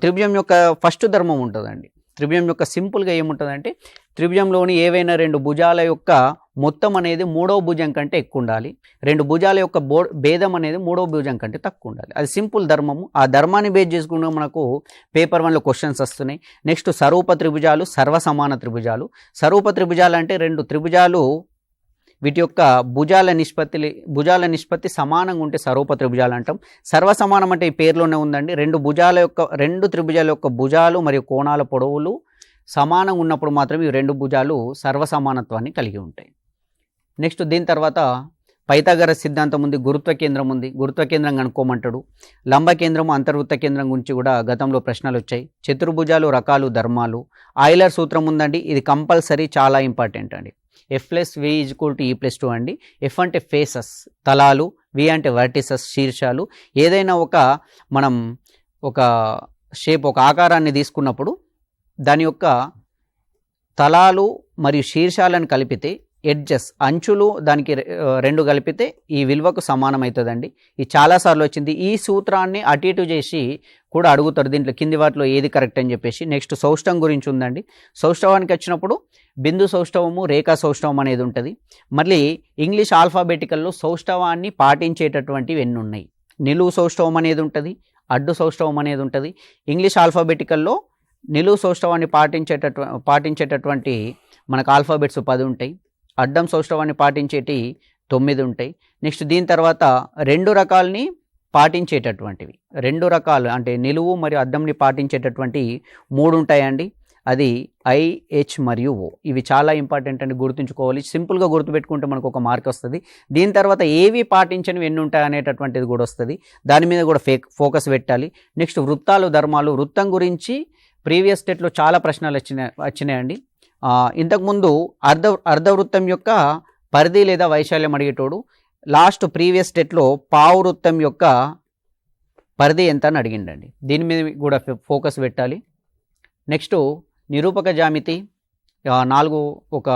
త్రిభుజం యొక్క ఫస్ట్ ధర్మం ఉంటుందండి. త్రిభుజం యొక్క సింపుల్గా ఏముంటుందంటే త్రిభుజంలోని ఏవైనా 2 భుజాల యొక్క మొత్తం అనేది 3వ భుజం కంటే ఎక్కువ ఉండాలి. 2 భుజాల యొక్క భేదం అనేది 3వ భుజం కంటే తక్కువ ఉండాలి. అది సింపుల్ ధర్మము. ఆ ధర్మాన్ని బేస్ చేసుకుని మనకు పేపర్ 1లో క్వశ్చన్స్ వస్తున్నాయి. నెక్స్ట్ సరూప త్రిభుజాలు, సర్వసమాన త్రిభుజాలు. సరూప త్రిభుజాలు అంటే 2 త్రిభుజాలు వీటి యొక్క భుజాల నిష్పత్తి సమానంగా ఉంటే సరూప త్రిభుజాలు అంటాం. సర్వసమానం అంటే ఈ పేరులోనే ఉందండి. 2 త్రిభుజాల యొక్క భుజాలు మరియు కోణాల పొడవులు సమానంగా ఉన్నప్పుడు మాత్రమే ఈ 2 భుజాలు సర్వసమానత్వాన్ని కలిగి ఉంటాయి. నెక్స్ట్ దీని తర్వాత పైథాగరస్ సిద్ధాంతం ఉంది, గురుత్వ కేంద్రం ఉంది. గురుత్వ కేంద్రం కనుక్కోమంటాడు. లంబ కేంద్రము, అంతర్వృత్త కేంద్రం గురించి కూడా గతంలో ప్రశ్నలు వచ్చాయి. చతుర్భుజాలు రకాలు, ధర్మాలు. ఆయిలర్ సూత్రం ఉందండి, ఇది కంపల్సరీ చాలా ఇంపార్టెంట్ అండి. F+V = E+2 అండి. F అంటే ఫేసెస్, తలాలు, V అంటే వర్టిసెస్, శీర్షాలు. ఏదైనా మనం ఒక షేప్, ఒక ఆకారాన్ని తీసుకున్నప్పుడు దాని యొక్క తలాలు మరియు శీర్షాలను కలిపితే ఎడ్జెస్, అంచులు దానికి 2 కలిపితే ఈ విలువకు సమానం అవుతుందండి. ఇది చాలాసార్లు వచ్చింది. ఈ సూత్రాన్ని అటు ఇటు చేసి కూడా అడుగుతారు దీంట్లో కింది వాటిలో ఏది కరెక్ట్ అని చెప్పేసి. నెక్స్ట్ సౌష్టవం గురించి ఉందండి. సౌష్టవానికి వచ్చినప్పుడు బిందు సౌష్టవము, రేఖా సౌష్టవం అనేది ఉంటుంది. మళ్ళీ ఇంగ్లీష్ ఆల్ఫాబెటికల్లో సౌష్టవాన్ని పాటించేటటువంటివి ఎన్ని ఉన్నాయి. నిలువు సౌష్టవం అనేది ఉంటుంది, అడ్డు సౌష్టవం అనేది ఉంటుంది. ఇంగ్లీష్ ఆల్ఫాబెటికల్లో నిలువు సౌష్టవాన్ని పాటించేటటువంటి మనకు ఆల్ఫాబెట్స్ 10 ఉంటాయి. అడ్డం సౌష్టవాన్ని పాటించేటి 9 ఉంటాయి. నెక్స్ట్ దీని తర్వాత 2 రకాలని పాటించేటటువంటివి, 2 రకాలు అంటే నిలువు మరియు అద్దంని పాటించేటటువంటి 3 ఉంటాయండి. అది ఐ, హెచ్ మరియు ఓ. ఇవి చాలా ఇంపార్టెంట్ అండి, గుర్తుంచుకోవాలి. సింపుల్గా గుర్తుపెట్టుకుంటే మనకు ఒక మార్క్ వస్తుంది. దీని తర్వాత ఏవి పాటించనివి ఎన్ని ఉంటాయి అనేటటువంటిది కూడా వస్తుంది. దాని మీద కూడా ఫోకస్ పెట్టాలి. నెక్స్ట్ వృత్తాలు, ధర్మాలు. వృత్తం గురించి ప్రీవియస్ స్టేట్లో చాలా ప్రశ్నలు వచ్చినాయండి. ఇంతకుముందు అర్ధవృత్తం యొక్క పరిధి లేదా వైశాల్యం అడిగేటోడు. లాస్ట్ ప్రీవియస్ స్టేట్లో పావు వృత్తం యొక్క పరిధి ఎంత అని అడిగిండండి. దీని మీద కూడా ఫోకస్ పెట్టాలి. నెక్స్ట్ నిరూపక జామితి. 4 ఒక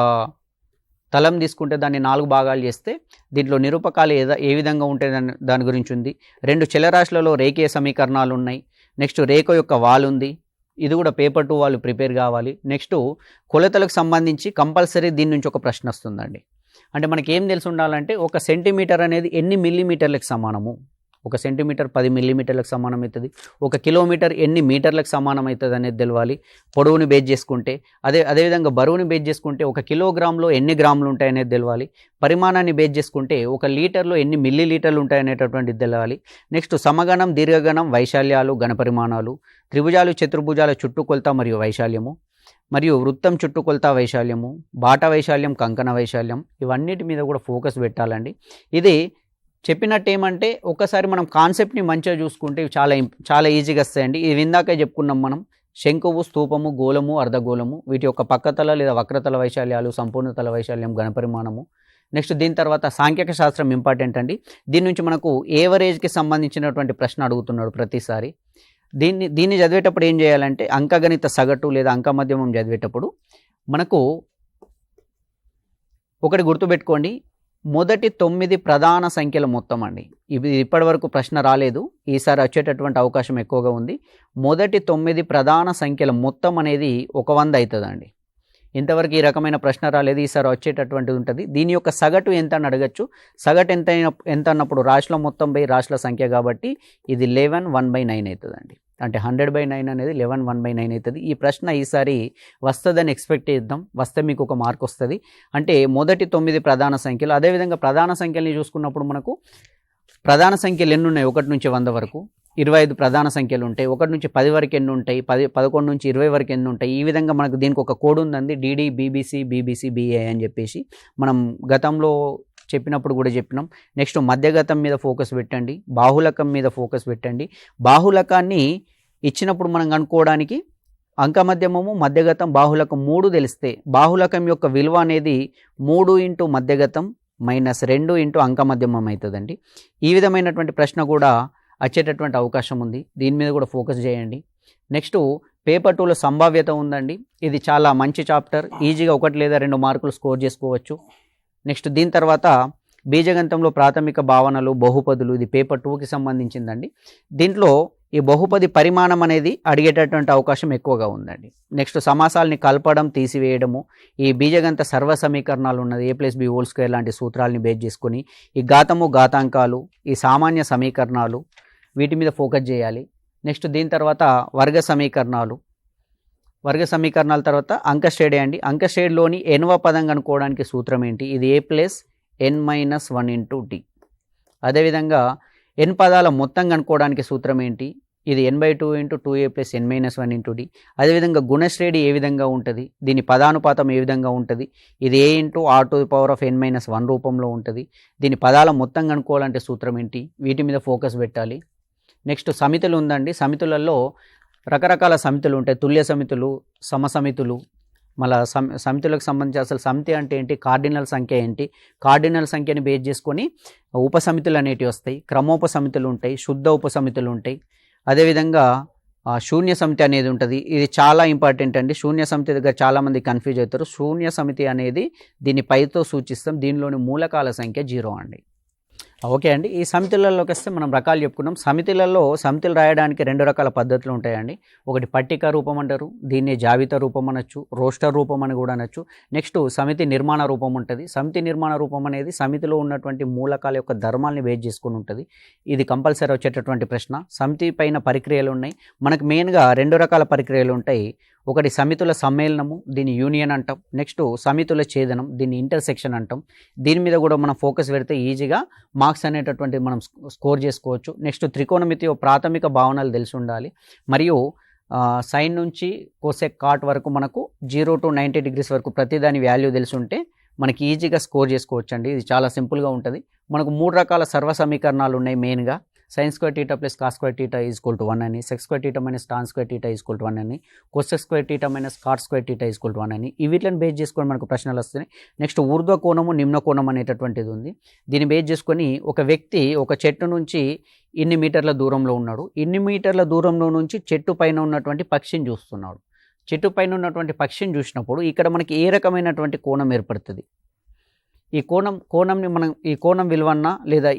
తలం తీసుకుంటే దాన్ని 4 భాగాలు చేస్తే దీంట్లో నిరూపకాలు ఏ విధంగా ఉంటాయి దాని గురించి ఉంది. 2 చలరాశులలో రేఖీయ సమీకరణాలు ఉన్నాయి. నెక్స్ట్ రేఖ యొక్క వాల్ ఉంది. ఇది కూడా పేపర్ 2 వాళ్ళు ప్రిపేర్ కావాలి. నెక్స్ట్ కొలతలకు సంబంధించి కంపల్సరీ దీని నుంచి ఒక ప్రశ్న వస్తుందండి. అంటే మనకి ఏం తెలిసి ఉండాలంటే ఒక సెంటీమీటర్ అనేది ఎన్ని మిల్లీమీటర్లకు సమానము. ఒక సెంటీమీటర్ 10 మిల్లీమీటర్లకు సమానం అవుతుంది. ఒక కిలోమీటర్ ఎన్ని మీటర్లకు సమానం అవుతుంది అనేది తెలవాలి. పొడవుని బేస్ చేసుకుంటే అదేవిధంగా బరువుని బేస్ చేసుకుంటే ఒక కిలోగ్రామ్లో ఎన్ని గ్రాములు ఉంటాయనేది తెలవాలి. పరిమాణాన్ని బేస్ చేసుకుంటే ఒక లీటర్లో ఎన్ని మిల్లీ లీటర్లు ఉంటాయనేటటువంటిది తెలవాలి. నెక్స్ట్ సమగణం, దీర్ఘగణం, వైశాల్యాలు, ఘనపరిమాణాలు, త్రిభుజాలు, చతుర్భుజాల చుట్టుకొలత మరియు వైశాల్యము, మరియు వృత్తం చుట్టుకొలత వైశాల్యము, బాట వైశాల్యం, కంకణ వైశాల్యం, ఇవన్నిటి మీద కూడా ఫోకస్ పెట్టాలండి. ఇది చెప్పినట్టు ఏమంటే ఒకసారి మనం కాన్సెప్ట్ని మంచిగా చూసుకుంటే ఇవి చాలా ఈజీగా వస్తాయండి. ఇవి ఇందాకే చెప్పుకున్నాం మనం. శంకువు, స్తూపము, గోళము, అర్ధగోళము, వీటి యొక్క పక్కతల లేదా వక్రతల వైశాల్యాలు, సంపూర్ణతల వైశాల్యం, ఘనపరిమాణము. నెక్స్ట్ దీని తర్వాత సాంఖ్యక శాస్త్రం ఇంపార్టెంట్ అండి. దీని నుంచి మనకు ఏవరేజ్కి సంబంధించినటువంటి ప్రశ్న అడుగుతున్నాడు ప్రతిసారి. దీన్ని చదివేటప్పుడు ఏం చేయాలంటే అంకగణిత సగటు లేదా అంకమధ్యమం చదివేటప్పుడు మనకు ఒకటి గుర్తుపెట్టుకోండి, మొదటి 9 ప్రధాన సంఖ్యల మొత్తం అండి. ఇది ఇప్పటివరకు ప్రశ్న రాలేదు, ఈసారి వచ్చేటటువంటి అవకాశం ఎక్కువగా ఉంది. మొదటి 9 ప్రధాన సంఖ్యల మొత్తం అనేది 100 అవుతుందండి. ఇంతవరకు ఈ రకమైన ప్రశ్న రాలేదు, ఈసారి వచ్చేటటువంటిది ఉంటుంది. దీని యొక్క సగటు ఎంత అని అడగచ్చు. సగటు ఎంత అన్నప్పుడు రాశుల మొత్తం బై రాశుల సంఖ్య కాబట్టి ఇది 11/9 అవుతుందండి. అంటే 100/9 అనేది 11/9 అవుతుంది. ఈ ప్రశ్న ఈసారి వస్తుందని ఎక్స్పెక్ట్ చేద్దాం. వస్తే మీకు ఒక మార్క్ వస్తుంది. అంటే మొదటి 9 ప్రధాన సంఖ్యలు. అదేవిధంగా ప్రధాన సంఖ్యల్ని చూసుకున్నప్పుడు మనకు ప్రధాన సంఖ్యలు ఎన్ని ఉన్నాయి? 1 నుంచి 100 వరకు 25 ప్రధాన సంఖ్యలు ఉంటాయి. 1 నుంచి 10 వరకు ఎన్ని ఉంటాయి? 11 నుంచి 20 వరకు ఎన్ని ఉంటాయి? ఈ విధంగా మనకు దీనికి ఒక కోడ్ ఉందండి, డిడి, బీబీసీ, బీఏ అని చెప్పేసి మనం గతంలో చెప్పినప్పుడు కూడా చెప్పినాం. నెక్స్ట్ మధ్యగతం మీద ఫోకస్ పెట్టండి, బాహులకం మీద ఫోకస్ పెట్టండి. బాహులకాన్ని ఇచ్చినప్పుడు మనం కనుక్కోవడానికి అంకమధ్యమము, మధ్యగతం, బాహులకం 3 తెలిస్తే బాహులకం యొక్క విలువ అనేది 3 ఇంటూ మధ్యగతం మైనస్ 2 ఇంటూ అంకమధ్యమం అవుతుందండి. ఈ విధమైనటువంటి ప్రశ్న కూడా వచ్చేటటువంటి అవకాశం ఉంది. దీని మీద కూడా ఫోకస్ చేయండి. నెక్స్ట్ పేపర్ 2లో సంభావ్యత ఉందండి. ఇది చాలా మంచి చాప్టర్, ఈజీగా 1 లేదా 2 మార్కులు స్కోర్ చేసుకోవచ్చు. నెక్స్ట్ దీని తర్వాత బీజగణితంలో ప్రాథమిక భావనలు, బహుపదులు, ఇది పేపర్ 2కి సంబంధించిందండి. దీంట్లో ఈ బహుపది పరిమాణం అనేది అడిగేటటువంటి అవకాశం ఎక్కువగా ఉందండి. నెక్స్ట్ సమాసాలని కలపడం, తీసివేయడము, ఈ బీజగణిత సర్వ సమీకరణాలు ఉన్నది a+b² లాంటి సూత్రాలని బేస్ చేసుకొని ఈ ఘాతము, ఘాతాంకాలు, ఈ సామాన్య సమీకరణాలు, వీటి మీద ఫోకస్ చేయాలి. నెక్స్ట్ దీని తర్వాత వర్గ సమీకరణాలు తర్వాత అంకశ్రేణి అండి. అంకశ్రేణిలోని ఎన్వ పదం కనుక్కోవడానికి సూత్రం ఏంటి? ఇది a+n-1 × d. అదేవిధంగా n పదాల మొత్తం కనుక్కోవడానికి సూత్రం ఏంటి? ఇది n/2 × 2a + n-1 × d. అదేవిధంగా గుణశ్రేణి ఏ విధంగా ఉంటుంది? దీని పదానుపాతం ఏ విధంగా ఉంటుంది? ఇది a × r⁴n-1 రూపంలో ఉంటుంది. దీని పదాల మొత్తం కనుక్కోవాలంటే సూత్రం ఏంటి? వీటి మీద ఫోకస్ పెట్టాలి. నెక్స్ట్ సమితులు ఉందండి. సమితులలో రకరకాల సమితులు ఉంటాయి. తుల్య సమితులు, సమసమితులు. మళ్ళీ సమితులకు సంబంధించి అసలు సమితి అంటే ఏంటి, కార్డినల్ సంఖ్య ఏంటి, కార్డినల్ సంఖ్యని బేస్ చేసుకొని ఉపసమితులు అనేటివి వస్తాయి, క్రమోపసమితులు ఉంటాయి, శుద్ధ ఉపసమితులు ఉంటాయి. అదేవిధంగా శూన్య సమితి అనేది ఉంటుంది. ఇది చాలా ఇంపార్టెంట్ అండి. శూన్య సమితి దగ్గర చాలామంది కన్ఫ్యూజ్ అవుతారు. శూన్య సమితి అనేది దీన్ని పైతో సూచిస్తాం. దీనిలోని మూలకాల సంఖ్య 0 అండి. ఓకే అండి. ఈ సమితులలోకి వస్తే మనం రకాలు చెప్పుకున్నాం. సమితులు రాయడానికి 2 రకాల పద్ధతులు ఉంటాయండి. ఒకటి పట్టిక రూపం అంటారు, దీన్ని జాబితా రూపం అనొచ్చు, రోస్టర్ రూపం అని కూడా అనొచ్చు. నెక్స్ట్ సమితి నిర్మాణ రూపం ఉంటుంది. సమితి నిర్మాణ రూపం అనేది సమితిలో ఉన్నటువంటి మూలకాల యొక్క ధర్మాలని బేస్ చేసుకుని ఉంటుంది. ఇది కంపల్సరీ వచ్చేటటువంటి ప్రశ్న. సమితి పైన పరిక్రియలు ఉన్నాయి. మనకు మెయిన్గా 2 రకాల పరిక్రియలు ఉంటాయి. ఒకటి సమితుల సమ్మేళనము, దీన్ని యూనియన్ అంటాం. నెక్స్ట్ సమితుల ఛేదనం, దీన్ని ఇంటర్సెక్షన్ అంటాం. దీని మీద కూడా మనం ఫోకస్ పెడితే ఈజీగా మార్క్స్ అనేటటువంటిది మనం స్కోర్ చేసుకోవచ్చు. నెక్స్ట్ త్రికోణమితి ప్రాథమిక భావనలు తెలిసి ఉండాలి. మరియు సైన్ నుంచి కోసెక్ కాట్ వరకు మనకు 0 to 90 degrees వరకు ప్రతిదాని వాల్యూ తెలిసి ఉంటే మనకి ఈజీగా స్కోర్ చేసుకోవచ్చు అండి. ఇది చాలా సింపుల్గా ఉంటుంది. మనకు 3 రకాల సర్వ సమీకరణాలు ఉన్నాయి మెయిన్గా. sin square theta plus cos square theta is equal to 1 అని, sec square theta minus tan square theta is equal to 1 అని, cosec square theta minus cot square theta is equal to 1 అని. ఈ వీటిని బేస్ చేసుకొని మనకు ప్రశ్నలు వస్తున్నాయి. Next ఊర్ధ్వ కోణము నిమ్న కోణం అనేటటువంటిది ఉంది. దీన్ని బేస్ చేసుకొని ఒక వ్యక్తి ఒక చెట్టు నుంచి ఇన్ని మీటర్ల దూరంలో ఉన్నాడు. ఇన్ని మీటర్ల దూరంలో నుంచి చెట్టు పైన ఉన్నటువంటి పక్షిని చూస్తున్నాడు. చెట్టు పైన ఉన్నటువంటి పక్షిని చూసినప్పుడు ఇక్కడ మనకి ఏ రకమైనటువంటి కోణం ఏర్పడుతుంది? ఈ కోణంని మనం ఈ కోణం విలువన్నా లేదా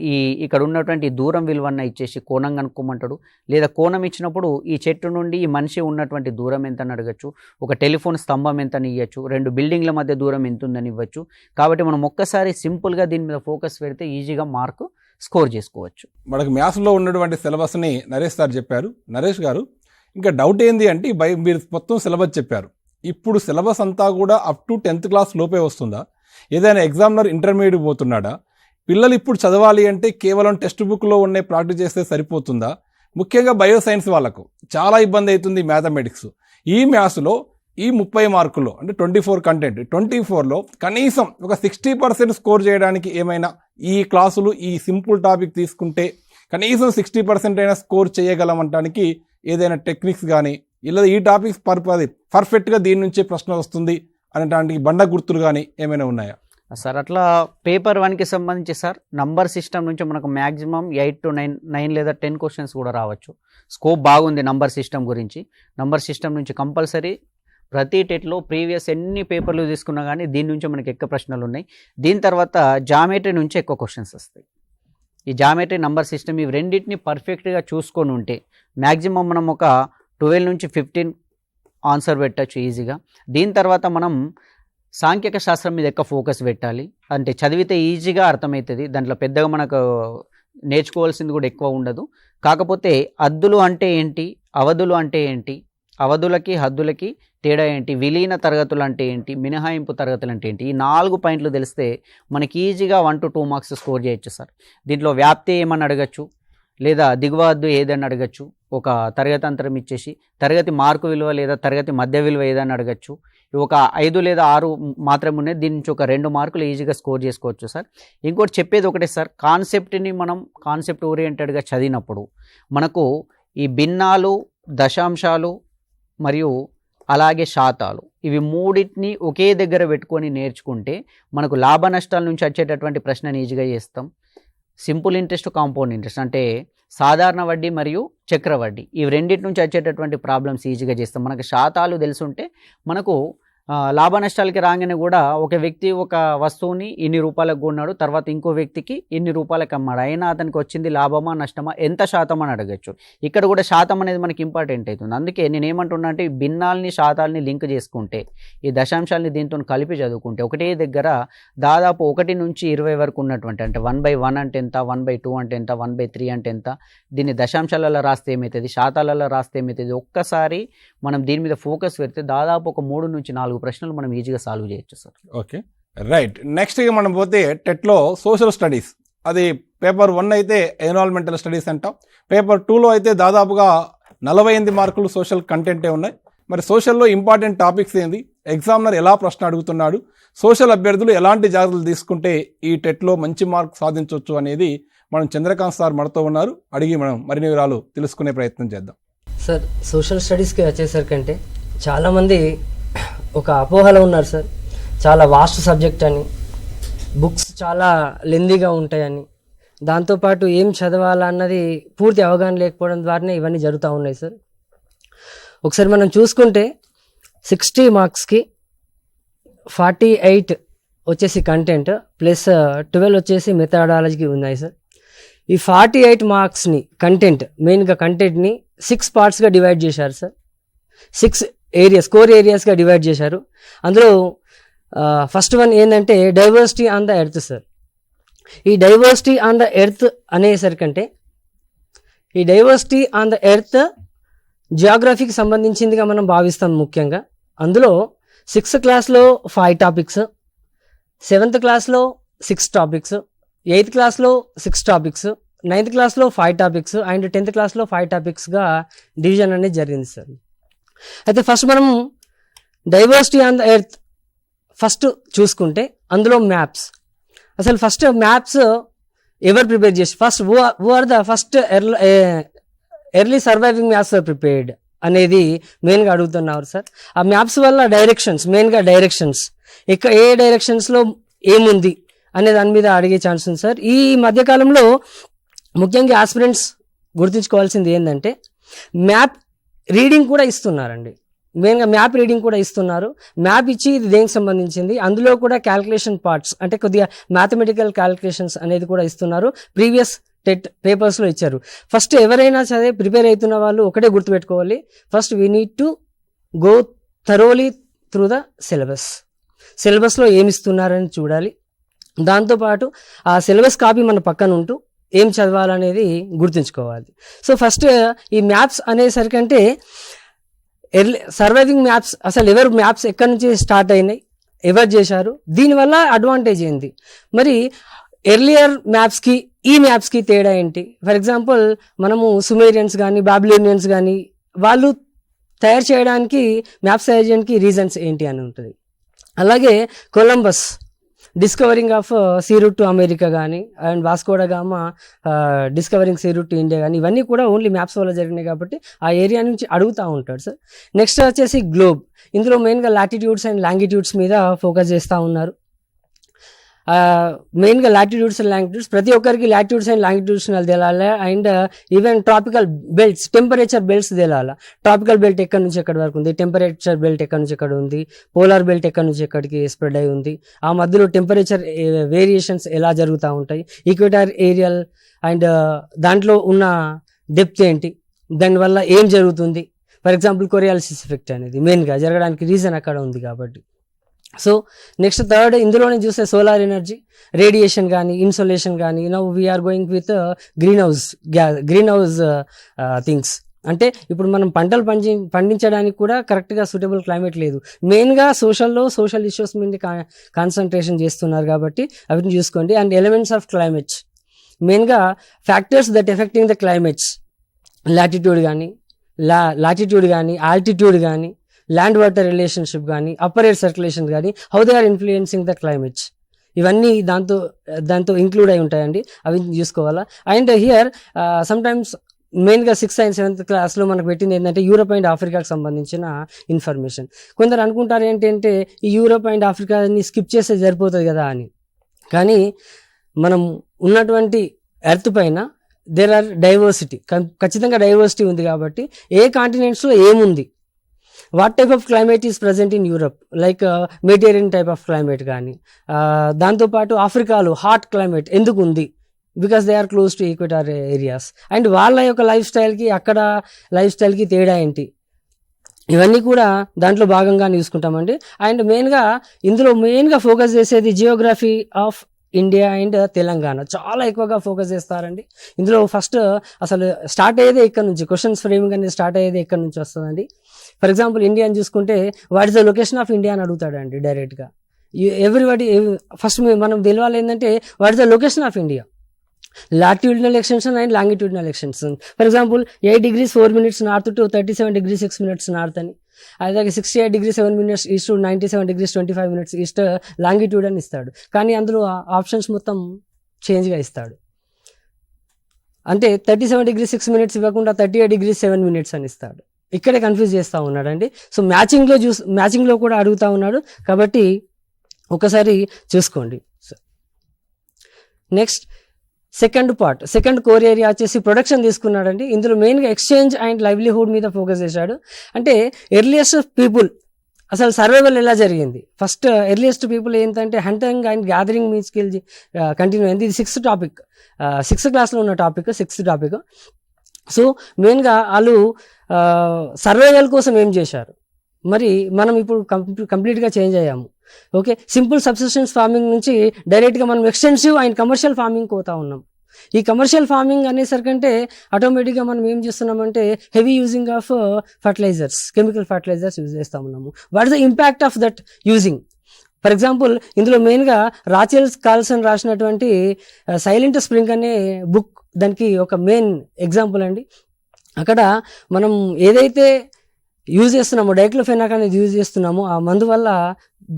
ఇక్కడ ఉన్నటువంటి దూరం విలువన్నా ఇచ్చేసి కోణం కనుక్కోమంటాడు. లేదా కోణం ఇచ్చినప్పుడు ఈ చెట్టు నుండి ఈ మనిషి ఉన్నటువంటి దూరం ఎంత అని అడగచ్చు. ఒక టెలిఫోన్ స్తంభం ఎంత అని ఇవ్వచ్చు. 2 బిల్డింగ్ల మధ్య దూరం ఎంత ఉందని ఇవ్వచ్చు. కాబట్టి మనం ఒక్కసారి సింపుల్గా దీని మీద ఫోకస్ పెడితే ఈజీగా మార్కు స్కోర్ చేసుకోవచ్చు. మనకు మ్యాథ్స్లో ఉన్నటువంటి సిలబస్ని నరేష్ సార్ చెప్పారు. నరేష్ గారు, ఇంకా డౌట్ ఏంది అంటే మీరు మొత్తం సిలబస్ చెప్పారు. ఇప్పుడు సిలబస్ అంతా కూడా అప్ టు 10th క్లాస్ లోపే వస్తుందా? ఏదైనా ఎగ్జామినర్ ఇంటర్మీడియట్ పోతున్నాడా? పిల్లలు ఇప్పుడు చదవాలి అంటే కేవలం టెక్స్ట్ బుక్లో ఉన్న ప్రాక్టీస్ చేస్తే సరిపోతుందా? ముఖ్యంగా బయోసైన్స్ వాళ్ళకు చాలా ఇబ్బంది అవుతుంది మ్యాథమెటిక్స్. ఈ మ్యాథ్స్లో ఈ 30 మార్కుల్లో అంటే 24 కంటెంట్ 24లో కనీసం ఒక 60% స్కోర్ చేయడానికి ఏమైనా ఈ క్లాసులు ఈ సింపుల్ టాపిక్ తీసుకుంటే కనీసం 60% అయినా స్కోర్ చేయగలమంటానికి ఏదైనా టెక్నిక్స్ కానీ ఇలా ఈ టాపిక్స్ పర్ఫెక్ట్గా దీని నుంచే ప్రశ్న వస్తుంది అనేటానికి బండ గుర్తులు కానీ ఏమైనా ఉన్నాయా సార్? అట్లా పేపర్ 1కి సంబంధించి సార్ నంబర్ సిస్టమ్ నుంచి మనకు మ్యాక్సిమం 8 to 9 లేదా 10 క్వశ్చన్స్ కూడా రావచ్చు. స్కోప్ బాగుంది నంబర్ సిస్టమ్ గురించి. నంబర్ సిస్టమ్ నుంచి కంపల్సరీ ప్రతి టెట్లో ప్రీవియస్ ఎన్ని పేపర్లు తీసుకున్నా కానీ దీని నుంచి మనకి ఎక్కువ ప్రశ్నలు ఉన్నాయి. దీని తర్వాత జామెట్రీ నుంచి ఎక్కువ క్వశ్చన్స్ వస్తాయి. ఈ జామెట్రీ నంబర్ సిస్టమ్ ఇవి రెండింటిని పర్ఫెక్ట్గా చూసుకొని ఉంటే మ్యాక్సిమం మనం ఒక 12 నుంచి 15 ఆన్సర్ పెట్టచ్చు ఈజీగా. దీని తర్వాత మనం సాంఖ్యక శాస్త్రం మీద ఎక్కువ ఫోకస్ పెట్టాలి. అంటే చదివితే ఈజీగా అర్థమవుతుంది. దాంట్లో పెద్దగా మనకు నేర్చుకోవాల్సింది కూడా ఎక్కువ ఉండదు. కాకపోతే హద్దులు అంటే ఏంటి, అవధులు అంటే ఏంటి, అవధులకి హద్దులకి తేడా ఏంటి, విలీన తరగతులు అంటే ఏంటి, మినహాయింపు తరగతులు అంటే ఏంటి, ఈ 4 పాయింట్లు తెలిస్తే మనకి ఈజీగా 1 to 2 మార్క్స్ స్కోర్ చేయొచ్చు సార్. దీంట్లో వ్యాప్తి ఏమని అడగచ్చు, లేదా దిగువ హద్దు ఏదని అడగచ్చు. ఒక తరగతి అంతరం ఇచ్చేసి తరగతి మార్కు విలువ లేదా తరగతి మధ్య విలువ ఏదని అడగచ్చు. ఒక 5 లేదా 6 మాత్రమే ఉన్నాయి. దీని నుంచి ఒక 2 మార్కులు ఈజీగా స్కోర్ చేసుకోవచ్చు సార్. ఇంకోటి చెప్పేది ఒకటే సార్, కాన్సెప్ట్ని మనం కాన్సెప్ట్ ఓరియంటెడ్గా చదివినప్పుడు మనకు ఈ భిన్నాలు, దశాంశాలు మరియు అలాగే శాతాలు ఇవి మూడింటిని ఒకే దగ్గర పెట్టుకొని నేర్చుకుంటే మనకు లాభ నష్టాల నుంచి వచ్చేటటువంటి ప్రశ్నని ఈజీగా చేస్తాం. సింపుల్ ఇంట్రెస్ట్, కాంపౌండ్ ఇంట్రెస్ట్ అంటే సాధారణ వడ్డీ మరియు చక్రవడ్డీ ఇవి రెండింటి నుంచి వచ్చేటటువంటి ప్రాబ్లమ్స్ ఈజీగా చేస్తాం. మనకు శాతాలు తెలుసుంటే మనకు లాభ నష్టాలకి రాగానే కూడా ఒక వ్యక్తి ఒక వస్తువుని ఇన్ని రూపాయలకు కొన్నాడు, తర్వాత ఇంకో వ్యక్తికి ఇన్ని రూపాయలకు అమ్మాడు, అయినా అతనికి వచ్చింది లాభమా నష్టమా, ఎంత శాతం అని అడగచ్చు. ఇక్కడ కూడా శాతం అనేది మనకి ఇంపార్టెంట్ అవుతుంది. అందుకే నేను ఏమంటున్నా అంటే ఈ భిన్నాల్ని శాతాలని లింక్ చేసుకుంటే, ఈ దశాంశాలని దీంతో కలిపి చదువుకుంటే ఒకటే దగ్గర దాదాపు 1 నుంచి 20 వరకు ఉన్నటువంటి అంటే 1/1 అంటే ఎంత, 1/2 అంటే ఎంత, 1/3 అంటే ఎంత, దీన్ని దశాంశాలలో రాస్తే ఏమవుతుంది, శాతాలలో రాస్తే ఏమవుతుంది, ఒక్కసారి మనం దీని మీద ఫోకస్ పెడితే దాదాపు ఒక 3 నుంచి 4 ప్రశ్నలు మనం ఈజీగా సాల్వ్ చేయొచ్చు సార్. Okay, right. నెక్స్ట్ మనం పోతే టెట్లో సోషల్ స్టడీస్, అది పేపర్ 1 అయితే ఎన్విరాన్మెంటల్ స్టడీస్ అంటాం, పేపర్ 2లో అయితే దాదాపుగా 48 మార్కులు సోషల్ కంటెంటే ఉన్నాయి. మరి సోషల్లో ఇంపార్టెంట్ టాపిక్స్ ఏంది, ఎగ్జామినర్ ఎలా ప్రశ్న అడుగుతున్నాడు, సోషల్ అభ్యర్థులు ఎలాంటి జాగ్రత్తలు తీసుకుంటే ఈ టెట్లో మంచి మార్క్ సాధించవచ్చు అనేది మనం చంద్రకాంత్ సార్ మనతో ఉన్నారు, అడిగి మనం మరిన్ని వివరాలు తెలుసుకునే ప్రయత్నం చేద్దాం. సార్, సోషల్ స్టడీస్కి వచ్చేసరికంటే చాలామంది ఒక అపోహలో ఉన్నారు సార్, చాలా వాస్ట్ సబ్జెక్ట్ అని, బుక్స్ చాలా లెందీగా ఉంటాయని, దాంతోపాటు ఏం చదవాలన్నది పూర్తి అవగాహన లేకపోవడం ద్వారానే ఇవన్నీ జరుగుతూ ఉన్నాయి సార్. ఒకసారి మనం చూసుకుంటే 60 మార్క్స్కి 48 వచ్చేసి కంటెంట్ ప్లస్ 12 వచ్చేసి మెథడాలజీకి ఉన్నాయి సార్. ఈ 48 మార్క్స్ని కంటెంట్ మెయిన్గా కంటెంట్ని 6 పార్ట్స్గా డివైడ్ చేశారు సార్. 6 ఏరియాస్, కోర్ ఏరియాస్గా డివైడ్ చేశారు. అందులో ఫస్ట్ వన్ ఏంటంటే diversity on the earth sir. ఈ డైవర్సిటీ ఆన్ ద ఎర్త్ అనేసరికంటే ఈ డైవర్సిటీ ఆన్ ద ఎర్త్ జియోగ్రఫీకి సంబంధించిందిగా మనం భావిస్తాం ముఖ్యంగా. అందులో 6th క్లాస్లో 5 టాపిక్స్, 7th క్లాస్లో 6 టాపిక్స్, 8th క్లాస్లో 6 టాపిక్స్, 9th క్లాస్లో 5 టాపిక్స్ అండ్ 10th క్లాస్లో 5 టాపిక్స్గా డివిజన్ అనేది జరిగింది సార్. అయితే ఫస్ట్ మనం diversity on the earth first చూసుకుంటే అందులో మ్యాప్స్. అసలు ఫస్ట్ మ్యాప్స్ ఎవరు ప్రిపేర్ చేసి first who are the first early surviving maps are prepared అనేది మెయిన్గా అడుగుతున్నారు సార్. ఆ మ్యాప్స్ వల్ల డైరెక్షన్స్, మెయిన్గా డైరెక్షన్స్ ఏ డైరెక్షన్స్లో ఏముంది అనే దాని మీద అడిగే ఛాన్స్ ఉంది సార్. ఈ మధ్యకాలంలో ముఖ్యంగా ఆస్పిరెంట్స్ గుర్తుంచుకోవాల్సింది ఏంటంటే మ్యాప్ రీడింగ్ కూడా ఇస్తున్నారండి. మెయిన్గా మ్యాప్ రీడింగ్ కూడా ఇస్తున్నారు. మ్యాప్ ఇచ్చి ఇది దేనికి సంబంధించింది, అందులో కూడా క్యాల్కులేషన్ పార్ట్స్ అంటే కొద్దిగా మ్యాథమెటికల్ క్యాల్కులేషన్స్ అనేది కూడా ఇస్తున్నారు. ప్రీవియస్ టెట్ పేపర్స్లో ఇచ్చారు. ఫస్ట్ ఎవరైనా సరే ప్రిపేర్ అవుతున్న వాళ్ళు ఒకటే గుర్తుపెట్టుకోవాలి, first we need to go thoroughly through the syllabus. సిలబస్లో ఏమి ఇస్తున్నారని చూడాలి. దాంతోపాటు ఆ సిలబస్ కాపీ మన పక్కన ఉంటూ ఏం చదవాలనేది గుర్తుంచుకోవాలి. సో ఫస్ట్ ఈ మ్యాప్స్ అనేసరికంటే సర్వైవింగ్ మ్యాప్స్, అసలు ఎవరు మ్యాప్స్ ఎక్కడి నుంచి స్టార్ట్ అయినాయి, ఎవరు చేశారు, దీనివల్ల అడ్వాంటేజ్ ఏంది, మరి ఎర్లియర్ మ్యాప్స్కి ఈ మ్యాప్స్కి తేడా ఏంటి. ఫర్ ఎగ్జాంపుల్ మనము సుమేరియన్స్ కానీ బాబిలోనియన్స్ కానీ వాళ్ళు తయారు చేయడానికి మ్యాప్స్ తయారు చేయడానికి రీజన్స్ ఏంటి అని ఉంటుంది. అలాగే Columbus discovering of sea route to America కానీ and Vasco da Gama discovering sea route to India కానీ ఇవన్నీ కూడా ఓన్లీ మ్యాప్స్ వల్ల జరిగినాయి కాబట్టి ఆ ఏరియా నుంచి అడుగుతూ ఉంటాడు సార్. నెక్స్ట్ వచ్చేసి గ్లోబ్. ఇందులో మెయిన్గా లాటిట్యూడ్స్ అండ్ లాంగిట్యూడ్స్ మీద ఫోకస్ చేస్తూ ఉన్నారు. మెయిన్గా లాటిట్యూడ్స్ అండ్ లాంగిట్యూడ్స్ ప్రతి ఒక్కరికి లాటిట్యూడ్స్ అండ్ లాంగిట్యూడ్స్ తెలాలి. And even tropical belts, temperature belts తెలాలి. ట్రాపికల్ బెల్ట్ ఎక్కడి నుంచి ఎక్కడి వరకు ఉంది, టెంపరేచర్ బెల్ట్ ఎక్కడి నుంచి ఎక్కడ ఉంది, పోలార్ బెల్ట్ ఎక్కడి నుంచి ఎక్కడికి స్ప్రెడ్ అయి ఉంది, ఆ మధ్యలో టెంపరేచర్ వేరియేషన్స్ ఎలా జరుగుతూ ఉంటాయి, ఈక్వేటర్ ఏరియల్ అండ్ దాంట్లో ఉన్న డెప్త్ ఏంటి, దానివల్ల ఏం జరుగుతుంది. ఫర్ ఎగ్జాంపుల్ కొరియాలిసిస్ ఎఫెక్ట్ అనేది మెయిన్గా జరగడానికి రీజన్ అక్కడ ఉంది కాబట్టి. సో నెక్స్ట్ థర్డ్ ఇందులోనే చూస్తే సోలార్ ఎనర్జీ, రేడియేషన్ కానీ ఇన్సోలేషన్ కానీ. Now we are going with green house things. అంటే ఇప్పుడు మనం పంటలు పండించడానికి కూడా కరెక్ట్గా సూటబుల్ క్లైమేట్ లేదు. మెయిన్గా సోషల్ ఇష్యూస్ మీద కాన్సన్ట్రేషన్ చేస్తున్నారు కాబట్టి అవిని చూసుకోండి. అండ్ ఎలిమెంట్స్ ఆఫ్ క్లైమేట్స్, మెయిన్గా factors that effecting the climates, latitude కానీ ఆల్టిట్యూడ్ కానీ ల్యాండ్ వాటర్ రిలేషన్షిప్ కానీ అప్పర్ ఎయిర్ సర్క్యులేషన్ కానీ how they are influencing the climates, ఇవన్నీ దాంతో ఇంక్లూడ్ అయి ఉంటాయండి. అవి చూసుకోవాలా. అండ్ హియర్ సమ్టైమ్స్ మెయిన్గా 6th and 7th క్లాస్లో మనకు పెట్టింది ఏంటంటే యూరోప్ అండ్ ఆఫ్రికాకి సంబంధించిన ఇన్ఫర్మేషన్. కొందరు అనుకుంటారు ఏంటంటే ఈ యూరోప్ అండ్ ఆఫ్రికాని స్కిప్ చేస్తే సరిపోతుంది కదా అని. కానీ మనం ఉన్నటువంటి ఎర్త్ పైన దేర్ ఆర్ డైవర్సిటీ, ఖచ్చితంగా డైవర్సిటీ ఉంది కాబట్టి ఏ కాంటినెంట్స్లో ఏముంది, what type of climate is present in Europe like Mediterranean type of climate కానీ, దాంతోపాటు ఆఫ్రికాలో హాట్ క్లైమేట్ ఎందుకు ఉంది, because they are close to equator areas. And వాళ్ళ యొక్క లైఫ్ స్టైల్కి అక్కడ లైఫ్ స్టైల్కి తేడా ఏంటి, ఇవన్నీ కూడా దాంట్లో భాగంగా చూసుకుంటామండి. అండ్ ఇందులో మెయిన్గా ఫోకస్ చేసేది Geography of India and Telangana చాలా ఎక్కువగా ఫోకస్ చేస్తారండి. ఇందులో ఫస్ట్ అసలు స్టార్ట్ అయ్యేదే ఇక్కడ నుంచి, క్వశ్చన్స్ ఫ్రేమింగ్ అనేది స్టార్ట్ అయ్యేది ఇక్కడ నుంచి వస్తుందండి. ఫర్ ఎగ్జాంపుల్ ఇండియా అని చూసుకుంటే what is the location of India అని అడుగుతాడండి డైరెక్ట్గా. ఎవ్రీబడి ఫస్ట్ మనం తెలియాలి ఏంటంటే what is the location of India, latitudinal extension and longitudinal extension. For example 8 degrees 4 minutes north to 37 degrees 6 minutes north అని, అలాగే 68 degrees 7 minutes east to 97 degrees 25 minutes east longitude అని ఇస్తాడు. కానీ అందులో ఆప్షన్స్ మొత్తం చేంజ్గా ఇస్తాడు. అంటే 37 degrees 6 minutes ఇవ్వకుండా 38 degrees 7 minutes అని ఇస్తాడు. ఇక్కడే కన్ఫ్యూజ్ చేస్తూ ఉన్నాడండి. సో మ్యాచింగ్లో కూడా అడుగుతూ ఉన్నాడు కాబట్టి ఒకసారి చూసుకోండి. నెక్స్ట్ సెకండ్ కోర్ ఏరియా వచ్చేసి ప్రొడక్షన్ తీసుకున్నాడండి. ఇందులో మెయిన్గా ఎక్స్చేంజ్ అండ్ లైవ్లీహుడ్ మీద ఫోకస్ చేశాడు. అంటే ఎర్లియస్ట్ పీపుల్ అసలు సర్వైవల్ ఎలా జరిగింది, ఫస్ట్ ఎర్లియస్ట్ పీపుల్ ఏంటంటే hunting and gathering me skill continue అయింది. ఇది 6th టాపిక్, 6th క్లాస్లో ఉన్న టాపిక్, 6th టాపిక్. సో మెయిన్గా వాళ్ళు సర్వైవల్ కోసం ఏం చేశారు, మరి మనం ఇప్పుడు కంప్లీట్గా చేంజ్ అయ్యాము. ఓకే, సింపుల్ సబ్సిస్టెన్స్ ఫార్మింగ్ నుంచి డైరెక్ట్గా మనం ఎక్స్టెన్సివ్ అండ్ కమర్షియల్ ఫార్మింగ్ పోతా ఉన్నాం. ఈ కమర్షియల్ ఫార్మింగ్ అనేసరికంటే ఆటోమేటిక్గా మనం ఏం చేస్తున్నామంటే heavy using of fertilizers, chemical fertilizers use చేస్తూ ఉన్నాము. What is the impact of that using? For example ఇందులో మెయిన్గా రాచెల్ కార్ల్సన్ రాసినటువంటి సైలెంట్ స్ప్రింగ్ అనే బుక్ దానికి ఒక మెయిన్ ఎగ్జాంపుల్ అండి. అక్కడ మనం ఏదైతే యూజ్ చేస్తున్నామో, డైక్లోఫెనాక్ అనేది యూజ్ చేస్తున్నామో, ఆ మందు వల్ల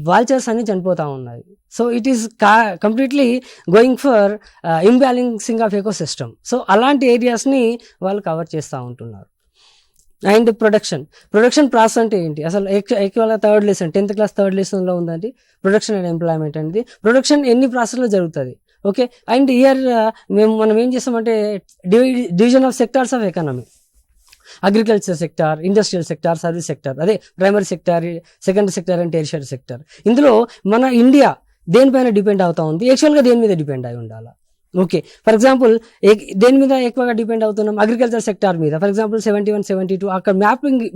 వాల్చర్స్ అన్ని చనిపోతూ ఉన్నాయి. So it is completely going for imbalancing of ecosystem. So అలాంటి ఏరియాస్ని వాళ్ళు కవర్ చేస్తూ ఉంటున్నారు. అండ్ ప్రొడక్షన్ ప్రాసెస్ అంటే ఏంటి? అసలు ఎక్కువగా third lesson, 10th class third లెసన్లో ఉందండి ప్రొడక్షన్ అండ్ ఎంప్లాయ్మెంట్ అనేది. ప్రొడక్షన్ ఎన్ని ప్రాసెస్లో జరుగుతుంది, ఓకే. అండ్ ఇయర్ మనం ఏం చేస్తామంటే division of sectors of economy, agriculture sector, industrial sector, service sector, అదే primary sector, secondary sector and tertiary sector. ఇందులో మన ఇండియా దేనిపైన డిపెండ్ అవుతా ఉంది? యాక్చువల్గా దేని మీద డిపెండ్ అయి ఉండాలి? ఓకే, ఫర్ ఎగ్జాంపుల్ దేని మీద ఎక్కువగా డిపెండ్ అవుతున్నాం? అగ్రికల్చర్ సెక్టార్ మీద. ఫర్ ఎగ్జాంపుల్ 71, 72 అక్కడ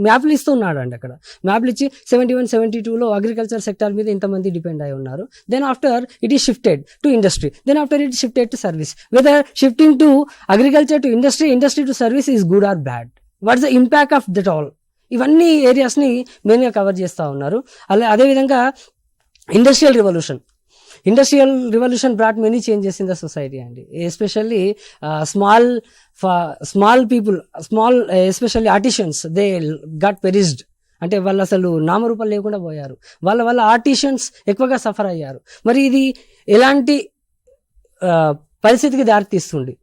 మ్యాప్లు ఇస్తున్నాడు అండి. అక్కడ మ్యాప్లు ఇచ్చి 71, 72లో అగ్రికల్చర్ సెక్టార్ మీద ఇంతమంది డిపెండ్ అయి ఉన్నారు. Then after it is shifted to industry, then after it shifted to service. Whether shifting to agriculture to industry, industry to service is good or bad? What's the impact of that all? ఇవన్నీ ఏరియాస్ని మెయిన్గా cover చేస్తూ ఉన్నారు. అదేవిధంగా industrial revolution brought many changes in the society అండి. Especially small people, especially artisans, they got perished. అంటే వాళ్ళు అసలు నామరూపాలు లేకుండా పోయారు. వాళ్ళ ఆర్టిషియన్స్ ఎక్కువగా సఫర్ అయ్యారు. మరి ఇది ఎలాంటి పరిస్థితికి దారితీస్తుంది?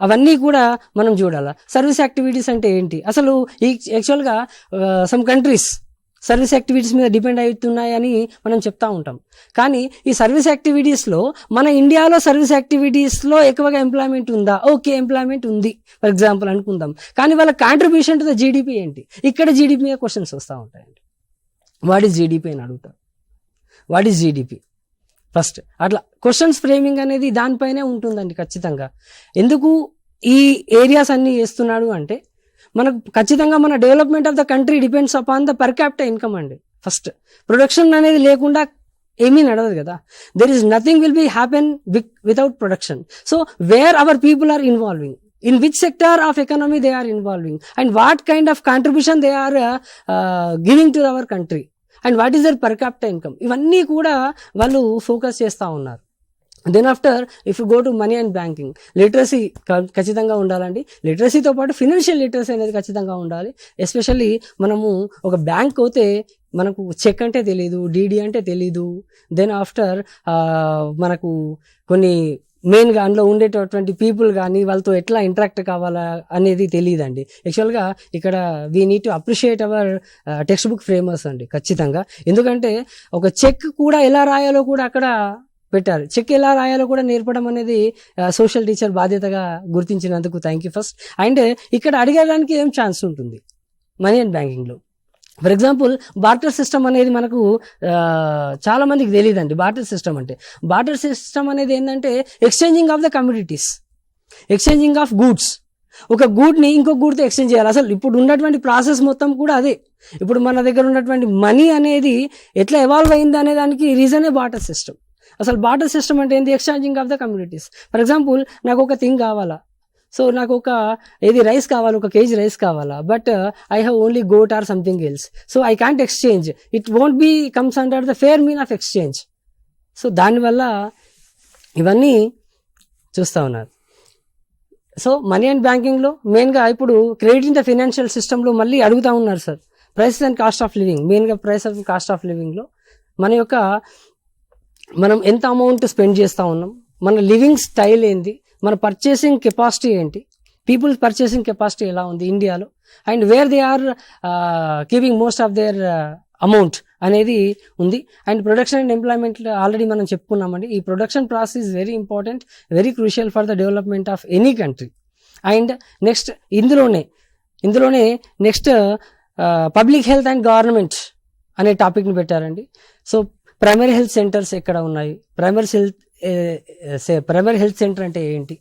అవన్నీ కూడా మనం చూడాలి. సర్వీస్ యాక్టివిటీస్ అంటే ఏంటి? అసలు ఈ యాక్చువల్గా సమ్ కంట్రీస్ సర్వీస్ యాక్టివిటీస్ మీద డిపెండ్ అవుతున్నాయని మనం చెప్తా ఉంటాం. కానీ ఈ సర్వీస్ యాక్టివిటీస్లో మన ఇండియాలో సర్వీస్ యాక్టివిటీస్లో ఎక్కువగా ఎంప్లాయ్మెంట్ ఉందా? ఓకే, ఎంప్లాయ్మెంట్ ఉంది ఫర్ ఎగ్జాంపుల్ అనుకుందాం. కానీ వాళ్ళ కాంట్రిబ్యూషన్ టు ద జీడిపి ఏంటి? ఇక్కడ జీడిపి మీద క్వశ్చన్స్ వస్తూ ఉంటాయండి. వాట్ ఈస్ జీడిపి అని అడుగుతారు. What is GDP first. అట్లా క్వశ్చన్స్ ఫ్రేమింగ్ అనేది దానిపైనే ఉంటుందండి ఖచ్చితంగా. ఎందుకు ఈ ఏరియాస్ అన్నీ చేస్తున్నాడు అంటే మనకు ఖచ్చితంగా మన development of the country depends upon the per capital income అండి. ఫస్ట్ ప్రొడక్షన్ అనేది లేకుండా ఏమీ నడవదు కదా. There is nothing will be happen without production. So where our people are involving, in which sector of economy they are involving, and what kind of contribution they are giving to our country, and what is their per capita income, ఇవన్నీ కూడా వాళ్ళు focus చేస్తూ ఉన్నారు. Then after if you go to money and banking, literacy ఖచ్చితంగా ఉండాలండి. లిటరసీతో పాటు financial literacy అనేది ఖచ్చితంగా ఉండాలి. ఎస్పెషల్లీ మనము ఒక బ్యాంక్ పోతే మనకు చెక్ అంటే తెలీదు, డీడీ అంటే తెలీదు. దెన్ ఆఫ్టర్ మనకు కొన్ని మెయిన్గా అందులో ఉండేటటువంటి పీపుల్ కానీ వాళ్ళతో ఎట్లా ఇంటరాక్ట్ కావాలా అనేది తెలియదండి. యాక్చువల్గా ఇక్కడ we need to appreciate our text book framers అండి ఖచ్చితంగా. ఎందుకంటే ఒక చెక్ కూడా ఎలా రాయాలో కూడా అక్కడ పెట్టారు. చెక్ ఎలా రాయాలో కూడా నేర్పడం అనేది సోషల్ టీచర్ బాధ్యతగా గుర్తించినందుకు థ్యాంక్ యూ ఫస్ట్. అండ్ ఇక్కడ అడిగడానికి ఏం ఛాన్స్ ఉంటుంది మనీ అండ్ బ్యాంకింగ్లో? ఫర్ ఎగ్జాంపుల్ బార్టర్ సిస్టమ్ అనేది మనకు చాలా మందికి తెలియదండి. బార్టర్ సిస్టమ్ అనేది ఏంటంటే exchanging of the commodities, exchanging of goods. ఒక గూడ్ని ఇంకో గూడ్తో ఎక్స్చేంజ్ చేయాలి. అసలు ఇప్పుడు ఉన్నటువంటి ప్రాసెస్ మొత్తం కూడా అదే. ఇప్పుడు మన దగ్గర ఉన్నటువంటి మనీ అనేది ఎట్లా ఎవాల్వ్ అయింది అనే దానికి రీజనే బార్టర్ సిస్టమ్. అసలు బార్టర్ సిస్టమ్ అంటే ఏంటి? Exchanging of the communities. For example నాకు ఒక థింగ్ కావాలా, సో నాకు ఒక రైస్ కావాలి, 1 kg రైస్ కావాలా, but I have only goat or something else, so I can't exchange. It won't be comes under the fair mean of exchange. So దానివల్ల ఇవన్నీ చూస్తూ ఉన్నారు. సో మనీ అండ్ బ్యాంకింగ్లో మెయిన్గా ఇప్పుడు క్రెడిట్ ఇన్ ద ఫినాన్షియల్ సిస్టంలో మళ్ళీ అడుగుతూ ఉన్నారు sir. Price and cost of living, మెయిన్గా ప్రైస్ అండ్ కాస్ట్ ఆఫ్ లివింగ్లో మనం ఎంత అమౌంట్ స్పెండ్ చేస్తూ ఉన్నాం, మన లివింగ్ స్టైల్ ఏంది, మన పర్చేసింగ్ కెపాసిటీ ఏంటి, పీపుల్ పర్చేసింగ్ కెపాసిటీ ఎలా ఉంది ఇండియాలో, and where they are giving most of their amount అనేది ఉంది. And production and employment already మనం చెప్పుకున్నామండి. ఈ production process is very important, very crucial for the development of any country. And next ఇందులోనే next public health and government అనే టాపిక్ని పెట్టారండి. So primary health centres ఎక్కడ ఉన్నాయి, ప్రైమరీ హెల్త్ సెంటర్ అంటే ఏంటి,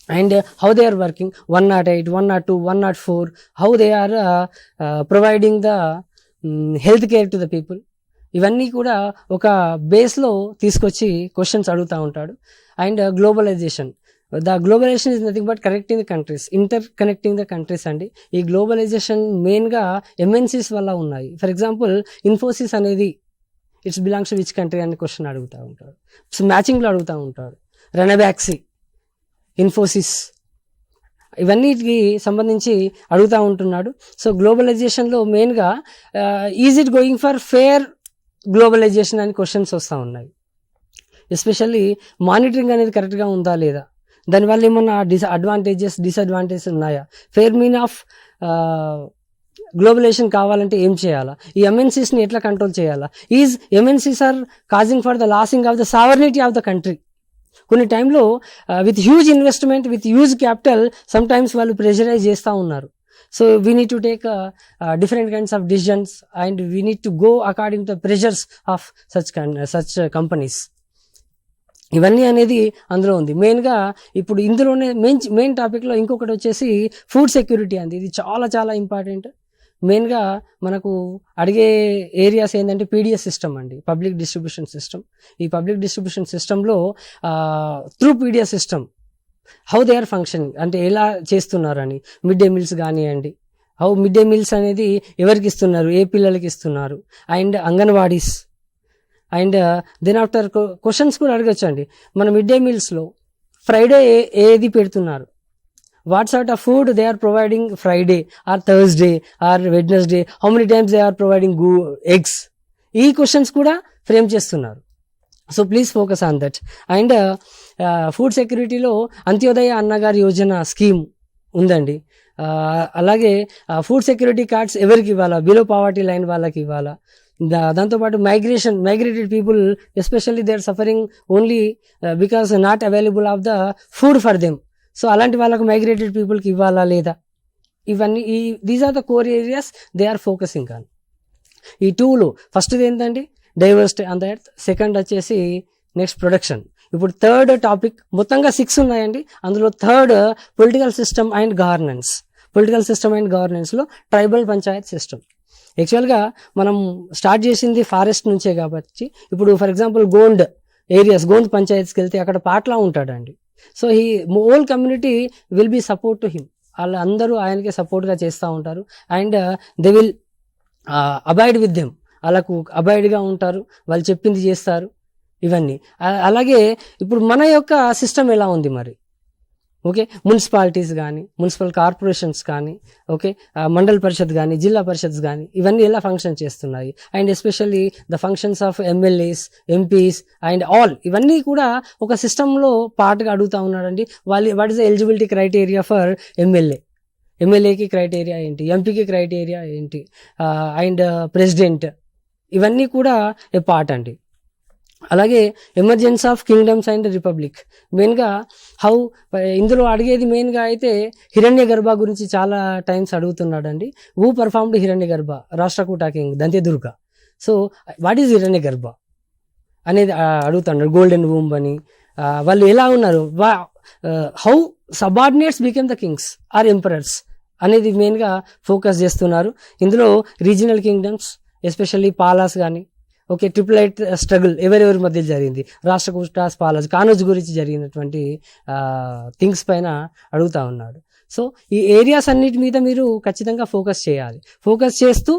and how they are working, 108, 102, 104, how they are providing the health care to the people. ఇవన్నీ కూడా ఒక బేస్లో తీసుకొచ్చి క్వశ్చన్స్ అడుగుతూ ఉంటాడు. And globalisation, the globalisation is nothing but connecting the countries, interconnecting the countries అండి. ఈ గ్లోబలైజేషన్ మెయిన్గా ఎంఎన్సీస్ వల్ల ఉన్నాయి. ఫర్ ఎగ్జాంపుల్ ఇన్ఫోసిస్ అనేది it's belongs to which country అని క్వశ్చన్ అడుగుతూ ఉంటాడు, సో మ్యాచింగ్లో అడుగుతూ ఉంటాడు. రెనబ్యాక్సీ, ఇన్ఫోసిస్, ఇవన్నిటికి సంబంధించి అడుగుతూ ఉంటున్నాడు. సో గ్లోబలైజేషన్లో మెయిన్గా is it going for fair globalisation అని క్వశ్చన్స్ వస్తూ ఉన్నాయి. ఎస్పెషల్లీ మానిటరింగ్ అనేది కరెక్ట్గా ఉందా లేదా, దానివల్ల ఏమన్నా డిసడ్వాంటేజెస్ ఉన్నాయా, ఫేర్ మీన్ ఆఫ్ గ్లోబలైజేషన్ కావాలంటే ఏం చేయాలా, ఈ ఎంఎన్సీస్ని ఎట్లా కంట్రోల్ చేయాలా, is MNCs are causing for the losing of the sovereignty of the country. కొన్ని టైంలో with huge investment, with huge capital sometimes వాళ్ళు ప్రెషరైజ్ చేస్తూ ఉన్నారు. So we need to take different kinds of decisions and we need to go according to the pressures of such companies. ఇవన్నీ అనేది అందులో ఉంది. మెయిన్గా ఇప్పుడు ఇందులోనే మెయిన్ టాపిక్లో ఇంకొకటి వచ్చేసి ఫుడ్ సెక్యూరిటీ అండి. ఇది చాలా చాలా ఇంపార్టెంట్. మెయిన్గా మనకు అడిగే ఏరియాస్ ఏంటంటే పీడిఎస్ సిస్టమ్ అండి, పబ్లిక్ డిస్ట్రిబ్యూషన్ సిస్టమ్. ఈ పబ్లిక్ డిస్ట్రిబ్యూషన్ సిస్టంలో through PDS system how they are functioning, అంటే ఎలా చేస్తున్నారని, మిడ్ డే మీల్స్ కానివ్వండి, హౌ మిడ్ డే మీల్స్ అనేది ఎవరికి ఇస్తున్నారు, ఏ పిల్లలకి ఇస్తున్నారు, and anganwadis. And then after questions కూడా అడగచ్చు అండి, మన మిడ్ డే మీల్స్లో ఫ్రైడే ఏది పెడుతున్నారు, what sort of food they are providing Friday or Thursday or Wednesday, how many times they are providing eggs. ఈ క్వశ్చన్స్ కూడా ఫ్రేమ్ చేస్తున్నారు. So please focus on that. And food సెక్యూరిటీలో అంత్యోదయ అన్నగారి Yojana scheme ఉందండి. అలాగే food security cards ఎవరికి ఇవ్వాలా, below poverty line వాళ్ళకి ఇవ్వాలా. దాంతోపాటు migrated people especially they are suffering only because not available of the food for them. So అలాంటి వాళ్ళకు మైగ్రేటెడ్ పీపుల్కి ఇవ్వాలా లేదా, ఇవన్నీ these are the core areas they are focusing on. ఈ టూలో ఫస్ట్ది ఏంటండి diversity on the earth, second వచ్చేసి నెక్స్ట్ ప్రొడక్షన్. ఇప్పుడు థర్డ్ టాపిక్ మొత్తంగా 6 ఉన్నాయండి. అందులో third political system and governance. Political system and గవర్నెన్స్లో ట్రైబల్ పంచాయత్ సిస్టమ్. యాక్చువల్గా మనం స్టార్ట్ చేసింది ఫారెస్ట్ నుంచే కాబట్టి ఇప్పుడు ఫర్ ఎగ్జాంపుల్ గోండ్ పంచాయత్స్కి వెళ్తే అక్కడ పాట్లా ఉంటాడండి. సో ఈ whole community will be support to him. వాళ్ళు అందరూ ఆయనకే సపోర్ట్గా చేస్తూ ఉంటారు. And they will avoid with them, వాళ్ళకు అబాయిడ్గా ఉంటారు, వాళ్ళు చెప్పింది చేస్తారు. ఇవన్నీ అలాగే ఇప్పుడు మన యొక్క సిస్టమ్ ఎలా ఉంది మరి, ఓకే, మున్సిపాలిటీస్ కానీ, మున్సిపల్ కార్పొరేషన్స్ కానీ, ఓకే, మండల్ పరిషత్ కానీ, జిల్లా పరిషత్స్ కానీ, ఇవన్నీ ఎలా ఫంక్షన్ చేస్తున్నాయి. And especially the functions of MLAs, MPs and all, ఇవన్నీ కూడా ఒక సిస్టంలో పార్ట్గా అడుగుతూ ఉన్నాడండి. What is the eligibility criteria for ఎమ్మెల్యేకి క్రైటీరియా ఏంటి, ఎంపీకి క్రైటీరియా ఏంటి, అండ్ ప్రెసిడెంట్, ఇవన్నీ కూడా ఏ పార్ట్ అండి. అలాగే emergence of kingdoms and republic, మెయిన్గా హౌ ఇందులో అడిగేది మెయిన్గా అయితే హిరణ్య గర్భ గురించి చాలా times అడుగుతున్నాడండి. Who performed Hiranyagarbha, Rashtrakuta king Dantidurga. So what is Hiranyagarbha అనేది అడుగుతున్నాడు. గోల్డెన్ వూంబ్ అని, వాళ్ళు ఎలా ఉన్నారు, how subordinates became the kings or emperors అనేది మెయిన్గా ఫోకస్ చేస్తున్నారు. ఇందులో రీజనల్ కింగ్డమ్స్ ఎస్పెషల్లీ పాలాస్ కానీ, ఓకే, 888 స్ట్రగుల్ ఎవరెవరి మధ్య జరిగింది, రాష్ట్రకూట, పాలాస్, కానోజ్ గురించి జరిగినటువంటి థింగ్స్ పైన అడుగుతా ఉన్నాడు. సో ఈ ఏరియాస్ అన్నిటి మీద మీరు ఖచ్చితంగా ఫోకస్ చేయాలి. ఫోకస్ చేస్తూ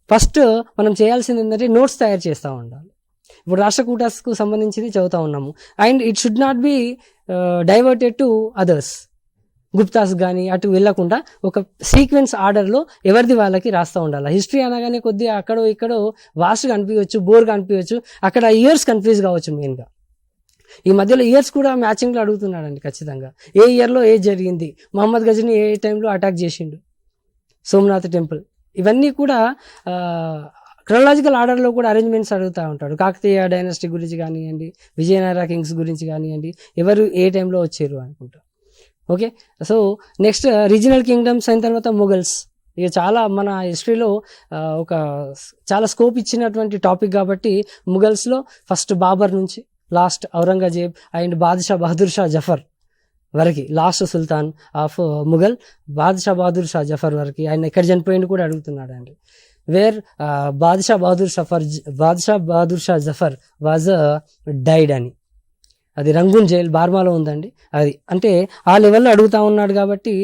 ఫస్ట్ మనం చేయాల్సింది ఏంటంటే నోట్స్ తయారు చేస్తూ ఉండాలి. ఇప్పుడు రాష్ట్రకూటకు సంబంధించింది చదువుతూ ఉన్నాము. And it should not be diverted to others, Guptas కానీ అటు వెళ్ళకుండా ఒక సీక్వెన్స్ ఆర్డర్లో ఎవరిది వాళ్ళకి రాస్తూ ఉండాలి. హిస్టరీ అనగానే కొద్దిగా అక్కడో ఇక్కడో వాస్ట్గా అనిపించవచ్చు, బోర్గా అనిపించవచ్చు, అక్కడ ఇయర్స్ కన్ఫ్యూజ్ కావచ్చు. మెయిన్గా ఈ మధ్యలో ఇయర్స్ కూడా మ్యాచింగ్లో అడుగుతున్నాడండి ఖచ్చితంగా. ఏ ఇయర్లో ఏ జరిగింది, మహమ్మద్ గజని ఏ టైంలో అటాక్ చేసిండు, సోమనాథ్ టెంపుల్, ఇవన్నీ కూడా క్రొనాలజికల్ ఆర్డర్లో కూడా అరేంజ్మెంట్స్ అడుగుతూ ఉంటాడు. కాకతీయ డైనాసిటీ గురించి కానివ్వండి, విజయనగర కింగ్స్ గురించి కానివ్వండి, ఎవరు ఏ టైంలో వచ్చారు అనుకుంటా. Okay, so next regional kingdoms అయిన తర్వాత మొఘల్స్. ఇక చాలా మన హిస్టరీలో ఒక చాలా స్కోప్ ఇచ్చినటువంటి టాపిక్ కాబట్టి మొఘల్స్లో ఫస్ట్ బాబర్ నుంచి లాస్ట్ ఔరంగజేబ్ అండ్ బాద్షా బహదూర్ షా జఫర్ వరకు, last sultan of Mughal Badshah Bahadur Shah Zafar వరకు ఆయన ఎక్కడ చనిపోయింది కూడా అడుగుతున్నాడు అండి. Where Badshah Bahadur Shah Zafar was died అని. అది రంగూన్ జైల్ బార్మాలో ఉందండి. అది అంటే ఆ లెవెల్లో అడుగుతా ఉన్నాడు కాబట్టి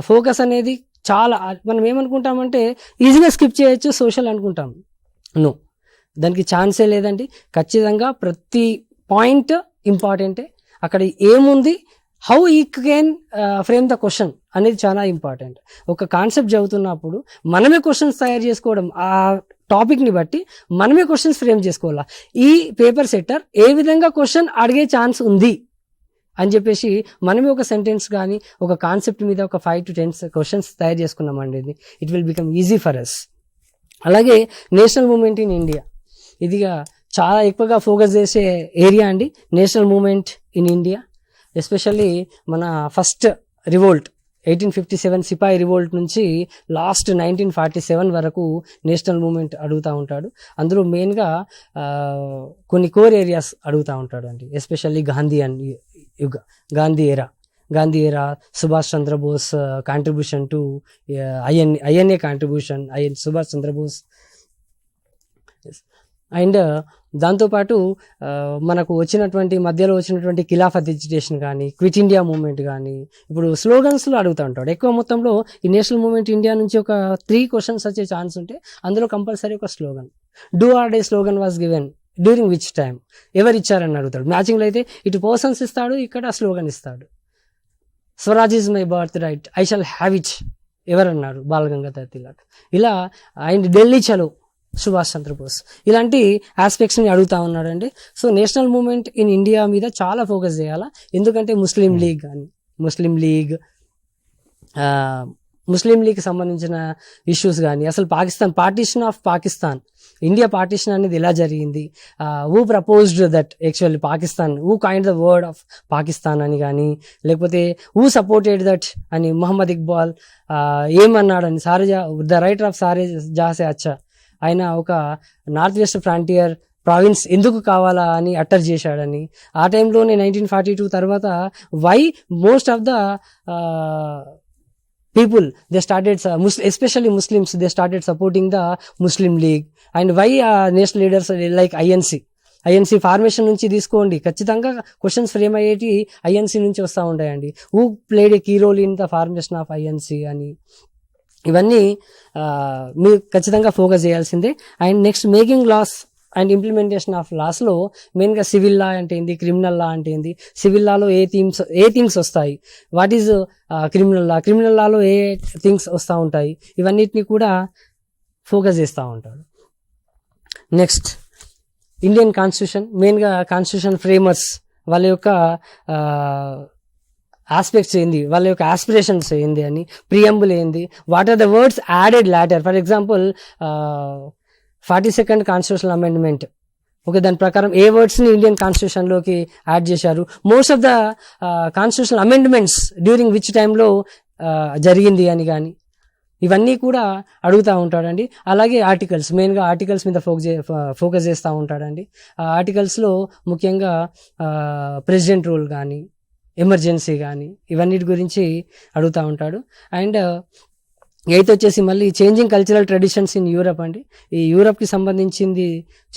ఫోకస్ అనేది చాలా, మనం ఏమనుకుంటామంటే ఈజీగా స్కిప్ చేయొచ్చు సోషల్ అనుకుంటాం. నో, దానికి ఛాన్సే లేదండి. ఖచ్చితంగా ప్రతి పాయింట్ ఇంపార్టెంటే. అక్కడ ఏముంది, హౌ ఈ కెన్ ఫ్రేమ్ ద క్వశ్చన్ అనేది చాలా ఇంపార్టెంట్. ఒక కాన్సెప్ట్ చదువుతున్నప్పుడు మనమే క్వశ్చన్స్ తయారు చేసుకోవడం, ఆ టాపిక్ని బట్టి మనమే క్వశ్చన్స్ ఫ్రేమ్ చేసుకోవాలా. ఈ పేపర్ సెట్టర్ ఏ విధంగా క్వశ్చన్ అడిగే ఛాన్స్ ఉంది అని చెప్పేసి మనమే ఒక సెంటెన్స్ కానీ ఒక కాన్సెప్ట్ మీద ఒక 5 to 10 క్వశ్చన్స్ తయారు చేసుకున్నామండి. It will become easy for us. అలాగే నేషనల్ మూమెంట్ ఇన్ ఇండియా, ఇదిగా చాలా ఎక్కువగా ఫోకస్ చేసే ఏరియా అండి. National movement in India, especially మన ఫస్ట్ రివోల్ట్ 1857 సిపాయి రివోల్ట్ నుంచి లాస్ట్ 1947 వరకు నేషనల్ మూమెంట్ అడుగుతూ ఉంటాడు. అందులో మెయిన్గా కొన్ని కోర్ ఏరియాస్ అడుగుతూ ఉంటాడు అండి. Especially Gandhi era, Subhash Chandra Bose contribution to INA contribution, Subhash Chandra Bose. And దాంతోపాటు మనకు మధ్యలో వచ్చినటువంటి ఖిలాఫత్ ఎడ్యుకేషన్ కానీ, క్విట్ ఇండియా మూవ్మెంట్ కానీ, ఇప్పుడు స్లోగన్స్లో అడుగుతూ ఉంటాడు. ఎక్కువ మొత్తంలో ఈ నేషనల్ మూవ్మెంట్ ఇండియా నుంచి ఒక 3 క్వశ్చన్స్ వచ్చే ఛాన్స్ ఉంటే అందులో కంపల్సరీ ఒక slogan, do or day slogan was given during which time, ఎవరు ఇచ్చారని అడుగుతాడు. మ్యాచింగ్లో అయితే ఇటు పర్సన్స్ ఇస్తాడు, ఇక్కడ స్లోగన్ ఇస్తాడు. Swaraj is my birth right, I shall have it ఎవరన్నారు, బాలగంగాధర్ తిలక్. ఇలా అండ్ ఢిల్లీ చలో, సుభాష్ చంద్రబోస్. ఇలాంటి ఆస్పెక్ట్స్ని అడుగుతా ఉన్నాడండి. So national movement in India మీద చాలా ఫోకస్ చేయాలా. ఎందుకంటే ముస్లిం లీగ్ సంబంధించిన ఇష్యూస్ కానీ, అసలు partition of Pakistan, India partition అనేది ఎలా జరిగింది, who proposed that actually Pakistan, who coined the word of Pakistan అని కానీ, లేకపోతే హూ సపోర్టెడ్ దట్ అని మహమ్మద్ ఇక్బాల్ ఏమన్నాడని, ద రైటర్ ఆఫ్ సారే జాసే అచ్చా, ఆయన ఒక నార్త్ వెస్ట్ ఫ్రాంటియర్ ప్రావిన్స్ ఎందుకు కావాలా అని అటర్ చేశాడని. ఆ టైంలోనే 1942 తర్వాత why most of the people they started especially Muslims, they started supporting the Muslim League, and why national leaders like INC formation నుంచి తీసుకోండి, ఖచ్చితంగా క్వశ్చన్స్ ఫ్రేమ్ అయ్యేటి INC నుంచి వస్తూ ఉంటాయండి. Who played a key role in the formation of INC అని. ఇవన్నీ మీరు ఖచ్చితంగా ఫోకస్ చేయాల్సిందే. And next making laws and implementation of లాస్లో మెయిన్గా సివిల్ లా అంటే ఏంది, క్రిమినల్ లా అంటే ఏంది, సివిల్ లాలో ఏ థింగ్స్ వస్తాయి, what is criminal Lalo A things వస్తూ ఉంటాయి, ఇవన్నిటిని కూడా ఫోకస్ చేస్తూ ఉంటాడు. నెక్స్ట్ ఇండియన్ కాన్స్టిట్యూషన్, మెయిన్గా కాన్స్టిట్యూషన్ ఫ్రేమర్స్ వాళ్ళ యొక్క ఆస్పెక్ట్స్ ఏంది, వాళ్ళ యొక్క ఆస్పిరేషన్స్ ఏంది అని, ప్రియంబుల్ ఏంది, what are the words added later. For example 42nd constitutional amendment, okay, దాని ప్రకారం ఏ వర్డ్స్ని ఇండియన్ కాన్స్టిట్యూషన్లోకి యాడ్ చేశారు, most of the constitutional amendments during which టైంలో జరిగింది అని కానీ, ఇవన్నీ కూడా అడుగుతూ ఉంటాడండి. అలాగే ఆర్టికల్స్, మెయిన్గా ఆర్టికల్స్ మీద ఫోకస్ చేస్తూ ఉంటాడండి. ఆ ఆర్టికల్స్లో ముఖ్యంగా ప్రెసిడెంట్ రూల్ కానీ, ఎమర్జెన్సీ కానీ, ఇవన్నిటి గురించి అడుగుతూ ఉంటాడు. అండ్ 8th వచ్చేసి మళ్ళీ changing cultural traditions in Europe అండి. ఈ యూరప్కి సంబంధించింది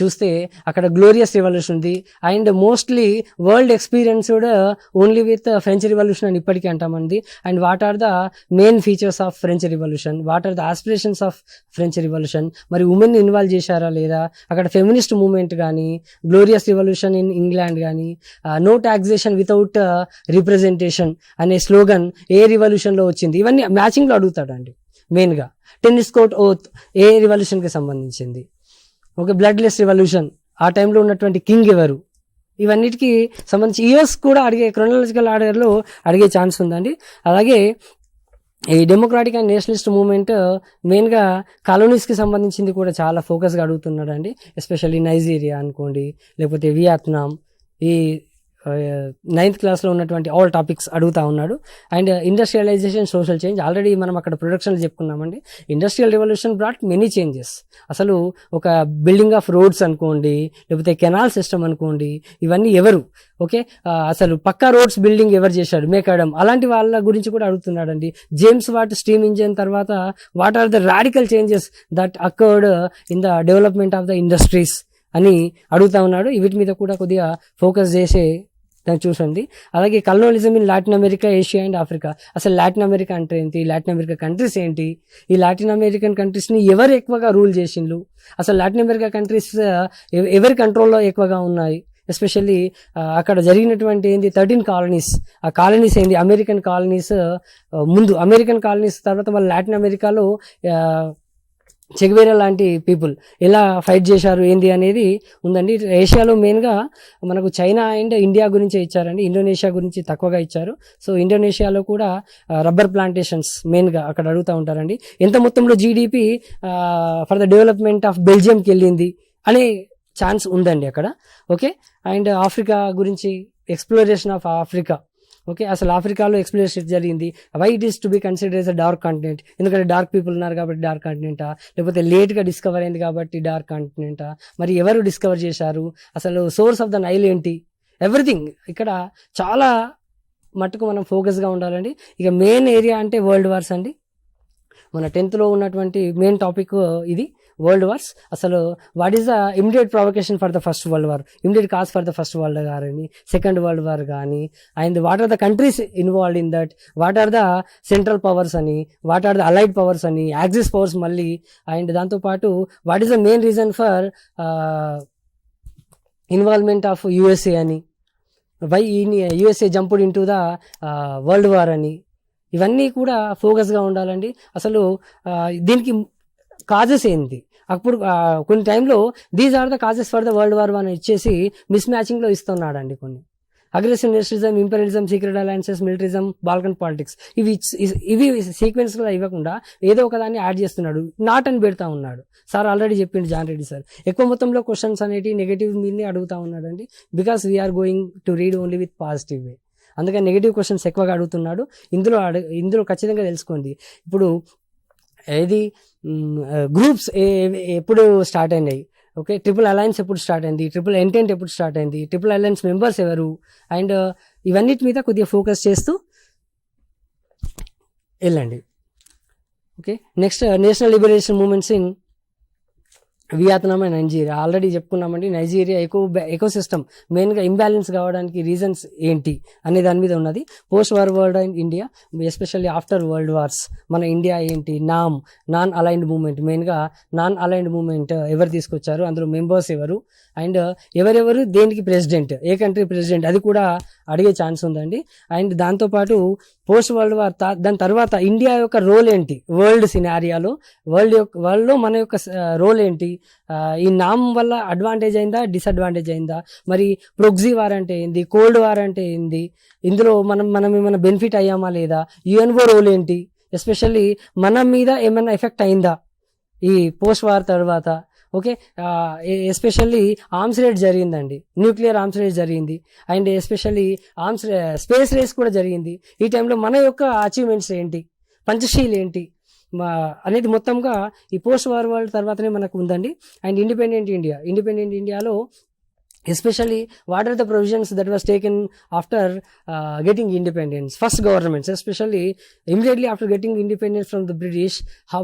చూస్తే అక్కడ గ్లోరియస్ రివల్యూషన్ ఉంది. And mostly world experienced only with French revolution అని ఇప్పటికీ అంటామండి. And what are the main features of French revolution, what are the aspirations of French revolution, మరి ఉమెన్ ఇన్వాల్వ్ చేశారా లేదా, అక్కడ ఫెమినిస్ట్ మూవ్మెంట్ కానీ, గ్లోరియస్ రివల్యూషన్ ఇన్ ఇంగ్లాండ్ కానీ, no taxation without representation అనే స్లోగన్ ఏ రివల్యూషన్లో వచ్చింది, ఇవన్నీ మ్యాచింగ్లో అడుగుతాడండి. మెయిన్గా టెన్నిస్ కోర్ట్ ఓత్ ఏ రివల్యూషన్కి సంబంధించింది, ఓకే, బ్లడ్లెస్ రివల్యూషన్, ఆ టైంలో ఉన్నటువంటి కింగ్ ఎవరు, ఇవన్నిటికీ సంబంధించి ఇయర్స్ కూడా అడిగే క్రోనాలజికల్ ఆర్డర్లో అడిగే ఛాన్స్ ఉందండి. అలాగే ఈ డెమోక్రాటిక్ అండ్ నేషనలిస్ట్ మూవ్మెంట్ మెయిన్గా కాలోనీస్కి సంబంధించింది కూడా చాలా ఫోకస్గా అడుగుతున్నాడు అండి. ఎస్పెషల్లీ నైజీరియా అనుకోండి, లేకపోతే వియత్నాం, ఈ 9th క్లాస్లో ఉన్నటువంటి ఆల్ టాపిక్స్ అడుగుతూ ఉన్నాడు. And industrialisation, social change, already మనం అక్కడ ప్రొడక్షన్లో చెప్పుకున్నామండి. Industrial revolution brought many changes. అసలు ఒక బిల్డింగ్ ఆఫ్ రోడ్స్ అనుకోండి, లేకపోతే కెనాల్ సిస్టమ్ అనుకోండి, ఇవన్నీ ఎవరు, ఓకే, అసలు పక్కా రోడ్స్ బిల్డింగ్ ఎవరు చేశాడు, మేకాడమ్, అలాంటి వాళ్ళ గురించి కూడా అడుగుతున్నాడండి. జేమ్స్ వాట్ స్టీమ్ ఇంజిన్ తర్వాత what are the radical changes that occurred in the development of the industries అని అడుగుతా ఉన్నాడు. వీటి మీద కూడా కొద్దిగా ఫోకస్ చేసే దాన్ని చూసండి. అలాగే colonialism in Latin America, Asia and Africa. అసలు లాటిన్ అమెరికా అంటే ఏంటి, లాటిన్ అమెరికా కంట్రీస్ ఏంటి, ఈ లాటిన్ అమెరికన్ కంట్రీస్ని ఎవరు ఎక్కువగా రూల్ చేసిండ్రు, అసలు లాటిన్ అమెరికా కంట్రీస్ ఎవరి కంట్రోల్లో ఎక్కువగా ఉన్నాయి, ఎస్పెషల్లీ అక్కడ జరిగినటువంటి ఏంది 13 కాలనీస్, ఆ కాలనీస్ ఏంది, అమెరికన్ కాలనీస్ ముందు, అమెరికన్ కాలనీస్ తర్వాత మళ్ళీ లాటిన్ అమెరికాలో చెగువేరా లాంటి పీపుల్ ఎలా ఫైట్ చేశారు ఏంది అనేది ఉందండి. ఏషియాలో మెయిన్గా మనకు చైనా అండ్ ఇండియా గురించి ఇచ్చారండి, ఇండోనేషియా గురించి తక్కువగా ఇచ్చారు. సో ఇండోనేషియాలో కూడా రబ్బర్ ప్లాంటేషన్స్ మెయిన్గా అక్కడ అడుగుతూ ఉంటారండి. ఎంత మొత్తంలో GDP for the development of బెల్జియంకి వెళ్ళింది అనే ఛాన్స్ ఉందండి అక్కడ. ఓకే, అండ్ ఆఫ్రికా గురించి, ఎక్స్ప్లోరేషన్ ఆఫ్ ఆఫ్రికా. ఓకే, అసలు ఆఫ్రికాలో ఎక్స్ప్లోరేషన్ జరిగింది. Why it is to be consider as a dark continent, ఎందుకంటే డార్క్ పీపుల్ ఉన్నారు కాబట్టి డార్క్ కాంటినెంటా, లేకపోతే లేట్గా డిస్కవర్ అయింది కాబట్టి డార్క్ కాంటినెంటా, మరి ఎవరు డిస్కవర్ చేశారు, అసలు సోర్స్ ఆఫ్ ద నైల్ ఏంటి, ఎవ్రీథింగ్ ఇక్కడ చాలా మట్టుకు మనం ఫోకస్గా ఉండాలండి. ఇక మెయిన్ ఏరియా అంటే వరల్డ్ వార్స్ అండి. మన 10th ఉన్నటువంటి మెయిన్ టాపిక్ ఇది, వరల్డ్ వార్స్. అసలు what is the immediate provocation for the first world war, immediate cause for the first world war అని, సెకండ్ వరల్డ్ వార్ కానీ, and what are the countries involved in that, what are the central powers అని, what are the allied powers అని, axis powers మళ్ళీ, and దాంతోపాటు what is the main reason for involvement of USA అని, why USA jumped in to the world war అని, ఇవన్నీ కూడా ఫోకస్గా ఉండాలండి. అసలు దీనికి కాజెస్ ఏంటి, అప్పుడు కొన్ని టైంలో these are the causes for the world war అని ఇచ్చేసి మిస్ మ్యాచింగ్లో ఇస్తున్నాడండి. కొన్ని aggressive nationalism, imperialism, secret alliances, militarism, Balkan politics, ఇవి సీక్వెన్స్గా ఇవ్వకుండా ఏదో ఒక దాన్ని యాడ్ చేస్తున్నాడు, నాట్ అని పెడతా ఉన్నాడు. సార్ ఆల్రెడీ చెప్పిండు జాన్ రెడ్డి సార్, ఎక్కువ మొత్తంలో క్వశ్చన్స్ అనేవి నెగిటివ్ మీదనే అడుగుతా ఉన్నాడండి. Because we're going to read only with positive way, అందుకని నెగిటివ్ క్వశ్చన్స్ ఎక్కువగా అడుగుతున్నాడు. ఇందులో ఖచ్చితంగా తెలుసుకోండి. ఇప్పుడు ఏది గ్రూప్స్ ఎప్పుడు స్టార్ట్ అయినాయి, ఓకే, ట్రిపుల్ అలయన్స్ ఎప్పుడు స్టార్ట్ అయింది, ట్రిపుల్ ఎంటెంట్ ఎప్పుడు స్టార్ట్ అయింది, ట్రిపుల్ అలయన్స్ మెంబర్స్ ఎవరు, అండ్ ఇవన్నిటి మీద కొద్దిగా ఫోకస్ చేస్తూ వెళ్ళండి. Okay, next national liberation movements in Vietnam and Nigeria. Already చెప్పుకున్నామండి, నైజీరియా ఎకో సిస్టమ్ మెయిన్గా ఇంబ్యాలెన్స్ కావడానికి రీజన్స్ ఏంటి అనే దాని మీద ఉన్నది. Post war world and India, especially after world wars మన ఇండియా ఏంటి, నాన్ అలైన్డ్ మూమెంట్, మెయిన్గా నాన్ అలైన్డ్ మూమెంట్ ఎవరు తీసుకొచ్చారు, అందులో మెంబర్స్ ఎవరు, అండ్ ఎవరెవరు దేనికి ప్రెసిడెంట్, ఏ కంట్రీ ప్రెసిడెంట్, అది కూడా అడిగే ఛాన్స్ ఉందండి. అండ్ దాంతోపాటు పోస్ట్ వరల్డ్ వార్ దాని తర్వాత ఇండియా యొక్క రోల్ ఏంటి, వరల్డ్ సినారియాలో, వరల్డ్లో మన యొక్క రోల్ ఏంటి, ఈ నామ్ వల్ల అడ్వాంటేజ్ అయిందా, డిసడ్వాంటేజ్ అయిందా, మరి ప్రొక్సీ వార్ అంటే ఏంది, కోల్డ్ వార్ అంటే ఏంది, ఇందులో మనం ఏమైనా బెనిఫిట్ అయ్యామా లేదా, యుఎన్ఓ రోల్ ఏంటి, ఎస్పెషల్లీ మన మీద ఏమైనా ఎఫెక్ట్ అయిందా ఈ పోస్ట్ వార్ తర్వాత. ఓకే, ఎస్పెషల్లీ ఆర్మ్స్ రేట్ జరిగిందండి, న్యూక్లియర్ ఆర్మ్స్ రేట్ జరిగింది, అండ్ ఎస్పెషల్లీ స్పేస్ రేస్ కూడా జరిగింది. ఈ టైంలో మన యొక్క అచీవ్మెంట్స్ ఏంటి, పంచశీల్ ఏంటి అనేది మొత్తంగా ఈ పోస్ట్ వార్ వరల్డ్ తర్వాతనే మనకు ఉందండి. అండ్ ఇండిపెండెంట్ ఇండియాలో especially what are the provisions that was taken after getting independence, first governments, especially immediately after getting independence from the British,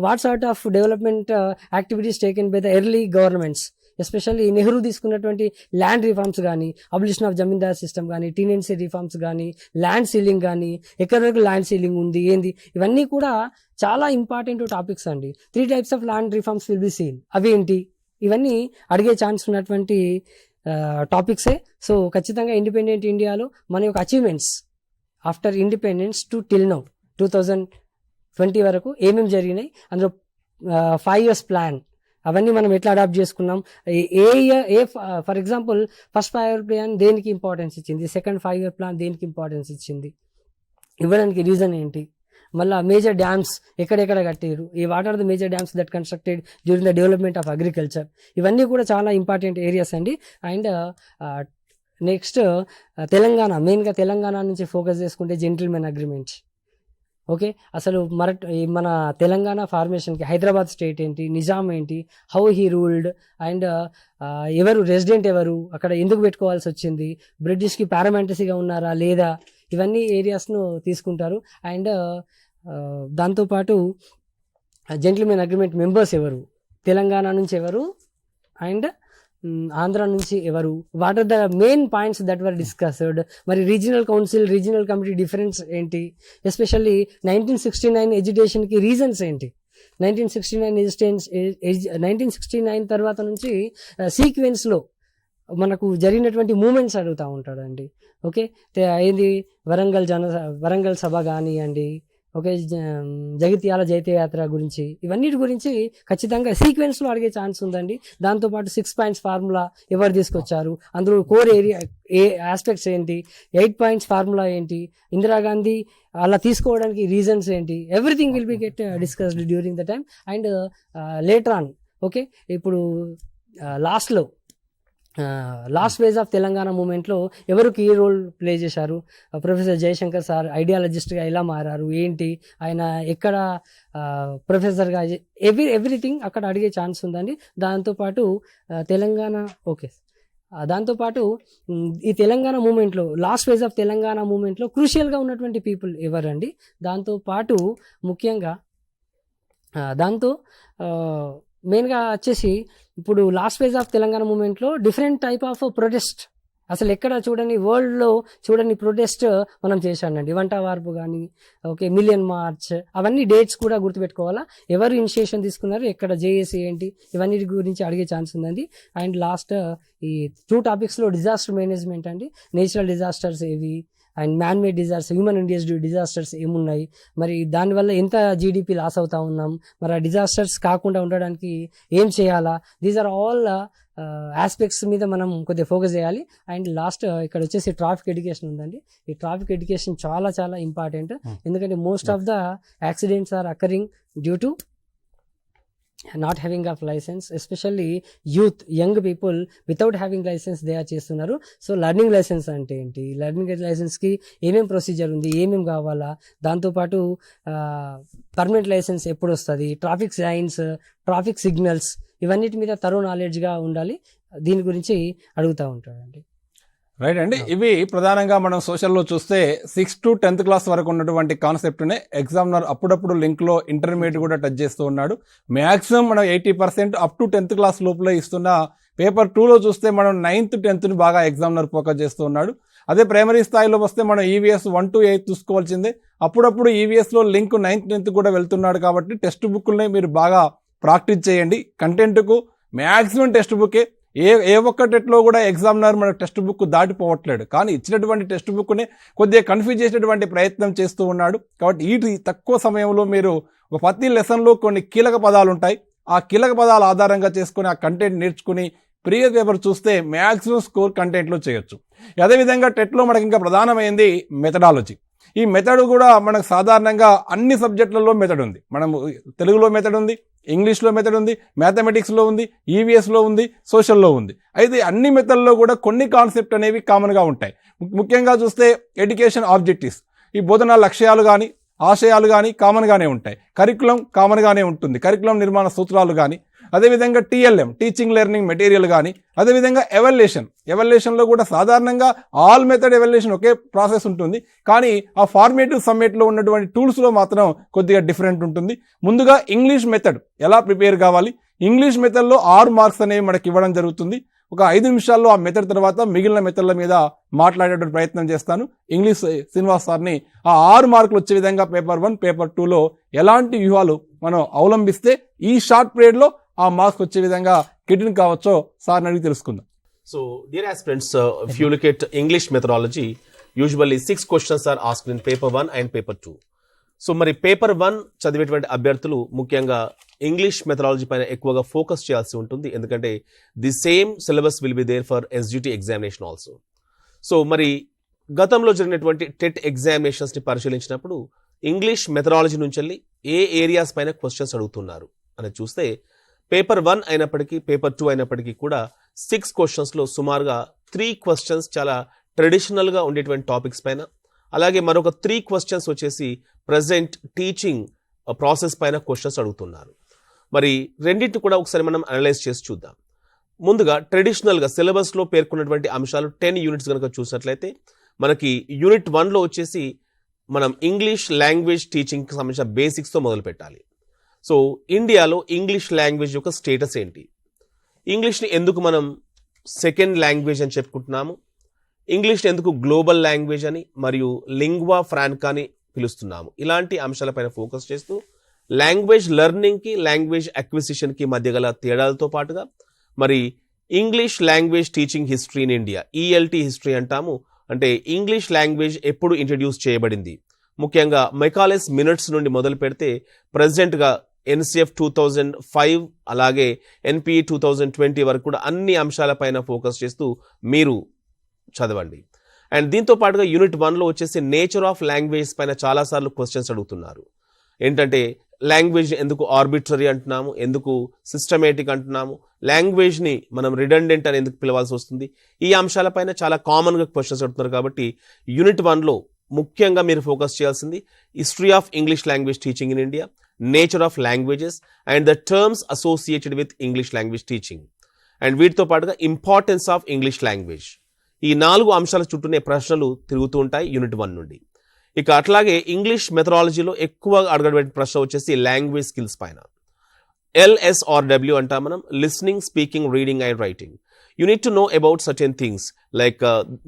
what sort of development activities taken by the early governments, especially Nehru తీసుకున్నటువంటి land reforms కానీ, abolition of zamindar system కానీ, tenancy reforms కానీ, land ceiling కానీ, ఎక్కడి వరకు land ceiling ఉంది ఏంది, ఇవన్నీ కూడా చాలా ఇంపార్టెంట్ టాపిక్స్ అండి. 3 types of land reforms will be seen, అవి ఏంటి, ఇవన్నీ అడిగే ఛాన్స్ ఉన్నటువంటి టాపిక్సే. సో ఖచ్చితంగా ఇండిపెండెంట్ ఇండియాలో మన యొక్క achievements after independence to till now 2020 వరకు ఏమేమి జరిగినాయి, అందులో 5 years ప్లాన్ అవన్నీ మనం ఎట్లా అడాప్ట్ చేసుకున్నాం, for example first 5 year plan దేనికి ఇంపార్టెన్స్ ఇచ్చింది, సెకండ్ 5 year ప్లాన్ దేనికి ఇంపార్టెన్స్ ఇచ్చింది, ఇవ్వడానికి రీజన్ ఏంటి, మళ్ళీ మేజర్ డ్యామ్స్ ఎక్కడెక్కడ కట్టారు, ఈ what are the major dams that constructed during the development of agriculture, ఇవన్నీ కూడా చాలా ఇంపార్టెంట్ ఏరియాస్ అండి. అండ్ నెక్స్ట్ తెలంగాణ, మెయిన్గా తెలంగాణ నుంచి ఫోకస్ చేసుకుంటే జెంటిల్మెన్ అగ్రిమెంట్. ఓకే, అసలు మన తెలంగాణ ఫార్మేషన్కి హైదరాబాద్ స్టేట్ ఏంటి, నిజాం ఏంటి, హౌ హీ రూల్డ్, అండ్ ఎవరు రెసిడెంట్, ఎవరు అక్కడ ఎందుకు పెట్టుకోవాల్సి వచ్చింది, బ్రిటిష్కి పారామెంటసీగా ఉన్నారా లేదా, ఇవన్నీ ఏరియాస్ను తీసుకుంటారు. అండ్ దాంతోపాటు జెంటిల్మెన్ అగ్రిమెంట్ మెంబర్స్ ఎవరు, తెలంగాణ నుంచి ఎవరు, అండ్ ఆంధ్ర నుంచి ఎవరు, what are the main points that were discussed, మరి regional council regional committee difference ఏంటి, ఎస్పెషల్లీ 1969 ఎడ్యుకేషన్కి రీజన్స్ ఏంటి, 1969 తర్వాత నుంచి సీక్వెన్స్లో మనకు జరిగినటువంటి మూమెంట్స్ అడుగుతూ ఉంటాడండి. ఓకే, ఏంది వరంగల్ సభ కానివ్వండి, ఓకే, జగిత్యాల జైత్యయాత్ర గురించి, ఇవన్నిటి గురించి ఖచ్చితంగా సీక్వెన్స్లో అడిగే ఛాన్స్ ఉందండి. దాంతోపాటు 6 పాయింట్స్ ఫార్ములా ఎవరు తీసుకొచ్చారు, అందులో కోర్ ఏరియా ఆస్పెక్ట్స్ ఏంటి, 8 పాయింట్స్ ఫార్ములా ఏంటి, ఇందిరాగాంధీ అలా తీసుకోవడానికి రీజన్స్ ఏంటి, everything will be get discussed during the time. And later on, okay, ఇప్పుడు లాస్ట్ ఫేజ్ ఆఫ్ తెలంగాణ మూమెంట్లో ఎవరు కీ రోల్ ప్లే చేశారు, ప్రొఫెసర్ జయశంకర్ సార్ ఐడియాలజిస్ట్గా ఎలా మారారు, ఏంటి ఆయన ఎక్కడ ప్రొఫెసర్గా, ఎవ్రీథింగ్ అక్కడ అడిగే ఛాన్స్ ఉందండి. దాంతోపాటు దాంతోపాటు ఈ తెలంగాణ మూమెంట్లో లాస్ట్ ఫేజ్ ఆఫ్ తెలంగాణ మూమెంట్లో క్రూషియల్గా ఉన్నటువంటి పీపుల్ ఎవరండి, దాంతోపాటు ముఖ్యంగా మెయిన్గా వచ్చేసి ఇప్పుడు లాస్ట్ ఫేజ్ ఆఫ్ తెలంగాణ మూమెంట్లో డిఫరెంట్ టైప్ ఆఫ్ ప్రొటెస్ట్, అసలు ఎక్కడ చూడని వరల్డ్లో చూడని ప్రొటెస్ట్ మనం చేశానండి. వంట వార్పు కానీ, ఓకే, మిలియన్ మార్చ్, అవన్నీ డేట్స్ కూడా గుర్తుపెట్టుకోవాలా, ఎవరు ఇనిషియేషన్ తీసుకున్నారు, ఎక్కడ జేఏసీ ఏంటి, ఇవన్నీ గురించి అడిగే ఛాన్స్ ఉందండి. అండ్ లాస్ట్ ఈ 2 టాపిక్స్లో డిజాస్టర్ మేనేజ్మెంట్ అండి, నేచురల్ డిజాస్టర్స్ ఏవి and man made disasters, human induced disasters ఏమున్నాయి, మరి దానివల్ల ఎంత జీడిపి లాస్ అవుతా ఉన్నాం, మరి ఆ డిజాస్టర్స్ కాకుండా ఉండడానికి ఏం చేయాలా, దీస్ ఆర్ ఆల్ ఆస్పెక్ట్స్ మీద మనం కొద్దిగా ఫోకస్ చేయాలి. అండ్ లాస్ట్ ఇక్కడ వచ్చేసి ట్రాఫిక్ ఎడ్యుకేషన్ ఉందండి. ఈ ట్రాఫిక్ ఎడ్యుకేషన్ చాలా చాలా ఇంపార్టెంట్, ఎందుకంటే most of the accidents are occurring due to not having of licence, especially youth young people without having licence they are చేస్తున్నారు. సో లర్నింగ్ లైసెన్స్ అంటే ఏంటి, లర్నింగ్ లైసెన్స్కి ఏమేం ప్రొసీజర్ ఉంది, ఏమేం కావాలా, దాంతోపాటు పర్మనెంట్ లైసెన్స్ ఎప్పుడు వస్తుంది, ట్రాఫిక్ సైన్స్, ట్రాఫిక్ సిగ్నల్స్, ఇవన్నిటి మీద తరో నాలెడ్జ్గా ఉండాలి. దీని గురించి అడుగుతూ ఉంటాడండి. రైట్ అండి, ఇవి ప్రధానంగా మనం సోషల్లో చూస్తే 6th to 10th క్లాస్ వరకు ఉన్నటువంటి కాన్సెప్ట్నే ఎగ్జామినర్ అప్పుడప్పుడు లింక్లో ఇంటర్మీడియట్ కూడా టచ్ చేస్తూ ఉన్నాడు. మ్యాక్సిమం మనం 80% అప్ టు 10th క్లాస్ లోపల ఇస్తున్న పేపర్ 2లో చూస్తే మనం 9th 10th బాగా ఎగ్జామినర్ ఫోకస్ చేస్తూ ఉన్నాడు. అదే ప్రైమరీ స్థాయిలో వస్తే మనం EVS 1 to 8 చూసుకోవాల్సిందే. అప్పుడప్పుడు EVSలో లింక్ 9th 10th కూడా వెళ్తున్నాడు కాబట్టి టెక్స్ట్ బుక్లనే మీరు బాగా ప్రాక్టీస్ చేయండి. కంటెంట్కు మ్యాక్సిమం టెక్స్ట్ బుకే, ఏ ఒక్క టెట్లో కూడా ఎగ్జామినర్ మన టెక్స్ట్ బుక్ దాటిపోవట్లేడు, కానీ ఇచ్చినటువంటి టెక్స్ట్ బుక్నే కొద్దిగా కన్ఫ్యూజ్ చేసేటువంటి ప్రయత్నం చేస్తూ ఉన్నాడు. కాబట్టి ఈ తక్కువ సమయంలో మీరు ప్రతి లెసన్లో కొన్ని కీలక పదాలు ఉంటాయి, ఆ కీలక పదాల ఆధారంగా చేసుకుని ఆ కంటెంట్ నేర్చుకుని ప్రీవియస్ పేపర్ చూస్తే మ్యాక్సిమం స్కోర్ కంటెంట్లో చేయొచ్చు. అదేవిధంగా టెట్లో మనకి ఇంకా ప్రధానమైంది మెథడాలజీ. ఈ మెథడ్ కూడా మనకు సాధారణంగా అన్ని సబ్జెక్టులలో మెథడ్ ఉంది. మనం తెలుగులో మెథడ్ ఉంది, ఇంగ్లీష్లో మెథడ్ ఉంది, మ్యాథమెటిక్స్లో ఉంది, ఈవీఎస్లో ఉంది, సోషల్లో ఉంది. అయితే అన్ని మెథడ్లో కూడా కొన్ని కాన్సెప్ట్ అనేవి కామన్గా ఉంటాయి. ముఖ్యంగా చూస్తే ఎడ్యుకేషన్ ఆబ్జెక్టివ్స్, ఈ బోధనా లక్ష్యాలు కానీ ఆశయాలు కానీ కామన్గానే ఉంటాయి. కరికులం కామన్గానే ఉంటుంది, కరికులం నిర్మాణ సూత్రాలు కానీ, అదేవిధంగా TLM టీచింగ్ లెర్నింగ్ మెటీరియల్ కానీ, అదేవిధంగా ఎవాల్యుయేషన్లో కూడా సాధారణంగా ఆల్ మెథడ్ ఎవాల్యుయేషన్ ఒకే ప్రాసెస్ ఉంటుంది, కానీ ఆ ఫార్మేటివ్ సబ్మిట్లో ఉన్నటువంటి టూల్స్లో మాత్రం కొద్దిగా డిఫరెంట్ ఉంటుంది. ముందుగా ఇంగ్లీష్ మెథడ్ ఎలా ప్రిపేర్ కావాలి, ఇంగ్లీష్ మెథడ్లో 6 మార్క్స్ అనేవి మనకి ఇవ్వడం జరుగుతుంది. ఒక 5 నిమిషాల్లో ఆ మెథడ్ తర్వాత మిగిలిన మెథడ్ల మీద మాట్లాడేటువంటి ప్రయత్నం చేస్తాను. ఇంగ్లీష్ శ్రీనివాస్ సార్ని ఆ 6 మార్కులు వచ్చే విధంగా పేపర్ 1 పేపర్ 2లో ఎలాంటి వ్యూహాలు మనం అవలంబిస్తే ఈ షార్ట్ పీరియడ్లో ఆ మార్క్స్ వచ్చే విధంగా కిటిన్ కావచ్చో సార్ని అడిగి తెలుసుకుందాం. So, dear aspirants, if you look at English methodology, usually 6 questions are asked in paper 1 and paper 2. So మరి పేపర్ 1 చదివేటువంటి అభ్యర్థులు ముఖ్యంగా ఇంగ్లీష్ మెథడాలజీ పైన ఎక్కువగా ఫోకస్ చేయాల్సి ఉంటుంది, ఎందుకంటే the same syllabus will be there for SGT examination also. So మరి గతంలో జరిగినటువంటి టెట్ ఎగ్జామినేషన్స్ని పరిశీలించినప్పుడు ఇంగ్లీష్ మెథడాలజీ నుంచి వెళ్ళి ఏ ఏరియాస్ పైన క్వశ్చన్స్ అడుగుతున్నారు అని చూస్తే పేపర్ 1 అయినప్పటికీ పేపర్ 2 అయినప్పటికీ కూడా 6 క్వశ్చన్స్లో సుమారుగా 3 క్వశ్చన్స్ చాలా ట్రెడిషనల్గా ఉండేటువంటి టాపిక్స్ పైన, అలాగే మరొక 3 క్వశ్చన్స్ వచ్చేసి ప్రజెంట్ టీచింగ్ ప్రాసెస్ పైన క్వశ్చన్స్ అడుగుతున్నారు. మరి రెండింటి కూడా ఒకసారి మనం అనలైజ్ చేసి చూద్దాం. ముందుగా ట్రెడిషనల్గా సిలబస్లో పేర్కొన్నటువంటి అంశాలు 10 యూనిట్స్ కనుక చూసినట్లయితే మనకి యూనిట్ 1లో వచ్చేసి మనం ఇంగ్లీష్ లాంగ్వేజ్ టీచింగ్కి సంబంధించిన బేసిక్స్తో మొదలు పెట్టాలి. సో ఇండియాలో ఇంగ్లీష్ లాంగ్వేజ్ యొక్క స్టేటస్ ఏంటి, ఇంగ్లీష్ని ఎందుకు మనం సెకండ్ లాంగ్వేజ్ అని చెప్పుకుంటున్నాము, ఇంగ్లీష్ ఎందుకు గ్లోబల్ లాంగ్వేజ్ అని మరియు లింగ్వా ఫ్రాంకా అని పిలుస్తున్నాము. ఇలాంటి అంశాలపైన ఫోకస్ చేస్తూ లాంగ్వేజ్ లెర్నింగ్కి లాంగ్వేజ్ అక్విజిషన్కి మధ్య గల తేడాలతో పాటుగా మరి English language teaching history in India, ELT history అంటాము. అంటే ఇంగ్లీష్ లాంగ్వేజ్ ఎప్పుడు ఇంట్రడ్యూస్ చేయబడింది, ముఖ్యంగా మెకాలెస్ మినిట్స్ నుండి మొదలు పెడితే ప్రెసిడెంట్గా ఎన్సిఎఫ్ 2005 అలాగే ఎన్పిఈ 2020 వరకు కూడా అన్ని అంశాలపైన ఫోకస్ చేస్తూ మీరు చదవండి. అండ్ దీంతో పాటుగా యూనిట్ 1లో వచ్చేసి నేచర్ ఆఫ్ లాంగ్వేజ్ పైన చాలాసార్లు క్వశ్చన్స్ అడుగుతున్నారు. ఏంటంటే లాంగ్వేజ్ ఎందుకు ఆర్బిట్రరీ అంటున్నాము, ఎందుకు సిస్టమేటిక్ అంటున్నాము, లాంగ్వేజ్ని మనం రిడండెంట్ అని ఎందుకు పిలవాల్సి వస్తుంది, ఈ అంశాలపైన చాలా కామన్గా క్వశ్చన్స్ అడుగుతున్నారు. కాబట్టి యూనిట్ 1లో ముఖ్యంగా మీరు ఫోకస్ చేయాల్సింది history of English language teaching in India, nature of languages and the terms associated with English language teaching, and వీటితో పాటుగా ఇంపార్టెన్స్ ఆఫ్ ఇంగ్లీష్ లాంగ్వేజ్. ఈ 4 అంశాల చుట్టూనే ప్రశ్నలు తిరుగుతూ ఉంటాయి యూనిట్ 1 నుండి. ఇక అట్లాగే ఇంగ్లీష్ మెథడాలజీలో ఎక్కువ అడగబడిన ప్రశ్న వచ్చేసి లాంగ్వేజ్ స్కిల్స్ పైన. LSRW అంటాం మనం, listening, speaking, reading and writing. You need to know about certain things like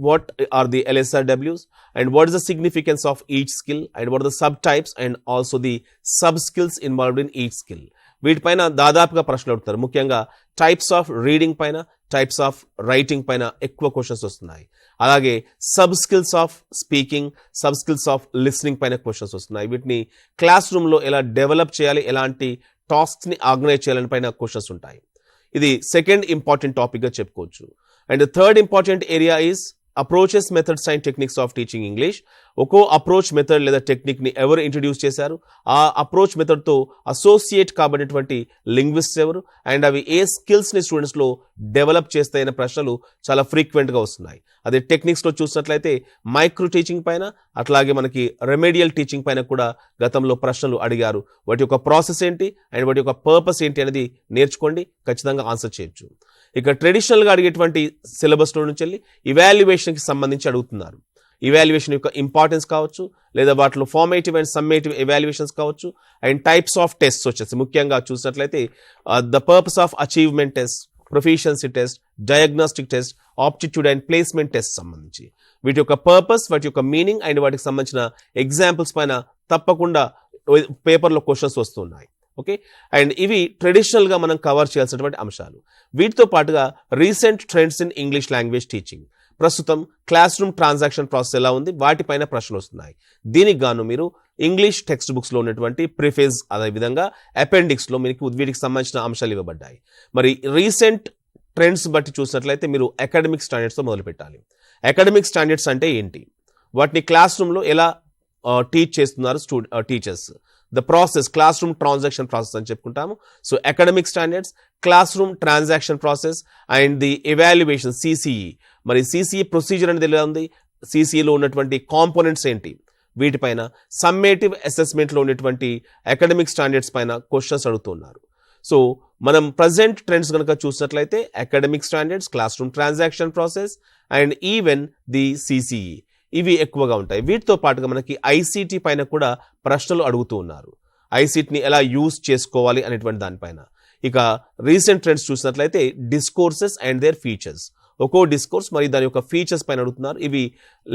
what are the LSRWs and what is the significance of each skill and what are the subtypes and also the sub-skills involved in each skill. వీటిపైన దాదాపుగా ప్రశ్నలు అడుగుతారు. ముఖ్యంగా types of reading పైన, types of writing పైన ఎక్కువ questions వస్తున్నాయి. అలాగే sub skills of speaking, sub skills of listening పైన క్వశ్చన్స్ వస్తున్నాయి. వీటిని క్లాస్ రూమ్లో ఎలా డెవలప్ చేయాలి, ఎలాంటి టాస్క్ని ఆర్గనైజ్ చేయాలని పైన క్వశ్చన్స్ ఉంటాయి. ఇది సెకండ్ ఇంపార్టెంట్ టాపిక్గా చెప్పుకోవచ్చు. And third important area is approaches, methods and techniques of teaching English. ఒక్కో అప్రోచ్ మెథడ్ లేదా టెక్నిక్ని ఎవరు ఇంట్రడ్యూస్ చేశారు, ఆ అప్రోచ్ మెథడ్తో అసోసియేట్ కాబడినటువంటి లింగ్విస్ట్స్ ఎవరు, అండ్ అవి ఏ స్కిల్స్ని స్టూడెంట్స్లో డెవలప్ చేస్తాయనే ప్రశ్నలు చాలా ఫ్రీక్వెంట్గా వస్తున్నాయి. అదే టెక్నిక్స్లో చూసినట్లయితే మైక్రో టీచింగ్ పైన, అట్లాగే మనకి రెమెడియల్ టీచింగ్ పైన కూడా గతంలో ప్రశ్నలు అడిగారు. వాటి యొక్క ప్రాసెస్ ఏంటి అండ్ వాటి యొక్క పర్పస్ ఏంటి అనేది నేర్చుకోండి, ఖచ్చితంగా ఆన్సర్ చేయొచ్చు. ఇక ట్రెడిషనల్గా అడిగేటువంటి సిలబస్లో నుంచి వెళ్ళి ఇవాల్యుయేషన్కి సంబంధించి అడుగుతున్నారు. ఇవాల్యుయేషన్ యొక్క ఇంపార్టెన్స్ కావచ్చు, లేదా వాటిలో ఫార్మేటివ్ అండ్ సమ్మేటివ్ ఎవాల్యుయేషన్స్ కావచ్చు, అండ్ టైప్స్ ఆఫ్ టెస్ట్స్ వచ్చేసి ముఖ్యంగా చూసినట్లయితే the purpose of achievement test, proficiency test, diagnostic test, aptitude and placement test సంబంధించి వీటి యొక్క పర్పస్, వాటి యొక్క మీనింగ్ అండ్ వాటికి సంబంధించిన ఎగ్జాంపుల్స్ పైన తప్పకుండా పేపర్లో క్వశ్చన్స్ వస్తున్నాయి. ఓకే, అండ్ ఇవి ట్రెడిషనల్గా మనం కవర్ చేయాల్సినటువంటి అంశాలు. వీటితో పాటుగా recent trends in English language teaching, ప్రస్తుతం క్లాస్ రూమ్ ట్రాన్సాక్షన్ ప్రాసెస్ ఎలా ఉంది, వాటిపైన ప్రశ్నలు వస్తున్నాయి. దీనికి గాను మీరు ఇంగ్లీష్ టెక్స్ట్ బుక్స్లో ఉన్నటువంటి ప్రిఫేజ్, అదేవిధంగా అపెండిక్స్లో మీకు వీటికి సంబంధించిన అంశాలు ఇవ్వబడ్డాయి. మరి రీసెంట్ ట్రెండ్స్ బట్టి చూసినట్లయితే మీరు అకాడమిక్ స్టాండర్డ్స్తో మొదలు పెట్టాలి. అకాడమిక్ స్టాండర్డ్స్ అంటే ఏంటి, వాటిని క్లాస్ రూమ్లో ఎలా టీచ్ చేస్తున్నారు teachers, the process, class room transaction process అని చెప్పుకుంటాము. So academic standards, class room transaction process and the evaluation, CCE. మరి సిసిఈ ప్రొసీజర్ అనేది ఎలా ఉంది, సిసిఈలో ఉన్నటువంటి కాంపోనెంట్స్ ఏంటి, వీటిపైన సమ్మేటివ్ అసెస్మెంట్లో ఉన్నటువంటి అకాడమిక్ స్టాండర్డ్స్ పైన క్వశ్చన్స్ అడుగుతున్నారు. సో మనం ప్రజెంట్ ట్రెండ్స్ కనుక చూసినట్లయితే academic standards, class room transaction process and even the CCE, ఇవి ఎక్కువగా ఉంటాయి. వీటితో పాటుగా మనకి ఐసీటీ పైన కూడా ప్రశ్నలు అడుగుతూ ఉన్నారు. ఐసీటీని ఎలా యూజ్ చేసుకోవాలి అనేటువంటి దానిపైన. ఇక రీసెంట్ ట్రెండ్స్ చూసినట్లయితే డిస్కోర్సెస్ అండ్ దేర్ ఫీచర్స్, ఒక్కో డిస్కోర్స్ మరి దాని యొక్క ఫీచర్స్ పైన అడుగుతున్నారు. ఇవి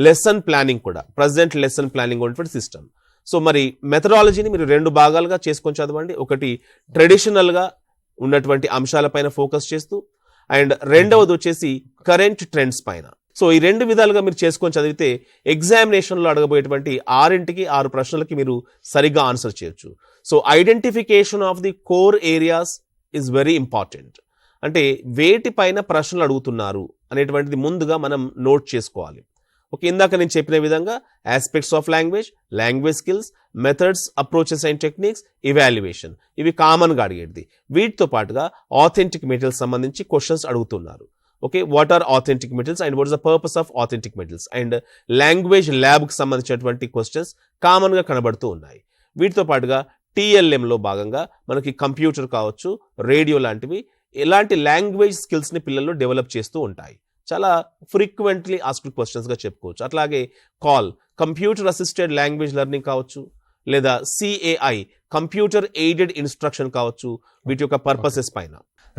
లెసన్ ప్లానింగ్ కూడా, ప్రజెంట్ లెసన్ ప్లానింగ్ ఉన్నటువంటి సిస్టమ్. సో మరి మెథడాలజీని మీరు 2 భాగాలుగా చేసుకొని చదవండి. ఒకటి ట్రెడిషనల్గా ఉన్నటువంటి అంశాలపైన ఫోకస్ చేస్తూ, అండ్ రెండవది వచ్చేసి కరెంట్ ట్రెండ్స్ పైన. సో ఈ 2 విధాలుగా మీరు చేసుకొని చదివితే ఎగ్జామినేషన్లో అడగబోయేటువంటి 6 ప్రశ్నలకి మీరు సరిగ్గా ఆన్సర్ చేయొచ్చు. So identification of the core areas is very important. అంటే వేటిపైన ప్రశ్నలు అడుగుతున్నారు అనేటువంటిది ముందుగా మనం నోట్ చేసుకోవాలి. ఓకే, ఇందాక నేను చెప్పిన విధంగా aspects of language, language skills, methods, approaches and techniques, evaluation, ఇవి కామన్గా అడిగేది. వీటితో పాటుగా ఆథెంటిక్ మెటీరియల్స్ సంబంధించి క్వశ్చన్స్ అడుగుతున్నారు. Okay, what are authentic materials and what is the purpose of authentic materials, and language ల్యాబ్కి సంబంధించినటువంటి క్వశ్చన్స్ కామన్గా కనబడుతూ ఉన్నాయి. వీటితో పాటుగా టీఎల్ఎంలో భాగంగా మనకి కంప్యూటర్ కావచ్చు, రేడియో లాంటివి, ఇలాంటి లాంగ్వేజ్ స్కిల్స్ని పిల్లల్లో డెవలప్ చేస్తూ ఉంటాయి. చాలా ఫ్రీక్వెంట్లీ ఆస్క్డ్ క్వశ్చన్స్గా చెప్పుకోవచ్చు. అట్లాగే call, computer assisted language learning కావచ్చు, లేదా సిఏఐ, కంప్యూటర్ ఎయిడెడ్ ఇన్స్ట్రక్షన్ కావచ్చు, వీటి యొక్క పర్పసెస్ పైన.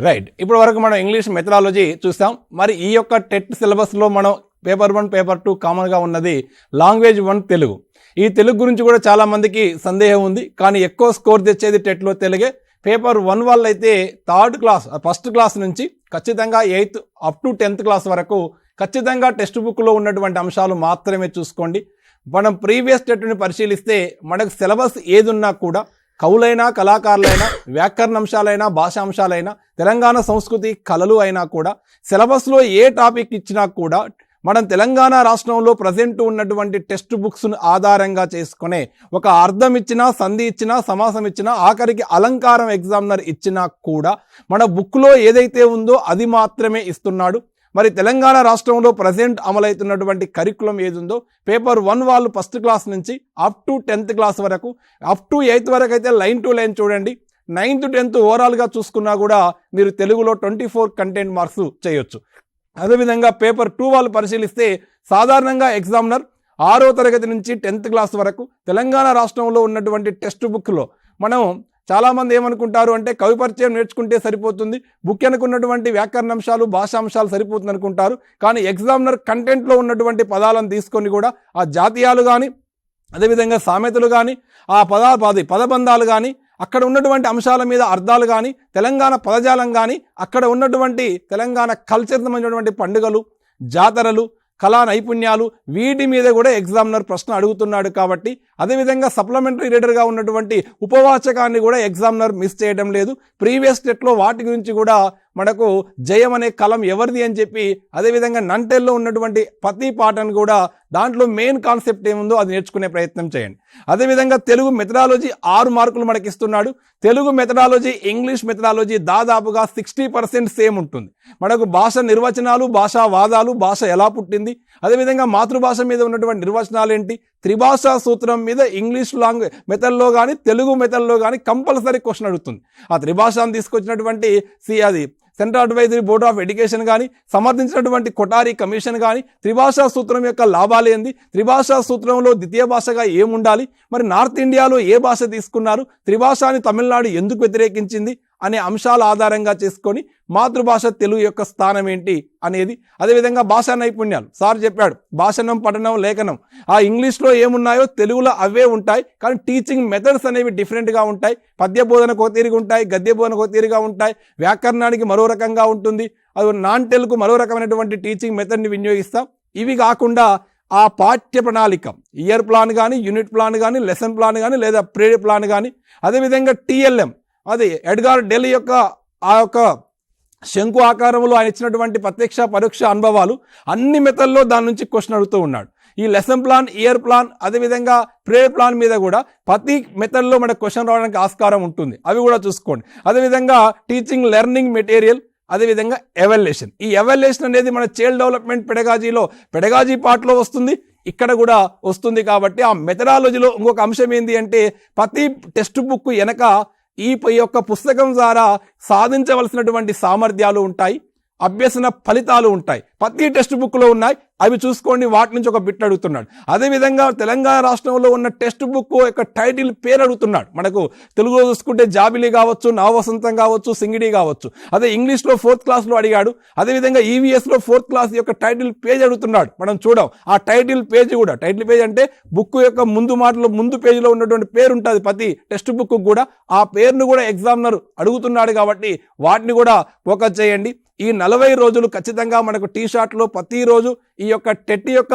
రైట్, ఇప్పుడు వరకు మనం ఇంగ్లీష్ మెథడాలజీ చూసాం. మరి ఈ యొక్క టెట్ సిలబస్లో మనం పేపర్ 1 పేపర్ 2 కామన్గా ఉన్నది లాంగ్వేజ్ 1 తెలుగు. ఈ తెలుగు గురించి కూడా చాలా మందికి సందేహం ఉంది, కానీ ఎక్కువ స్కోర్ తెచ్చేది టెట్లో తెలుగే. పేపర్ 1 వాళ్ళు అయితే ఫస్ట్ క్లాస్ నుంచి ఖచ్చితంగా 8th up to 10th class వరకు ఖచ్చితంగా టెక్స్ట్ బుక్లో ఉన్నటువంటి అంశాలు మాత్రమే చూసుకోండి. మనం ప్రీవియస్ టెట్ని పరిశీలిస్తే మనకు సిలబస్ ఏదున్నా కూడా కవులైనా, కళాకారులైనా, వ్యాకరణ అంశాలైనా, భాషాంశాలైనా, తెలంగాణ సంస్కృతి కళలు అయినా కూడా సిలబస్లో ఏ టాపిక్ ఇచ్చినా కూడా మనం తెలంగాణ రాష్ట్రంలో ప్రజెంట్ ఉన్నటువంటి టెక్స్ట్ బుక్స్ను ఆధారంగా చేసుకునే ఒక అర్థం ఇచ్చినా, సంధి ఇచ్చినా, సమాసం ఇచ్చినా, ఆఖరికి అలంకారం ఎగ్జామినర్ ఇచ్చినా కూడా మన బుక్లో ఏదైతే ఉందో అది మాత్రమే ఇస్తున్నాడు. మరి తెలంగాణ రాష్ట్రంలో ప్రజెంట్ అమలవుతున్నటువంటి కరికులం ఏదుందో పేపర్ 1 వాళ్ళు ఫస్ట్ క్లాస్ నుంచి అప్ టు 10th క్లాస్ వరకు, అప్ టు 8th వరకు అయితే లైన్ టు లైన్ చూడండి. 9th 10th ఓవరాల్గా చూసుకున్నా కూడా మీరు తెలుగులో 24 కంటెంట్ మార్క్స్ చేయొచ్చు. అదేవిధంగా పేపర్ 2 వాళ్ళు పరిశీలిస్తే సాధారణంగా ఎగ్జామినర్ 6వ తరగతి నుంచి 10th క్లాస్ వరకు తెలంగాణ రాష్ట్రంలో ఉన్నటువంటి టెక్స్ట్ బుక్లో మనం చాలామంది ఏమనుకుంటారు అంటే కవి పరిచయం నేర్చుకుంటే సరిపోతుంది, బుక్ అనుకున్నటువంటి వ్యాకరణ అంశాలు, భాషాంశాలు సరిపోతుంది అనుకుంటారు. కానీ ఎగ్జామినర్ కంటెంట్లో ఉన్నటువంటి పదాలను తీసుకొని కూడా ఆ జాతీయాలు కానీ, అదేవిధంగా సామెతలు కానీ, ఆ పదబంధాలు కానీ, అక్కడ ఉన్నటువంటి అంశాల మీద అర్థాలు కానీ, తెలంగాణ పదజాలం కానీ, అక్కడ ఉన్నటువంటి తెలంగాణ కల్చర్ సంబంధించినటువంటి పండుగలు, జాతరలు, కళా నైపుణ్యాలు, వీటి మీద కూడా ఎగ్జామినర్ ప్రశ్న అడుగుతున్నాడు. కాబట్టి అదేవిధంగా సప్లిమెంటరీ రీడర్గా ఉన్నటువంటి ఉపవాచకాన్ని కూడా ఎగ్జామినర్ మిస్ చేయడం లేదు. ప్రీవియస్ టెట్లో వాటి గురించి కూడా మనకు జయం అనే కలం ఎవరిది అని చెప్పి, అదేవిధంగా నంటెల్లో ఉన్నటువంటి ప్రతి పాటను కూడా దాంట్లో మెయిన్ కాన్సెప్ట్ ఏముందో అది నేర్చుకునే ప్రయత్నం చేయండి. అదేవిధంగా తెలుగు మెథడాలజీ 6 మార్కులు మనకి ఇస్తున్నాడు. తెలుగు మెథడాలజీ, ఇంగ్లీష్ మెథడాలజీ దాదాపుగా 60% సేమ్ ఉంటుంది. మనకు భాష నిర్వచనాలు, భాషా వాదాలు, భాష ఎలా పుట్టింది, అదేవిధంగా మాతృభాష మీద ఉన్నటువంటి నిర్వచనాలు ఏంటి, త్రిభాషా సూత్రం మీద ఇంగ్లీష్ మెథడ్లో కానీ తెలుగు మెథడ్లో కానీ కంపల్సరీ క్వశ్చన్ అడుగుతుంది. ఆ త్రిభాషను తీసుకొచ్చినటువంటి అది central advisory board of education కానీ, సమర్థించినటువంటి కొఠారి కమిషన్ కానీ, త్రిభాషా సూత్రం యొక్క లాభాలు ఏంది, త్రిభాషా సూత్రంలో ద్వితీయ భాషగా ఏముండాలి, మరి నార్త్ ఇండియాలో ఏ భాష తీసుకున్నారు, త్రిభాషని తమిళనాడు ఎందుకు వ్యతిరేకించింది అనే అంశాల ఆధారంగా చేసుకొని మాతృభాష తెలుగు యొక్క స్థానం ఏంటి అనేది, అదేవిధంగా భాషా నైపుణ్యాలు సార్ చెప్పాడు, భాషణం, పఠనం, లేఖనం ఆ ఇంగ్లీష్లో ఏమున్నాయో తెలుగులో అవే ఉంటాయి. కానీ టీచింగ్ మెథడ్స్ అనేవి డిఫరెంట్గా ఉంటాయి. పద్య బోధనకు ఒక తీరుగా ఉంటాయి, గద్య బోధనకు ఒక తీరుగా ఉంటాయి, వ్యాకరణానికి మరో రకంగా ఉంటుంది, అది నాన్ తెలుగు మరో రకమైనటువంటి టీచింగ్ మెథడ్ని వినియోగిస్తాం. ఇవి కాకుండా ఆ పాఠ్య ప్రణాళిక, ఇయర్ ప్లాన్ కానీ, యూనిట్ ప్లాన్ కానీ, లెసన్ ప్లాన్ కానీ, లేదా పీరియడ్ ప్లాన్ కానీ, అదేవిధంగా TLM అది ఎడ్గార్ డెల్ యొక్క ఆ యొక్క శంకు ఆకారంలో ఆయన ఇచ్చినటువంటి ప్రత్యక్ష పరోక్ష అనుభవాలు అన్ని మెథడ్లో దాని నుంచి క్వశ్చన్ అడుగుతూ ఉన్నాడు. ఈ లెసన్ ప్లాన్, ఇయర్ ప్లాన్, అదేవిధంగా ప్రేయర్ ప్లాన్ మీద కూడా ప్రతి మెథడ్లో మనకు క్వశ్చన్ రావడానికి ఆస్కారం ఉంటుంది. అవి కూడా చూసుకోండి. అదేవిధంగా టీచింగ్ లెర్నింగ్ మెటీరియల్, అదేవిధంగా ఎవాల్యుయేషన్. ఈ ఎవాల్యుయేషన్ అనేది మన చైల్డ్ డెవలప్మెంట్ పెడగాజీ పార్ట్లో వస్తుంది, ఇక్కడ కూడా వస్తుంది. కాబట్టి ఆ మెథడాలజీలో ఇంకొక అంశం ఏంటి అంటే ప్రతి టెక్స్ట్ బుక్ వెనక ఈ యొక్క పుస్తకం ద్వారా సాధించవలసినటువంటి సామర్థ్యాలు ఉంటాయి, అభ్యసన ఫలితాలు ఉంటాయి. ప్రతి టెక్స్ట్ బుక్లో ఉన్నాయి, అవి చూసుకోండి. వాటి నుంచి ఒక బిట్ అడుగుతున్నాడు. అదేవిధంగా తెలంగాణ రాష్ట్రంలో ఉన్న టెక్స్ట్ బుక్ యొక్క టైటిల్ పేరు అడుగుతున్నాడు. మనకు తెలుగులో చూసుకుంటే జాబిలి కావచ్చు, నవవసంతం కావచ్చు, సింగిడి కావచ్చు. అదే ఇంగ్లీష్లో 4th క్లాస్లో అడిగాడు. అదేవిధంగా EVSలో 4th క్లాస్ యొక్క టైటిల్ పేజ్ అడుగుతున్నాడు. మనం చూడం ఆ టైటిల్ పేజ్ కూడా, టైటిల్ పేజ్ అంటే బుక్ యొక్క ముందు పేజీలో ఉన్నటువంటి పేరు ఉంటుంది ప్రతి టెక్స్ట్ బుక్ కూడా. ఆ పేరును కూడా ఎగ్జామినర్ అడుగుతున్నాడు. కాబట్టి వాటిని కూడా ఫోకస్ చేయండి. ఈ 40 రోజులు ఖచ్చితంగా మనకు టీషార్ట్లో ప్రతిరోజు ఈ యొక్క టెట్ యొక్క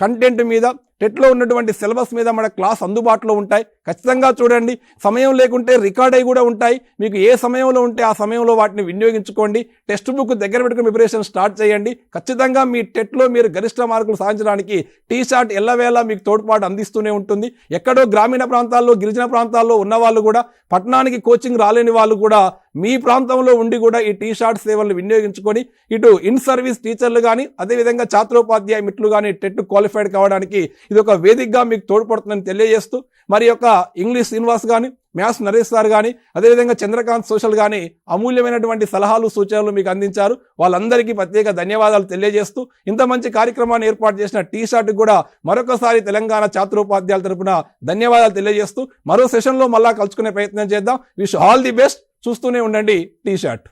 కంటెంట్ మీద, టెట్లో ఉన్నటువంటి సిలబస్ మీద మన క్లాస్ అందుబాటులో ఉంటాయి. ఖచ్చితంగా చూడండి. సమయం లేకుంటే రికార్డ్ అయి కూడా ఉంటాయి. మీకు ఏ సమయంలో ఉంటే ఆ సమయంలో వాటిని వినియోగించుకోండి. టెక్స్ట్ బుక్ దగ్గర పెట్టుకుని ప్రిపరేషన్ స్టార్ట్ చేయండి. ఖచ్చితంగా మీ టెట్లో మీరు గరిష్ట మార్కులు సాధించడానికి టీషార్ట్ ఎల్లవేళ మీకు తోడ్పాటు అందిస్తూనే ఉంటుంది. ఎక్కడో గ్రామీణ ప్రాంతాల్లో, గిరిజన ప్రాంతాల్లో ఉన్న వాళ్ళు కూడా, పట్టణానికి కోచింగ్ రాలేని వాళ్ళు కూడా మీ ప్రాంతంలో ఉండి కూడా ఈ టీషార్ట్ సేవలను వినియోగించుకొని ఇటు ఇన్ సర్వీస్ టీచర్లు కానీ, అదేవిధంగా ఛాత్రోపాధ్యాయ మిత్రులు కానీ టెట్ క్వాలిఫైడ్ కావడానికి ఇది ఒక వేదికగా మీకు తోడ్పడుతుందని తెలియజేస్తూ, మరి యొక్క ఇంగ్లీష్ శ్రీనివాస్ కానీ, మ్యాథ్స్ నరేష్ సార్ కానీ, అదేవిధంగా చంద్రకాంత్ సోషల్ కానీ అమూల్యమైనటువంటి సలహాలు, సూచనలు మీకు అందించారు. వాళ్ళందరికీ ప్రత్యేక ధన్యవాదాలు తెలియజేస్తూ, ఇంత మంచి కార్యక్రమాన్ని ఏర్పాటు చేసిన టీషార్ట్ కూడా మరొకసారి తెలంగాణ ఛాత్రోపాధ్యాయుల తరపున ధన్యవాదాలు తెలియజేస్తూ, మరో సెషన్లో మళ్ళా కలుసుకునే ప్రయత్నం చేద్దాం. Wish all the best. చూస్తూనే ఉండండి టీషార్ట్.